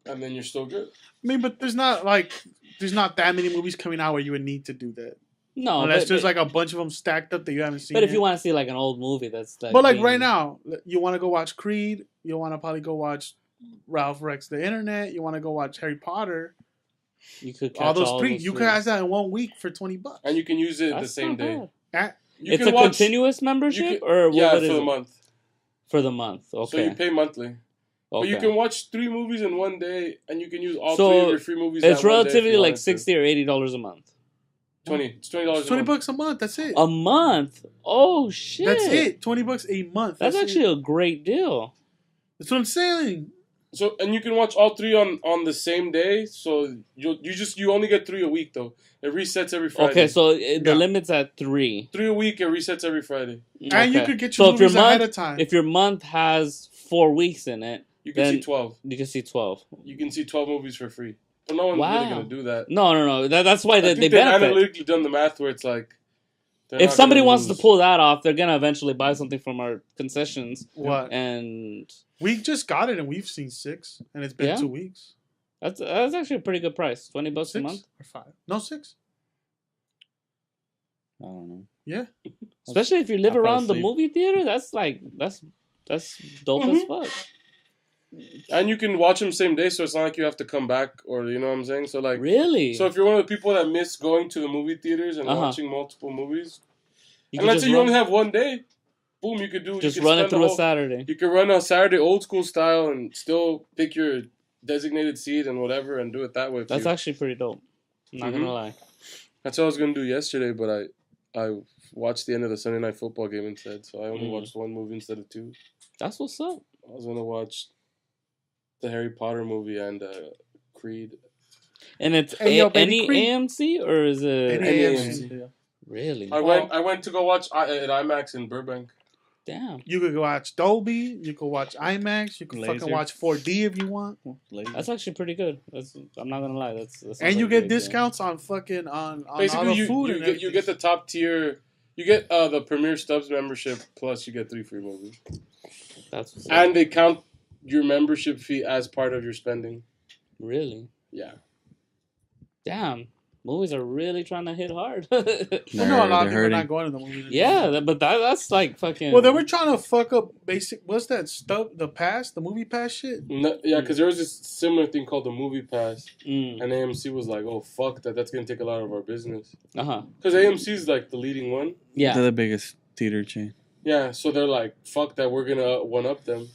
S3: and then you're still good.
S2: I mean, but there's not that many movies coming out where you would need to do that.
S4: No,
S2: unless there's like a bunch of them stacked up that you haven't seen.
S4: But if you want to see like an old movie, that's like.
S2: But like right now, you want to go watch Creed. You want to probably go watch Ralph Rex the Internet. You want to go watch Harry Potter.
S4: You could catch
S2: all those you could have that in 1 week for $20,
S3: and you can use it the same day.
S4: It's a continuous membership, or
S3: for the month.
S4: For the month, okay.
S3: So you pay monthly. But you can watch 3 movies in one day, and you can use all 3 of your free movies.
S4: It's
S3: that one day if
S4: relatively
S3: you
S4: like
S3: wanted to.
S4: $60 or $80 a month.
S3: It's $20.
S2: $20 a month. That's it.
S4: A month? Oh shit!
S2: That's it. $20 a month.
S4: That's actually a great deal.
S2: That's what I'm saying.
S3: So and you can watch all 3 on the same day. So you only get 3 a week though. It resets every Friday.
S4: Okay, so the limit's at 3.
S3: 3 a week. It resets every Friday.
S2: And you could get your movies ahead of time.
S4: If your month has 4 weeks in it,
S3: you can see 12.
S4: You can see 12.
S3: You can see 12 movies for free. But no one's really gonna do that.
S4: No. That's why they
S3: they've
S4: benefit.
S3: analytically done the math where it's like.
S4: If somebody wants to pull that off, they're gonna eventually buy something from our concessions.
S2: What?
S4: And
S2: we just got it, and we've seen 6, and it's been 2 weeks.
S4: That's actually a pretty good price. $20 a
S2: 6
S4: month
S2: or 5? No, 6.
S5: I don't know.
S2: Yeah.
S4: Especially if you live around the movie theater, that's dope as fuck.
S3: And you can watch them same day, so it's not like you have to come back, or you know what I'm saying. So like,
S4: really.
S3: So if you're one of the people that miss going to the movie theaters and watching multiple movies, and let's say you only have one day, boom, you could do.
S4: Just run it through a Saturday.
S3: You could run a Saturday old school style and still pick your designated seat and whatever, and do it that way.
S4: That's actually pretty dope. I'm not gonna lie.
S3: That's what I was gonna do yesterday, but I watched the end of the Sunday Night Football game instead, so I only watched 1 movie instead of 2.
S4: That's what's up.
S3: I was gonna watch the Harry Potter movie and Creed.
S4: And it's any Creed? AMC or is it
S2: any AMC? Yeah.
S4: Really?
S3: I went to go watch at IMAX in Burbank.
S4: Damn.
S2: You could go watch Dolby. You could watch IMAX. You could fucking watch 4D if you want.
S4: That's actually pretty good. I'm not gonna lie. That's
S2: and you get discounts on fucking on
S3: basically
S2: all the food.
S3: You get the top tier. You get the Premier Stubs membership plus you get 3 free movies.
S4: That's what's
S3: and they count your membership fee as part of your spending.
S4: Really?
S3: Yeah.
S4: Damn. Movies are really trying to hit hard.
S2: A lot of people are not going to the movies.
S4: Yeah, but that's like fucking.
S2: Well, they were trying to fuck up basic. What's that stuff? The pass, the movie pass shit.
S3: No, yeah, because there was this similar thing called the movie pass, and AMC was like, "Oh fuck that! That's gonna take a lot of our business." Because AMC is like the leading one.
S5: Yeah, they're the biggest theater chain.
S3: Yeah, so they're like, "Fuck that! We're gonna one up them."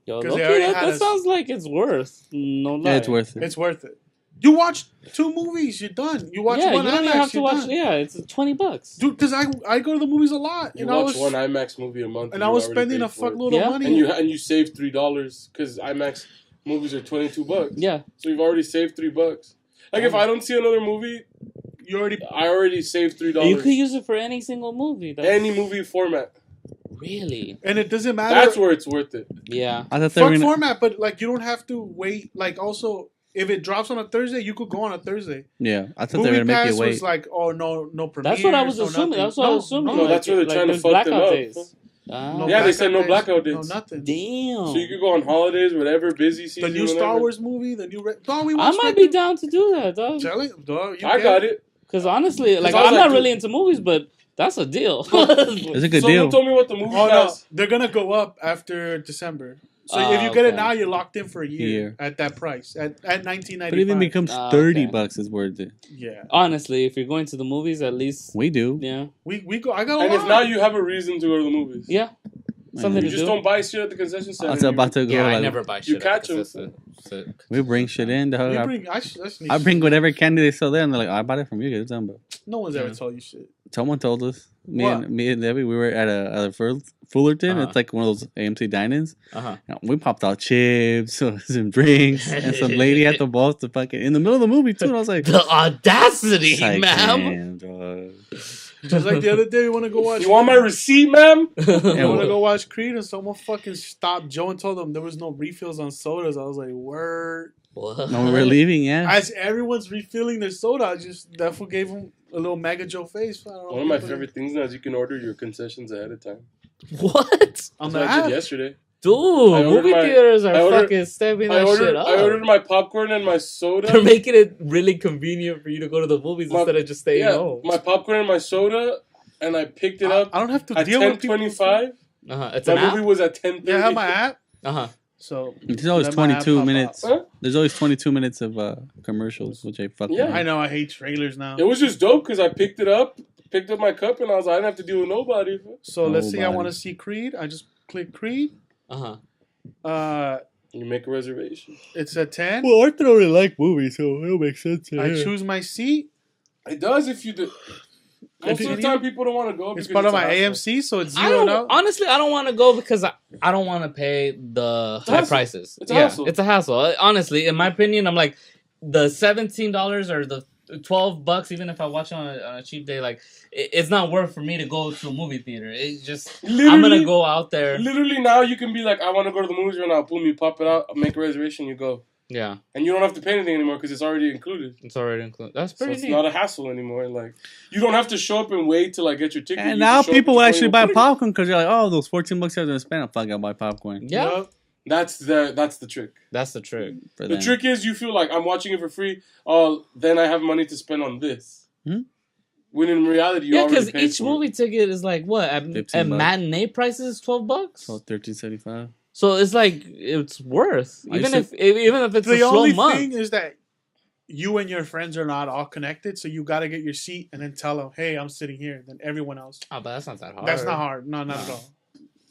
S4: Yo, that sounds like it's worth. No lie.
S5: Yeah, it's worth it.
S2: It's worth it. You watch 2 movies, you're done. You watch one IMAX,
S4: have to
S2: you're
S4: watch.
S2: done.
S4: Yeah, it's $20.
S2: Dude, because I go to the movies a lot.
S3: You watch one IMAX movie a month,
S2: and I was spending a fuckload of money.
S3: And you save $3 because IMAX movies are $22.
S4: Yeah,
S3: so you've already saved $3. Like if I don't see another movie, I already saved $3.
S4: You could use it for any single movie.
S3: Any movie format.
S4: Really?
S2: And it doesn't matter.
S3: That's where it's worth it.
S4: Yeah.
S5: I thought
S2: fuck format, but like you don't have to wait. Like also. If it drops on a Thursday, you could go on a Thursday.
S5: Yeah, I thought they were gonna make you wait.
S2: Was like, oh no premiere.
S4: That's what I was assuming. That's what I was assuming.
S3: No, that's where they're trying to fuck them up. They said no blackout days.
S2: No nothing.
S4: Damn.
S3: So you could go on holidays, whatever, busy season.
S2: The new Star Wars movie, the new.
S4: I might be down to do that, dog.
S3: I got it.
S4: Because honestly, like I'm not really into movies, but that's a deal.
S5: It's a good deal.
S3: Someone told me what the movie was.
S2: They're gonna go up after December. So if you get it now, you're locked in for a year at that price at $19.95.
S5: But even becomes $30 is worth it.
S2: Yeah.
S4: Honestly, if you're going to the movies, at least
S5: we do.
S4: Yeah.
S2: We go. I got a
S3: And
S2: lot.
S3: if now you have a reason to go to the movies.
S4: Yeah. Something
S3: you just don't buy shit at the concession center.
S5: I was about to go.
S4: Yeah, I never buy shit.
S3: You catch them.
S5: We bring shit in. Dog.
S2: I
S5: bring whatever candy they sell there, and they're like, "I bought it from you guys." But
S2: no one's ever told you shit.
S5: Someone told us. Me and Debbie, we were at a Fullerton. It's like one of those AMC dine-ins. We popped out chips, some drinks, and some lady at the balls to fucking in the middle of the movie too. And I was like,
S4: the audacity, ma'am.
S2: Just like the other day, we want to go watch.
S3: You want my receipt, ma'am?
S2: I want to go watch Creed, and someone fucking stopped Joe and told them there was no refills on sodas. I was like, word.
S4: What?
S5: No, we were leaving, yeah.
S2: As everyone's refilling their soda, that fool gave him a little Mega Joe face.
S3: One of my favorite things now is you can order your concessions ahead of time.
S4: What?
S2: On
S3: the
S2: app?
S3: I did yesterday.
S4: Dude, movie theaters are fucking stepping that shit up.
S3: I ordered my popcorn and my soda.
S4: They're making it really convenient for you to go to the movies instead of just staying home.
S3: My popcorn and my soda, and I picked it up.
S2: I don't have to
S3: at
S2: deal with people.
S3: 10:25.
S4: It's
S3: my movie was at 10:30.
S2: Yeah, I have my app.
S5: So there's always 22 minutes. Huh? There's always 22 minutes of commercials, which I fucking hate.
S2: I know. I hate trailers now.
S3: It was just dope because I picked up my cup, and I was like, I didn't have to deal with nobody.
S2: So let's see. I want to see Creed. I just click Creed.
S3: You make a reservation.
S2: It's a 10.
S5: Well, Arthur don't really like movies, so it'll make sense.
S2: I choose my seat.
S3: It does if you do. Most of the time, people don't want to go.
S2: It's part of my AMC, so it's zeroed out.
S4: Honestly, I don't want to go because I don't want to pay the high prices.
S3: It's a hassle.
S4: It's a hassle. Honestly, in my opinion, I'm like the $17 or the $12, even if I watch it on a cheap day, like it's not worth for me to go to a movie theater. It's just I'm gonna go out there.
S3: Literally now, you can be like, I want to go to the movies right now. Boom, you pop it out, make a reservation, you go.
S4: Yeah. And
S3: you don't have to pay anything anymore because it's already included.
S4: It's already included. That's pretty
S3: neat. It's not a hassle anymore. Like, you don't have to show up and wait to like get your ticket.
S5: And now people will actually buy popcorn because you're like, oh, those $14 I was gonna spend, I'm fucking gonna buy popcorn.
S4: Yeah.
S3: That's the trick.
S4: That's the trick.
S3: The trick is you feel like I'm watching it for free. Oh, then I have money to spend on this. When in reality, you already paid for it.
S4: Yeah, because each movie ticket is like what? At matinee prices, $12.
S5: So $13.75.
S4: So it's like it's worth even if it's a slow month. The only thing
S2: is that you and your friends are not all connected, so you got to get your seat and then tell them, "Hey, I'm sitting here." Then everyone else.
S4: Oh, but that's not that hard.
S2: That's not hard. No, not at all.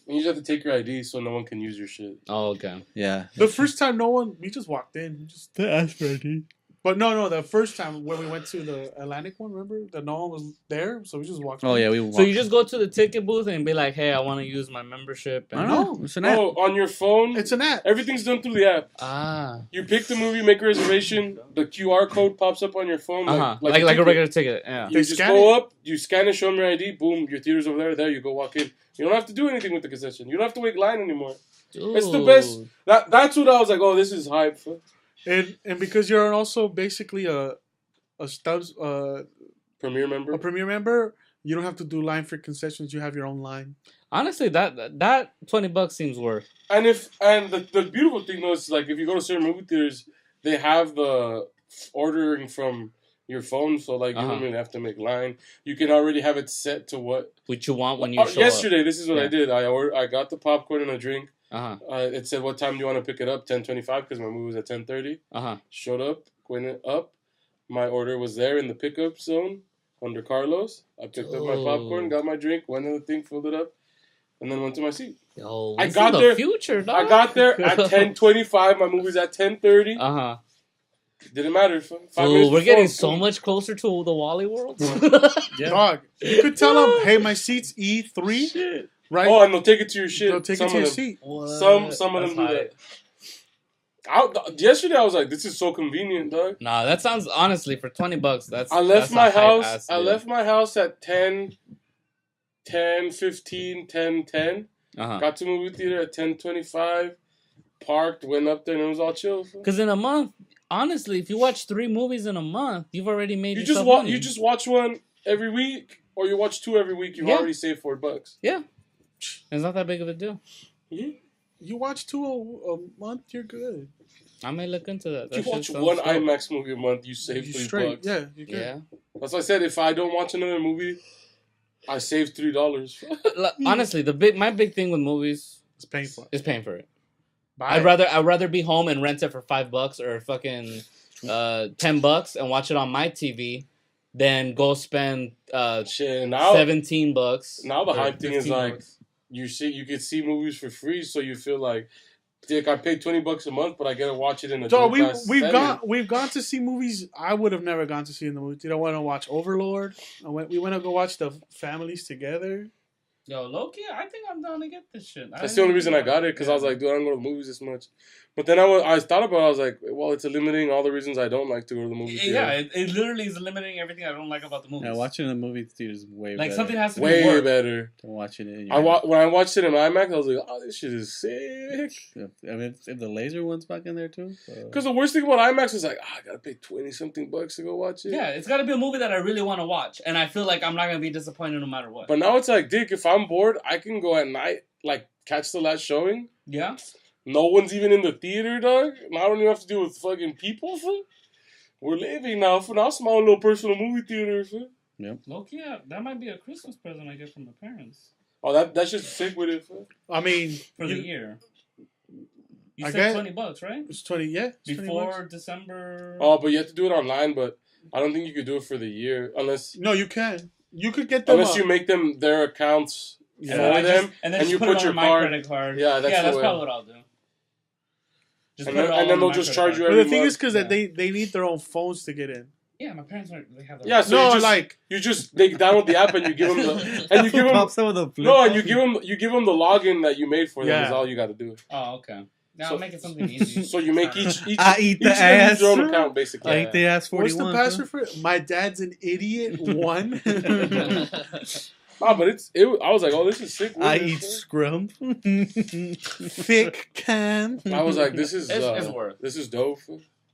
S3: And you just have to take your ID so no one can use your shit.
S4: Oh, okay.
S5: Yeah.
S2: The first time, we just walked in.
S5: They asked for ID.
S2: But no, the first time when we went to the Atlantic one, remember? That no one was there, so we just walked in.
S5: Oh, yeah, we walked.
S4: So you just go to the ticket booth and be like, hey, I want to use my membership. And
S2: no,
S5: it's an app.
S3: Oh, on your phone?
S2: It's an app.
S3: Everything's done through the app.
S4: Ah.
S3: You pick the movie, make a reservation, the QR code pops up on your phone.
S4: Like a regular ticket, yeah.
S3: You just go up, you scan it, show them your ID, boom, your theater's over there, you go walk in. You don't have to do anything with the concession. You don't have to wait line anymore. Dude. It's the best. That's what I was like, oh, this is hype.
S2: And because you're also basically a Stubbs
S3: Premier member.
S2: A Premier member, you don't have to do line for concessions. You have your own line.
S4: Honestly, that $20 seems worth.
S3: And the beautiful thing though is like if you go to certain movie theaters, they have the ordering from your phone, so like you don't really have to make line. You can already have it set to what
S4: you want when you show
S3: yesterday,
S4: up.
S3: This is what I did. I got the popcorn and a drink. It said, what time do you want to pick it up? 10:25 because my movie was at 10:30. Showed up, went up. My order was there in the pickup zone under Carlos. I picked up my popcorn, got my drink, went in the thing, filled it up, and then went to my seat.
S4: Yo,
S3: I got there.
S4: Future, dog.
S3: I got there at 10:25. My movie's at 10:30. Didn't matter. 5 minutes
S4: we're getting so much closer to the Wally world.
S2: Yeah. Dog, you could tell them, hey, my seat's E3.
S3: Shit.
S2: Right?
S3: Oh, and they'll take it to your shit.
S2: They'll take it to your seat.
S3: Some of them do that. Yesterday I was like, this is so convenient, dog.
S4: Nah, that sounds honestly for $20. That's
S3: I left my house. I left my house at 10:15, 10:10. Got to movie theater at 10:25. Parked, went up there, and it was all chill.
S4: Because in a month, honestly, if you watch 3 movies in a month, you've already made yourself money.
S3: You just watch one every week, or you watch 2 every week. You've already saved $4.
S4: Yeah, it's not that big of a deal.
S2: Yeah. You watch 2 a month, you're good.
S4: I may look into that.
S3: If you watch one IMAX movie a month, you save $3.
S2: Yeah, you can.
S4: Yeah.
S3: That's why I said if I don't watch another movie, I save $3.
S4: Honestly, my big thing with movies
S2: is paying for it.
S4: I'd rather be home and rent it for $5 or fucking $10 and watch it on my TV than go spend $17.
S3: Now the hype thing is like you can see movies for free, so you feel like, dick, I paid $20 a month, but I get to watch it in a.
S2: Dog, we've gone to see movies I would have never gone to see in the movie theater. I want to watch Overlord. We went to go watch The Families Together.
S4: Yo, Loki, I think I'm down to get this shit.
S3: That's the only reason I got it, because I was like, dude, I don't go to the movies this much. But then I thought about it, I was like, well, it's limiting all the reasons I don't like to go to the movie theater.
S4: Yeah, it literally is limiting everything I don't like about the movies.
S5: Yeah, watching in the movie theater is way better.
S4: Like, something has to be
S3: way better
S5: than watching it.
S3: When I watched it in IMAX, I was like, oh, this shit is sick.
S5: I mean, if the laser one's back in there, too.
S3: Because the worst thing about IMAX is like, I got to pay $20-something to go watch it.
S4: Yeah, it's got to be a movie that I really want to watch. And I feel like I'm not going to be disappointed no matter what.
S3: But now it's like, dick, if I'm bored, I can go at night, like, catch the last showing.
S4: Yeah.
S3: No one's even in the theater, dog. Now I don't even have to deal with fucking people, fool. We're living now, fool. Now it's my own little personal movie theater, fool.
S5: Yep.
S4: Look, yeah, that might be a Christmas present I get from my parents.
S3: Oh, that's just sick with it, fool.
S2: I mean,
S4: for the year. You said $20, right?
S2: It's 20, yeah.
S4: Before December.
S3: Oh, but you have to do it online, but I don't think you could do it for the year unless.
S2: No, you can. You could get them.
S3: Unless you make them their accounts for them,
S4: and you
S3: put your
S4: my credit card.
S3: Yeah, that's
S4: probably what I'll do.
S3: And then they'll just charge you
S2: But
S3: every
S2: the thing
S3: month.
S2: is because they need their own phones to get in.
S4: Yeah, my parents they have their
S3: Yeah, so you just they download the app and you give them you give them the login that you made for them. Is all you got to do.
S4: Oh, okay. Now make it something easy.
S3: So you make each
S5: I eat the ass.
S3: Use their own account basically.
S5: I eat the ass 41.
S2: What's the password for it? My dad's an idiot. 1.
S3: But I was like, oh, this is sick.
S5: I eat scrum.
S2: Thick can.
S3: I was like, this is
S4: it's worth.
S3: This is dope.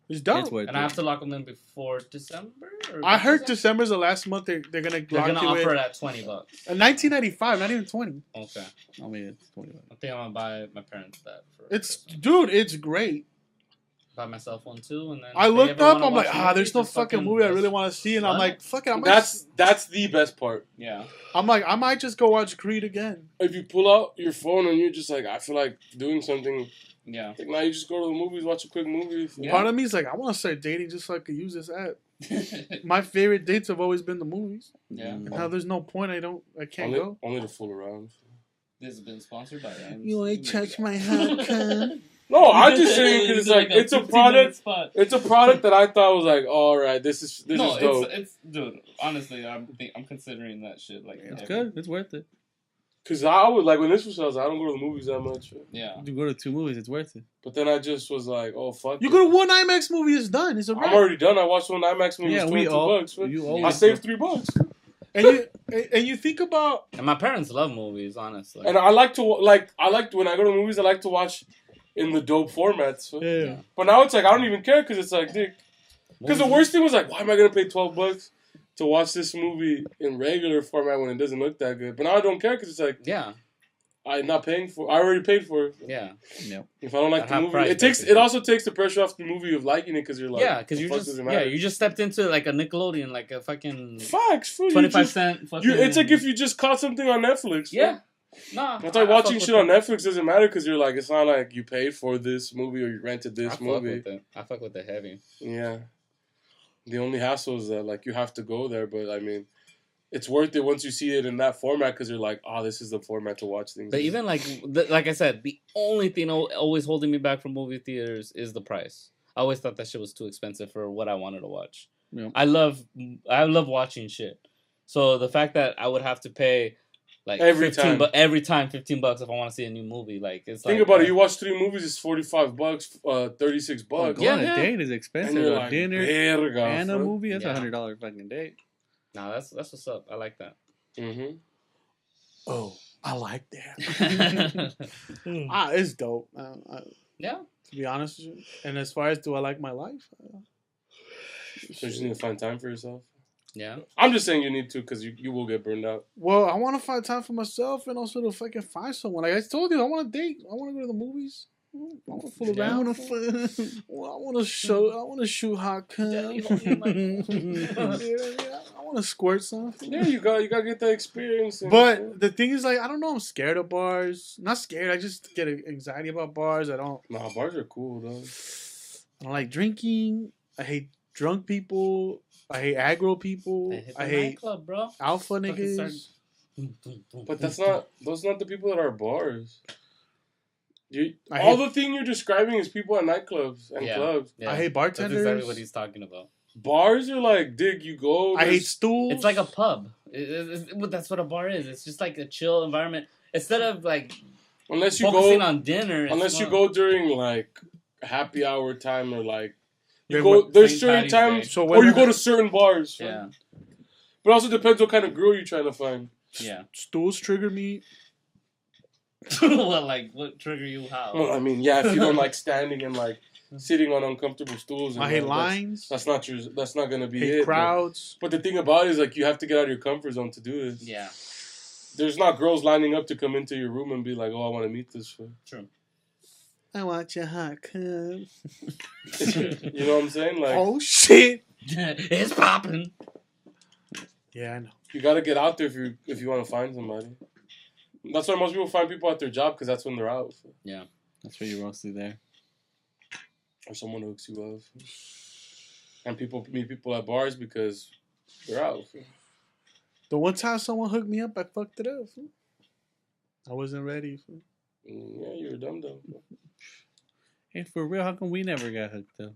S2: It's dope.
S4: And I have to lock them in before December?
S2: I heard December's the last month they're gonna
S4: offer it at $20.
S2: $19.95, not even 20.
S4: Okay.
S5: I mean, it's 20.
S4: I think I'm gonna buy my parents that.
S2: It's great.
S4: Buy myself one too, and then
S2: I looked up. I'm like, there's no fucking movie I really want to see, and I'm like, fuck it.
S3: That's the best part.
S4: Yeah.
S2: I'm like, I might just go watch Creed again.
S3: If you pull out your phone and you're just like, I feel like doing something.
S4: Yeah.
S3: Like now you just go to the movies, watch a quick movie.
S2: Yeah. Part of me is like, I want to start dating just so I could use this app. My favorite dates have always been the movies.
S4: Yeah.
S2: And now there's no point. I can't go.
S3: Only to fool around.
S4: This has been sponsored by Rams.
S2: You want to touch my head?
S3: No, I'm just saying because it's like it's a product. It's a product that I thought was like, all right, this is dope.
S4: It's dude. Honestly, I'm considering that shit. Like,
S5: it's good. It's worth it.
S3: Cause I would like when this was, I was like, I don't go to the movies that much.
S4: Yeah,
S5: you go to 2 movies, it's worth it.
S3: But then I just was like, oh fuck.
S2: You go to one IMAX movie, it's done. It's a wrap.
S3: I'm already done. I watched one IMAX movie. Yeah, $22. I saved $3.
S2: And you think about.
S4: And my parents love movies, honestly.
S3: And I like when I go to movies, I like to watch in the dope formats.
S2: Yeah.
S3: But now it's like I don't even care because it's like, dick. Because the worst thing was like, why am I gonna pay $12 to watch this movie in regular format when it doesn't look that good? But now I don't care because it's like,
S4: yeah,
S3: I'm not paying for. I already paid for it.
S4: Yeah.
S5: No.
S3: If I don't like the movie, it also takes the pressure off the movie of liking it because you're like,
S4: because you just stepped into like a Nickelodeon, like a fucking
S3: facts
S4: 25-cent.
S3: It's like if you just caught something on Netflix.
S4: Yeah. Nah,
S3: that's why watching shit on Netflix doesn't matter because you're like, it's not like you paid for this movie or you rented this movie.
S4: I fuck with it heavy.
S3: Yeah. The only hassle is that like you have to go there, but I mean, it's worth it once you see it in that format because you're like, oh, this is the format to watch things.
S4: But even like I said, the only thing always holding me back from movie theaters is the price. I always thought that shit was too expensive for what I wanted to watch. Yeah. I love watching shit. So the fact that I would have to pay like every time $15 if I want to see a new movie, like it's
S3: think about it. You watch 3 movies, it's $45, $36.
S5: Going on a date is expensive. Like, dinner and a movie, that's $100 fucking date.
S4: No, that's what's up. I like that.
S3: Mm-hmm.
S2: Oh, I like that. It's dope.
S4: Yeah.
S2: To be honest with you, and as far as do I like my life?
S3: So you just need to find time for yourself.
S4: Yeah.
S3: I'm just saying you need to because you will get burned out.
S2: Well, I want to find time for myself and also to fucking find someone. Like I told you, I want to date. I want to go to the movies. I want to fool around. I want to shoot hot cum. I want to squirt something.
S3: Yeah, you got to get that experience.
S2: But the thing is, like, I don't know. I'm scared of bars. Not scared. I just get anxiety about bars.
S3: Nah, bars are cool though.
S2: I don't like drinking. I hate drunk people. I hate aggro people. I hate
S4: nightclub, bro.
S2: Alpha niggas.
S3: But those are not the people that are bars. The thing you're describing is people at nightclubs and clubs.
S2: Yeah. I hate bartenders.
S4: That's exactly what he's talking about.
S3: Bars are like, you go.
S2: I hate stools.
S4: It's like a pub. That's what a bar is. It's just like a chill environment. Instead of like focusing on dinner.
S3: Unless you go during like happy hour time or like there's certain times, or you go to certain bars.
S4: Yeah.
S3: But it also depends what kind of girl you're trying to find.
S4: Yeah.
S2: Stools trigger me.
S4: Well, like, what trigger you how?
S3: Well, I mean, yeah, if you don't like standing and like sitting on uncomfortable stools. And
S2: I hate lines.
S3: That's not gonna be
S2: it. Crowds.
S3: But the thing about it is like you have to get out of your comfort zone to do this.
S4: Yeah.
S3: There's not girls lining up to come into your room and be like, "Oh, I want to meet this."
S4: True.
S2: I want your hot cum.
S3: You know what I'm saying? Like,
S2: oh shit,
S4: it's popping.
S2: Yeah, I know.
S3: You gotta get out there if you want to find somebody. That's why most people find people at their job because that's when they're out.
S4: Yeah,
S5: that's where you're mostly there.
S3: Or someone hooks you up. And people meet people at bars because they're out.
S2: The one time someone hooked me up, I fucked it up. I wasn't ready.
S3: Yeah, you were dumb.
S5: Hey, for real, how come we never got hooked up?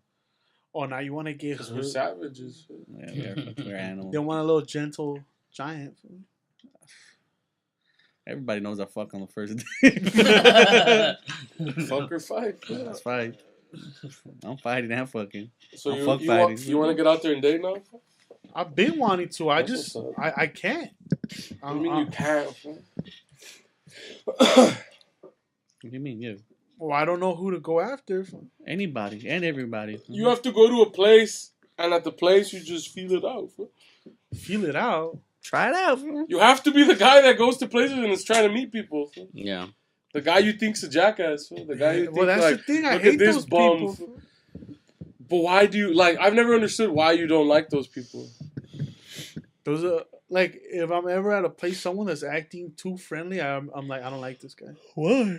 S2: Oh, now you want to get
S3: Because we're
S2: hooked.
S3: savages.
S5: Yeah, we're animals.
S2: They want a little gentle giant.
S5: Everybody knows I fuck on the first day.
S3: Fuck or fight.
S5: That's fight. I'm fighting and fucking.
S3: So
S5: I'm fighting.
S3: You want to get out there and date now?
S2: I've been wanting to.
S3: That's
S2: I can't.
S3: What do you mean you can't?
S5: What do you mean? Yeah.
S2: Well, I don't know who to go after.
S5: Anybody and everybody.
S3: You have to go to a place, and at the place, you just feel it out.
S2: Feel it out.
S5: Try it out.
S3: You have to be the guy that goes to places and is trying to meet people.
S4: Yeah.
S3: The guy you think's a jackass. The guy you think,
S2: Well, that's
S3: like,
S2: the thing. I
S3: look
S2: hate
S3: at this
S2: those
S3: bum.
S2: people.
S3: But why do you, like, I've never understood why you don't like those people.
S2: Those are like, if I'm ever at a place, someone that's acting too friendly, I'm like, I don't like this guy.
S5: Why?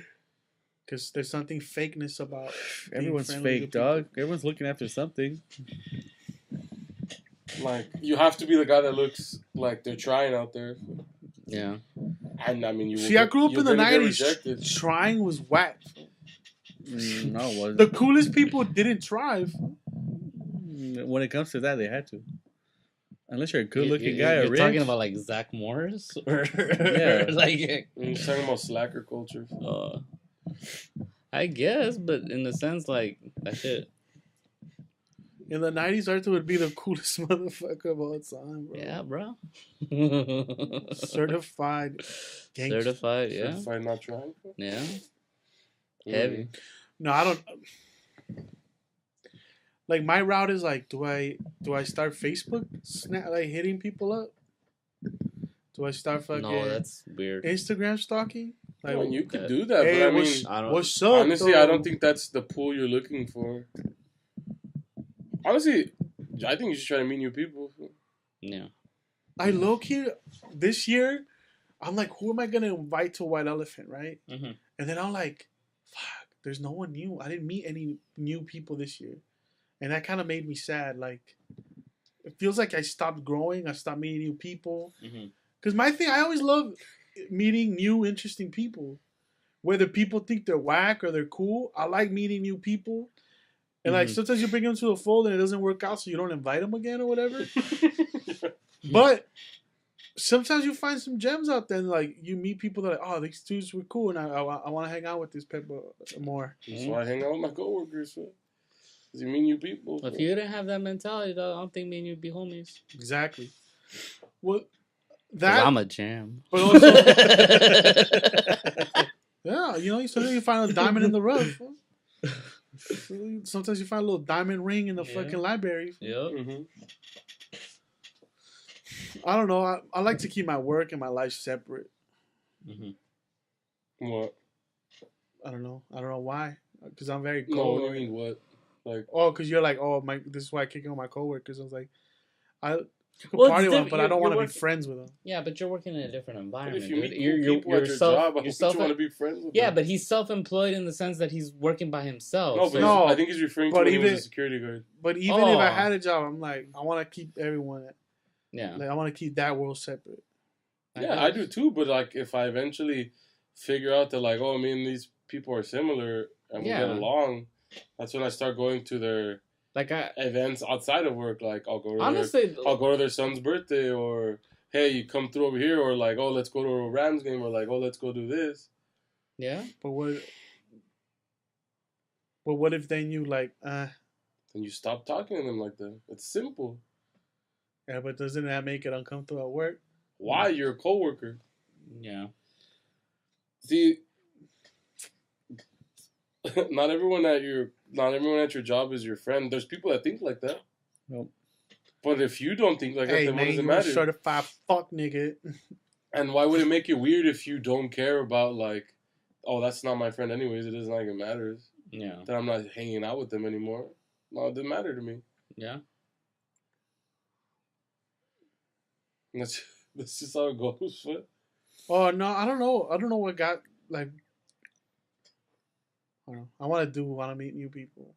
S2: Because there's something fakeness about.
S5: Everyone's fake, dog. Everyone's looking after something.
S3: Like, you have to be the guy that looks like they're trying out there.
S4: Yeah.
S3: And I mean, you.
S2: See, I grew up in the 90s. Trying was whack.
S5: No, it wasn't.
S2: The coolest people didn't try.
S5: When it comes to that, they had to. Unless you're a good-looking guy or
S4: You're
S5: rich.
S4: talking about like Zach Morris, or
S5: Yeah.
S4: like.
S3: You're talking about slacker culture.
S4: I guess, but in the sense, like that shit.
S2: In the 90s, Arthur would be the coolest motherfucker of all time, bro.
S4: Yeah, bro.
S2: Certified gangster.
S4: Certified, yeah.
S3: Certified not trying.
S4: Yeah. Heavy.
S2: No, I don't. Like, my route is like, do I start Facebook like hitting people up? Do I start fucking
S4: No, that's weird.
S2: Instagram stalking? Like,
S3: Well, you could do that,
S2: hey,
S3: but I mean,
S2: what's up?
S3: honestly,
S2: though?
S3: I don't think that's the pool you're looking for. Honestly, I think you should try to meet new people.
S4: Yeah.
S2: I low key this year, I'm like, who am I gonna invite to White Elephant, right?
S4: Mm-hmm.
S2: And then I'm like, fuck, there's no one new. I didn't meet any new people this year, and that kind of made me sad. Like, it feels like I stopped growing. I stopped meeting new people.
S4: Mm-hmm.
S2: Because my thing, I always love meeting new, interesting people. Whether people think they're whack or they're cool, I like meeting new people. And like sometimes you bring them to the fold and it doesn't work out, so you don't invite them again or whatever. But sometimes you find some gems out there, and like you meet people that are like, oh, these dudes were cool, and I want to hang out with these people more.
S3: That's why I hang out with my coworkers. Because you meet new people.
S4: If you didn't have that mentality, though, I don't think me and you'd be homies.
S2: Exactly. Well,
S4: 'Cause
S2: that
S4: I'm a jam.
S2: but also, yeah, you know, sometimes you find a diamond in the rough. Sometimes you find a little diamond ring in the fucking library.
S4: Yep.
S3: Mm-hmm.
S2: I don't know. I like to keep my work and my life separate.
S4: Mm-hmm.
S3: What?
S2: I don't know why. Because I'm very
S3: No,
S2: cold.
S3: what do you mean what? Like,
S2: oh, because you're like, oh, this is why I kick out my coworkers. I was like, I could
S4: Well,
S2: party
S4: it's
S2: with them,
S4: diff-
S2: but I don't
S4: you're
S2: want to be
S4: working-
S2: friends with them.
S4: Yeah, but you're working in a different
S3: but
S4: environment.
S3: if you
S4: dude.
S3: meet new people at your job, I hope you want to be friends with
S4: Yeah,
S3: them.
S4: but he's self-employed in the sense that he's working by himself.
S3: No,
S4: so-
S3: but
S2: No,
S3: I think he's referring to
S2: but
S3: when he was
S2: even-
S3: a security guard.
S2: But even if I
S4: Oh.
S2: had a job, I'm like, I want to keep everyone.
S4: yeah.
S2: Like, I want to keep that world separate.
S3: Yeah, I do too. But like, if I eventually figure out that like, oh, me and these people are similar and we get along, that's when I start going to their events outside of work. Like, I'll go to their son's birthday, or hey, you come through over here, or like, oh, let's go to a Rams game, or like, oh, let's go do this.
S4: Yeah.
S2: But what if then you like,
S3: Then you stop talking to them like that. It's simple.
S2: yeah, but doesn't that make it uncomfortable at work?
S3: Why? You're a coworker.
S4: Yeah.
S3: See, not everyone at your job is your friend. There's people that think like that.
S5: Nope.
S3: But if you don't think like that,
S2: Hey
S3: then what
S2: man,
S3: does it
S2: you're a
S3: matter?
S2: certified fuck nigga.
S3: And why would it make it weird if you don't care about like, oh, that's not my friend anyways. It doesn't like it matters.
S4: Yeah.
S3: That I'm not hanging out with them anymore. No, it doesn't matter to me.
S4: Yeah.
S3: And that's just how it goes. What?
S2: Oh no, I don't know. I don't know what got like. I don't know. I want to meet new people.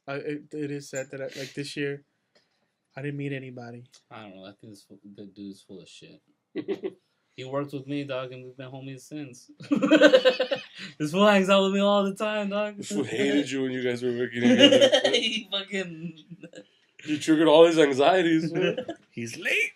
S2: It is sad that like this year, I didn't meet anybody.
S4: I don't know. I think the dude's full of shit. He worked with me, dog, and we've been homies since. This fool hangs out with me all the time, dog.
S3: This fool hated you when you guys were working together.
S4: He fucking...
S3: You triggered all his anxieties, man.
S5: He's late.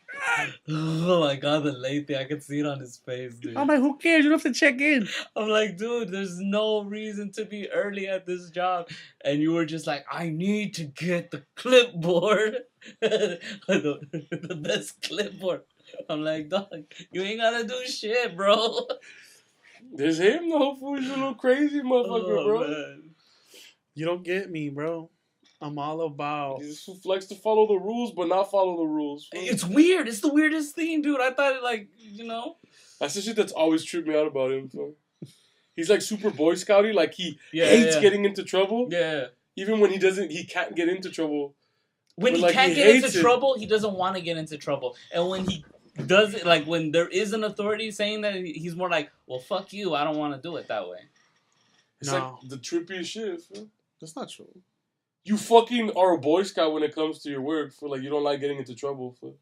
S4: Oh my god, the late thing. I could see it on his face, dude.
S5: I'm like, who cares? You don't have to check in.
S4: I'm like, dude, there's no reason to be early at this job. And you were just like, I need to get the clipboard. the best clipboard. I'm like, dog, you ain't gotta do shit, bro.
S3: There's him, though. Fool. He's a little crazy motherfucker, bro.
S2: Man. You don't get me, bro. I'm all about.
S3: He just likes to follow the rules, but not follow the rules. Fool.
S4: It's weird. It's the weirdest thing, dude. I thought it, like, you know.
S3: That's the shit that's always tripped me out about him, fool. He's like super Boy Scouty. Like, he hates getting into trouble.
S4: Yeah.
S3: Even when he can't get into trouble.
S4: When he can't get into trouble, he doesn't want to get into trouble. And when he does it, like when there is an authority saying that, he's more like, well, fuck you. I don't want to do it that way.
S3: It's like the trippiest shit. Fool.
S2: That's not true.
S3: You fucking are a Boy Scout when it comes to your work. Fool. Like, you don't like getting into trouble. Fool.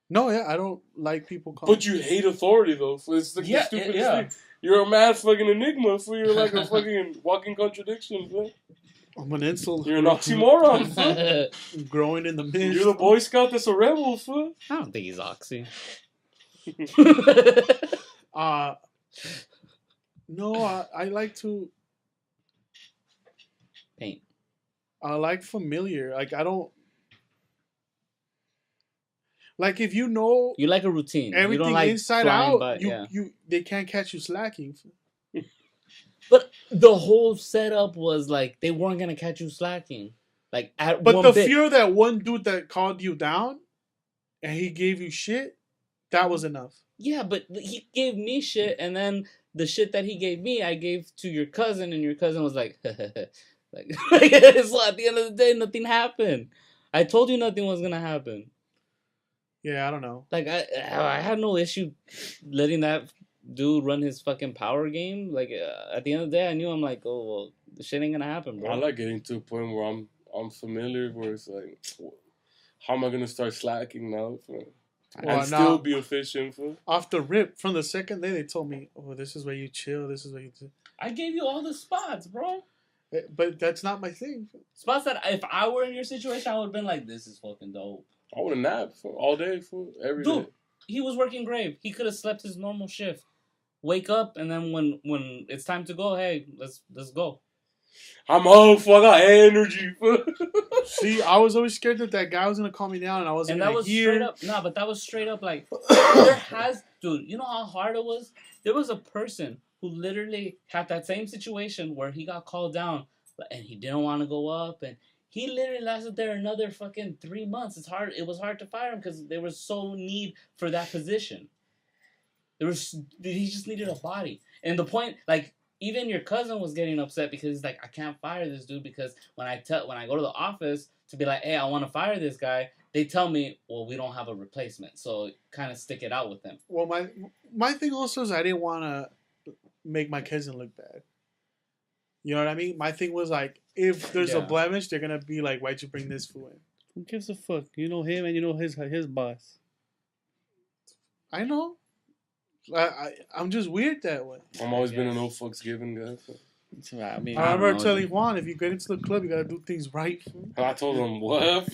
S2: No, yeah, I don't like people calling.
S3: But you hate authority, though. Fool. It's like the stupidest thing. You're a mad fucking enigma. Fool. You're like a fucking walking contradiction. Fool.
S2: I'm an insult.
S3: You're an oxymoron, fool.
S2: Growing in the mist.
S3: You're the Boy Scout that's a rebel, fool.
S4: I don't think he's oxy.
S2: No, I like to
S4: paint.
S2: I like familiar. Like, I don't. Like, if you know.
S4: You like a routine.
S2: Everything
S4: you don't like
S2: inside out.
S4: by,
S2: they can't catch you slacking.
S4: But the whole setup was like they weren't gonna catch you slacking. Like at
S2: but
S4: one
S2: the
S4: bit.
S2: fear of that one dude that called you down, and he gave you shit, that was enough.
S4: Yeah, but he gave me shit, and then the shit that he gave me, I gave to your cousin, and your cousin was like, like so at the end of the day, nothing happened. I told you nothing was gonna happen.
S2: Yeah, I don't know.
S4: Like I had no issue letting that dude run his fucking power game. Like at the end of the day, I knew I'm like, oh well, the shit ain't gonna happen, bro.
S3: I like getting to a point where I'm familiar, where it's like, how am I gonna start slacking now? And still be efficient.
S2: Off the rip, from the second day, they told me, oh, this is where you chill. This is where you.
S4: I gave you all the spots, bro.
S2: But that's not my thing.
S4: Spots that if I were in your situation, I would have been like, this is fucking dope.
S3: I would have napped all day, every day.
S4: Dude, he was working grave. He could have slept his normal shift. Wake up, and then when it's time to go, hey, let's go.
S3: I'm up, I got energy.
S2: See, I was always scared that guy was gonna calm me down, and I wasn't.
S4: And that was straight up. Nah, but that was straight up like dude. You know how hard it was. There was a person who literally had that same situation where he got called down, and he didn't want to go up, and he literally lasted there another fucking 3 months. It was hard to fire him because there was so need for that position. He just needed a body. And the point, like, even your cousin was getting upset because he's like, I can't fire this dude because when I go to the office to be like, hey, I want to fire this guy, they tell me, well, we don't have a replacement, so kind of stick it out with them.
S2: Well, my thing also is I didn't want to make my cousin look bad. You know what I mean? My thing was like, if there's a blemish, they're gonna be like, why'd you bring this fool in?
S5: Who gives a fuck? You know him and you know his boss.
S2: I know. I'm just weird that way.
S3: I'm always been a no fucks given guy.
S5: So, I
S2: remember telling Juan, if you get into the club, you gotta do things right.
S3: And I told him, what?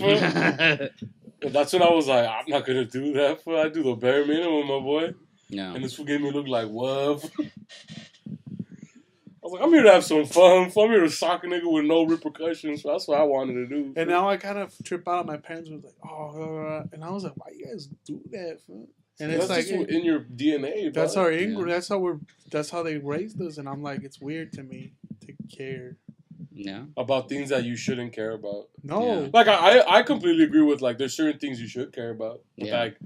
S3: That's when I was like, I'm not gonna do that. I do the bare minimum, my boy.
S4: Yeah.
S3: And this fool gave me a look like, what? I was like, I'm here to have some fun. I'm here to sock a nigga with no repercussions. So that's what I wanted to do.
S2: And now I kind of trip out. My parents were like, oh, and I was like, why you guys do that? And
S3: it's like just in your DNA.
S2: That's bro. That's how they raised us. And I'm like, it's weird to me to care.
S4: Yeah.
S3: About things that you shouldn't care about.
S2: No.
S3: Yeah. Like I completely agree with like there's certain things you should care about. Yeah. Like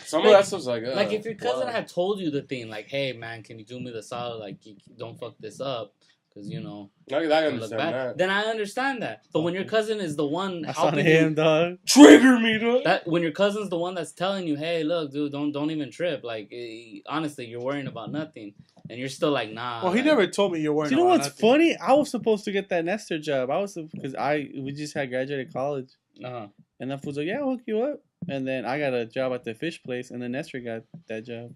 S3: some of that stuff's like
S4: if your cousin had told you the thing, like, hey man, can you do me the solid, like you don't fuck this up, because you know
S3: I understand that.
S4: Then I understand that. But when your cousin is the one
S5: helping him, dog,
S3: trigger me, dog.
S4: That when your cousin's the one that's telling you, hey, look, dude, don't even trip. Like honestly, you're worrying about nothing, and you're still like, nah.
S2: Well, he never told me you're worrying.
S5: You know
S2: about
S5: what's funny? I was supposed to get that Nestor job. Because we just had graduated college.
S4: Uh-huh.
S5: And that fool's like, yeah, I'll hook you up. And then I got a job at the fish place, and then Nestor got that job.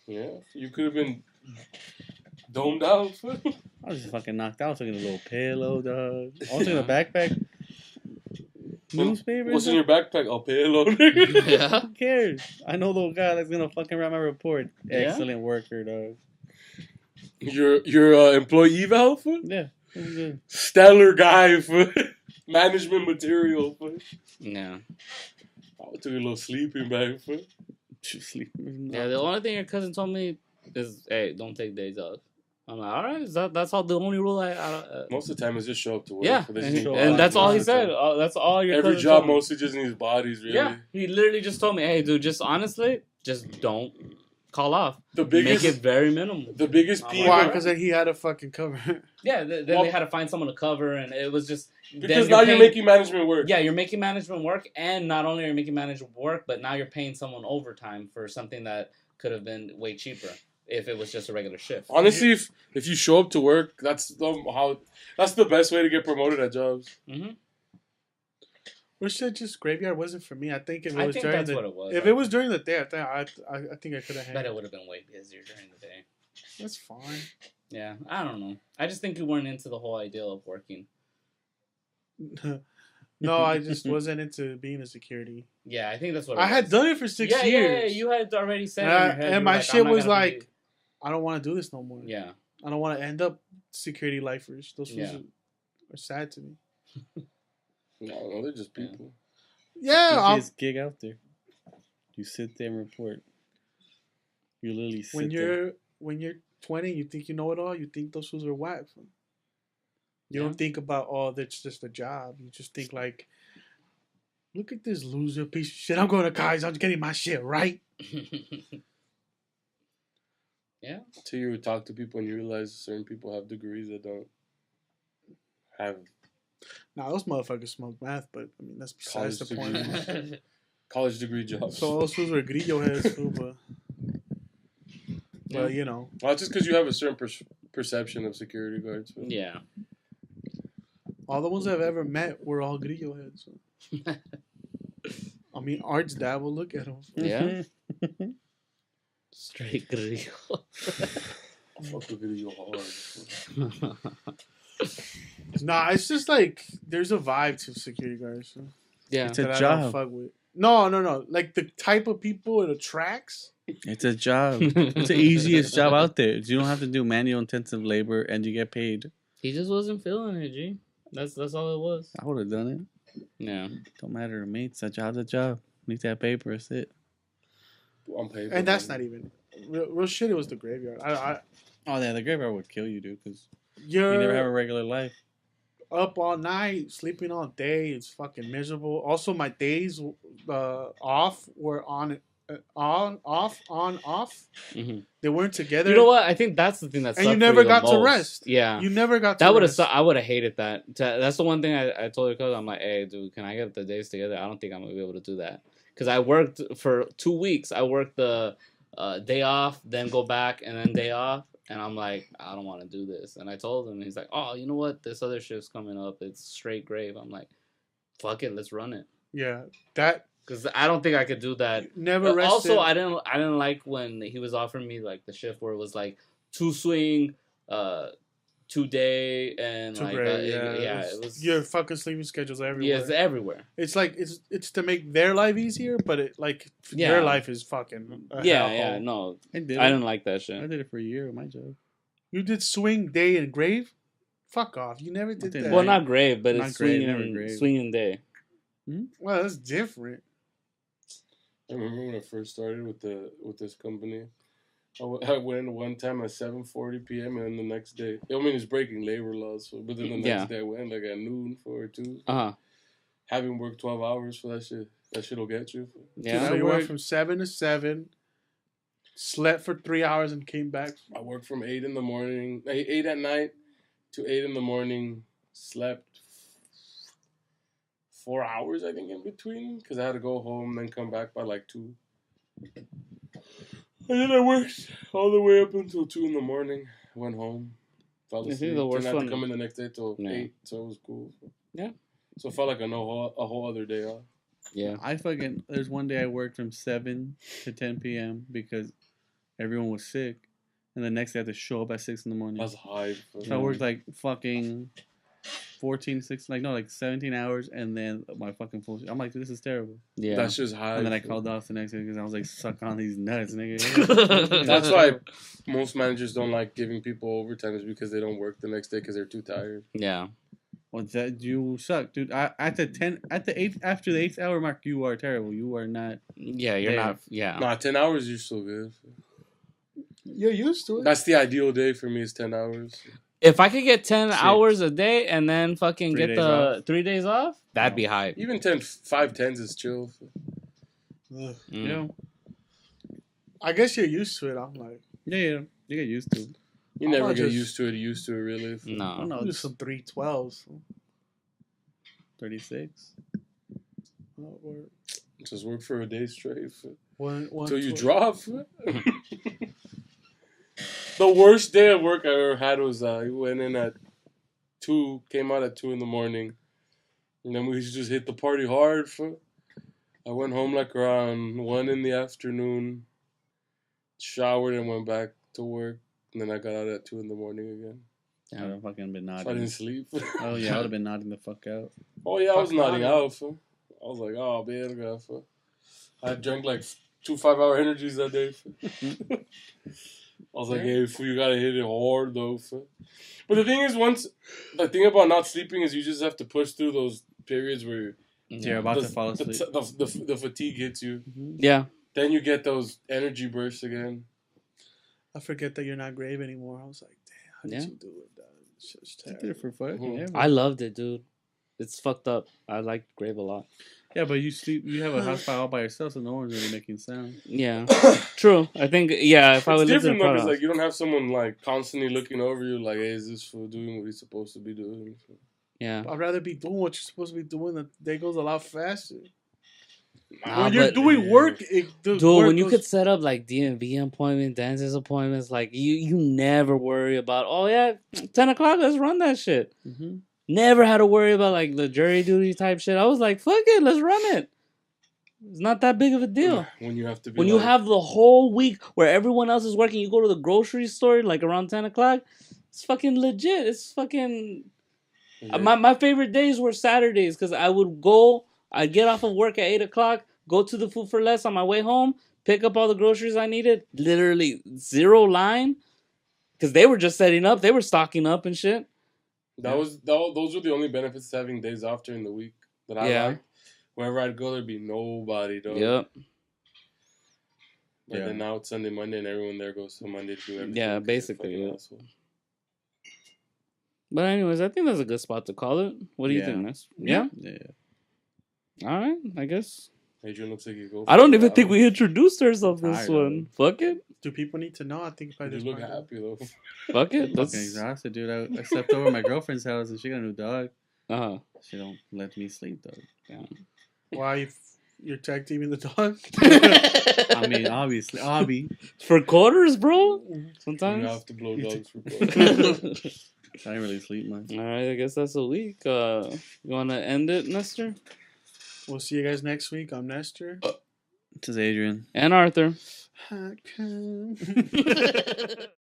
S3: Yeah, you could have been domed out.
S5: I was just fucking knocked out. I was taking a little pillow, dog. I was taking a backpack. Newspapers.
S3: What's in your backpack? I'll pay a load.
S4: Yeah.
S5: Who cares? I know the guy that's gonna fucking write my report.
S4: Yeah?
S5: Excellent worker, dog.
S3: Your employee eval?
S5: Yeah. It was good.
S3: Stellar guy for management material.
S4: Yeah.
S3: I took a little sleeping bag.
S5: Sleep.
S4: Yeah, the only thing your cousin told me is, hey, don't take days off. I'm like, all right, that's all the only rule I
S3: Most of the time, it's just show up to work.
S4: yeah,
S3: They just
S4: and that's all he said. That's all your
S3: Every
S4: cousin
S3: job
S4: told me.
S3: mostly just needs bodies, really.
S4: Yeah, he literally just told me, hey, dude, just honestly, just don't call off.
S3: The biggest,
S4: Make it very minimal.
S3: the biggest peeve.
S2: Why? Because then he had to fucking cover it.
S4: Yeah, then they had to find someone to cover, and it was just...
S3: Because now you're making management work.
S4: Yeah, you're making management work, and not only are you making management work, but now you're paying someone overtime for something that could have been way cheaper if it was just a regular shift.
S3: Honestly, if you show up to work, that's the best way to get promoted at jobs.
S4: Mm-hmm.
S2: Wish that just graveyard wasn't for me. I think if it was during
S4: that's
S2: the
S4: what it was.
S2: if it was during the day, I think I could have
S4: Bet
S2: handled
S4: it
S2: it.
S4: would have been way busier during the day.
S2: That's fine.
S4: Yeah, I don't know. I just think you weren't into the whole idea of working.
S2: No, I just wasn't into being a security.
S4: Yeah, I think that's what it
S2: I
S4: was.
S2: had done it for 6 years.
S4: Yeah, you had already said in your head.
S2: And
S4: you
S2: my
S4: were
S2: shit
S4: I'm not
S2: was
S4: gonna
S2: like, I don't want to do this no more.
S4: Yeah.
S2: I don't want to end up security lifers. Those fools
S4: Yeah.
S2: are sad to me.
S3: No, they're just people.
S2: Yeah,
S5: Easiest gig out there. You sit there and report. You literally sit there.
S2: when you're 20, you think you know it all. You think those fools are whack. You don't think about, oh, that's just a job. You just think like, look at this loser piece of shit. I'm going to college. I'm getting my shit right.
S4: Yeah.
S3: Until you talk to people and you realize certain people have degrees that don't have
S2: Nah, those motherfuckers smoke math, but I mean that's besides the
S3: College
S2: point.
S3: degrees. College degree jobs.
S2: So those fools are grillo heads, fool, but you know.
S3: Well, it's just because you have a certain perception of security guards. But
S4: Yeah.
S2: All the ones I've ever met were all grillo heads. So. I mean, Art's dad will look at them.
S4: Yeah. Straight grill.
S3: Fuck the video hard.
S2: Nah, it's just like there's a vibe to security guards. So,
S4: Yeah.
S5: It's a
S2: that I
S5: job.
S2: don't fuck with. No. Like the type of people it attracts.
S5: It's a job. It's the easiest job out there. You don't have to do manual intensive labor and you get paid.
S4: He just wasn't feeling it, G. That's all it was.
S5: I would have done it.
S4: Yeah.
S5: Don't matter to me. It's a job's a job. Need that paper. That's it.
S3: On paper,
S2: And that's not even real shit. It was the graveyard.
S5: Oh, yeah. The graveyard would kill you, dude, because
S2: You're
S5: you never have a regular life.
S2: up all night, sleeping all day. It's fucking miserable. Also, my days off were on, off.
S4: Mm-hmm.
S2: They weren't together.
S4: You know what? I think that's the thing that
S2: And
S4: sucked
S2: you
S4: for
S2: never
S4: the
S2: got to
S4: most.
S2: rest.
S4: Yeah.
S2: You never got to
S4: That would have.
S2: rest.
S4: I would have hated that. That's the one thing I told your cousin. I'm like, hey, dude, can I get the days together? I don't think I'm gonna be able to do that because I worked for 2 weeks. I worked the day off, then go back, and then day off. And I'm like, I don't want to do this. And I told him, and he's like, oh, you know what? This other shift's coming up. It's straight grave. I'm like, fuck it, let's run it.
S2: Yeah, that
S4: Because I don't think I could do that.
S2: never rested.
S4: Also, I didn't like when he was offering me like the shift where it was like 2 swing, 2 day, and
S2: Too
S4: like
S2: great,
S4: it was
S2: your fucking sleeping schedules everywhere.
S4: yeah, it's everywhere.
S2: It's like it's to make their life easier, but it like
S4: Yeah.
S2: your life is fucking a
S4: Yeah,
S2: hellhole.
S4: no,
S5: I did
S4: I
S5: it.
S4: didn't like that
S5: I
S4: shit.
S5: did it for a year with my job.
S2: You did swing day and grave. Fuck off! You never did
S5: did
S2: that.
S4: Well, not grave, but
S5: Not
S4: it's
S5: grave, never
S4: swinging,
S5: grave.
S4: swinging day.
S2: Well, that's different.
S3: I remember when I first started with this company. I went in one time at 7:40 p.m. and then the next day, I mean, it's breaking labor laws. But then the next day I went like at noon for 2. Having worked 12 hours for that shit. That shit'll get you.
S4: Yeah,
S2: So you went from 7 to 7, slept for 3 hours, and came back.
S3: I worked from 8 in the morning, 8 at night to 8 in the morning. Slept 4 hours, I think, in between, because I had to go home, then come back by like 2. And then I worked all the way up until 2 in the morning. Went home, fell
S4: You see,
S3: asleep.
S4: the worst
S3: Didn't have to
S4: one-
S3: come in the next day till 8, so it was cool.
S4: Yeah.
S3: So it felt like a whole other day off.
S4: Yeah.
S5: There's one day I worked from 7 to 10 p.m. because everyone was sick. And the next day I had to show up at 6 in the morning.
S3: That's high.
S5: So I worked like fucking 17 hours, and then my fucking full. I'm like, dude, this is terrible.
S4: Yeah.
S3: That's just high.
S5: And then I called off the next day because I was like, suck on these nuts, nigga.
S3: That's why most managers don't like giving people overtime is because they don't work the next day because they're too tired.
S4: Yeah.
S5: Well, that you suck, dude. After the 8th hour mark, you are terrible. You are not.
S4: Yeah, you're
S5: there.
S4: not. Yeah.
S3: Nah, 10 hours, you're still good.
S2: You're used to it.
S3: That's the ideal day for me is 10 hours.
S4: If I could get 10 hours a day and then fucking
S5: 3
S4: get
S5: days
S4: the
S5: off.
S4: 3 days off, that'd be hype.
S3: Even 5/10s is chill.
S2: Ugh.
S5: You know?
S2: I guess you're used to it. I'm like,
S5: Yeah, you get used to it.
S3: You
S2: I'm
S3: never
S2: not
S3: get
S2: just-
S3: used to it, really.
S4: No.
S5: No,
S2: do
S5: it's
S2: some 312s.
S5: 36.
S3: Just work for a day straight.
S2: One
S3: Until you
S2: 12.
S3: drop. The worst day of work I ever had was I went in at 2, came out at 2 in the morning. And then we just hit the party hard. I went home like around 1 in the afternoon, showered and went back to work. And then I got out at 2 in the morning again.
S5: I would have fucking been
S3: So I
S5: nodding.
S3: didn't sleep.
S5: Oh, yeah, I would have been nodding the fuck out.
S3: Oh, yeah, I was
S2: Fuck
S3: nodding
S2: nodding.
S3: out. I was like, oh, man, I drank like 2 5-hour energies that day. I was like, hey, you gotta hit it hard, though. But the thing is, the thing about not sleeping is you just have to push through those periods where
S5: You're about to fall asleep.
S3: the fatigue hits you.
S4: Yeah.
S3: Then you get those energy bursts again.
S2: I forget that you're not grave anymore. I was like, damn, how did
S4: Yeah.
S2: you do it? Dog? It's just
S5: I did
S2: terrible.
S5: it for fucking
S3: Mhm.
S5: ever.
S4: I loved it, dude. It's fucked up. I like Grave a lot.
S5: Yeah, but you sleep. You have a house fire all by yourself, so no one's really making sound.
S4: Yeah. True. I think, yeah, if I
S3: It's
S4: would live in
S3: different though,
S4: front
S3: because
S4: of
S3: like you don't have someone like constantly looking over you, like, hey, is this fool doing what he's supposed to be doing?
S4: Yeah.
S2: I'd rather be doing what you're supposed to be doing. The day goes a lot faster.
S4: Nah,
S2: when you're
S4: but-
S2: doing work,
S4: Dude, when you could set up like DMV appointment, dentist appointments, like you never worry about, oh yeah, 10 o'clock, let's run that shit.
S5: Mm-hmm.
S4: Never had to worry about like the jury duty type shit. I was like, fuck it, let's run it. It's not that big of a deal.
S3: When you have to be
S4: When you have the whole week where everyone else is working, you go to the grocery store like around 10 o'clock, it's fucking legit. It's fucking... My favorite days were Saturdays because I'd get off of work at 8 o'clock, go to the Food for Less on my way home, pick up all the groceries I needed, literally zero line, because they were just setting up, they were stocking up and shit.
S3: Those were the only benefits to having days off during the week that I liked. Wherever I'd go, there'd be nobody, though.
S4: Yep.
S3: But then now it's Sunday, Monday, and everyone there goes to Monday to do everything.
S4: Yeah,
S3: 'cause they're
S4: basically,
S3: fucking
S4: yeah.
S3: assholes.
S4: But anyways, I think that's a good spot to call it. What do you think, Ness? Yeah?
S5: Yeah.
S4: All right, I guess.
S3: Adrian looks like you go.
S4: I don't even think we introduced ourselves this
S5: Tired
S4: one. Fuck it.
S2: Do people need to know? I think if I
S3: You
S2: just
S3: look happy though.
S4: Fuck it.
S5: Fucking
S4: Let's...
S5: exhausted, dude. I slept over at my girlfriend's house and she got a new dog.
S4: Uh-huh.
S5: She don't let me sleep though.
S4: Yeah.
S2: Why you're tag teaming the dog?
S5: I mean, obviously,
S4: For quarters, bro?
S3: You
S4: Sometimes.
S3: have to blow dogs for quarters.
S5: I didn't really sleep much.
S4: All right, I guess that's a week. You want to end it, Nestor?
S2: We'll see you guys next week. I'm Nestor.
S5: This is Adrian.
S4: And Arthur.
S2: I can.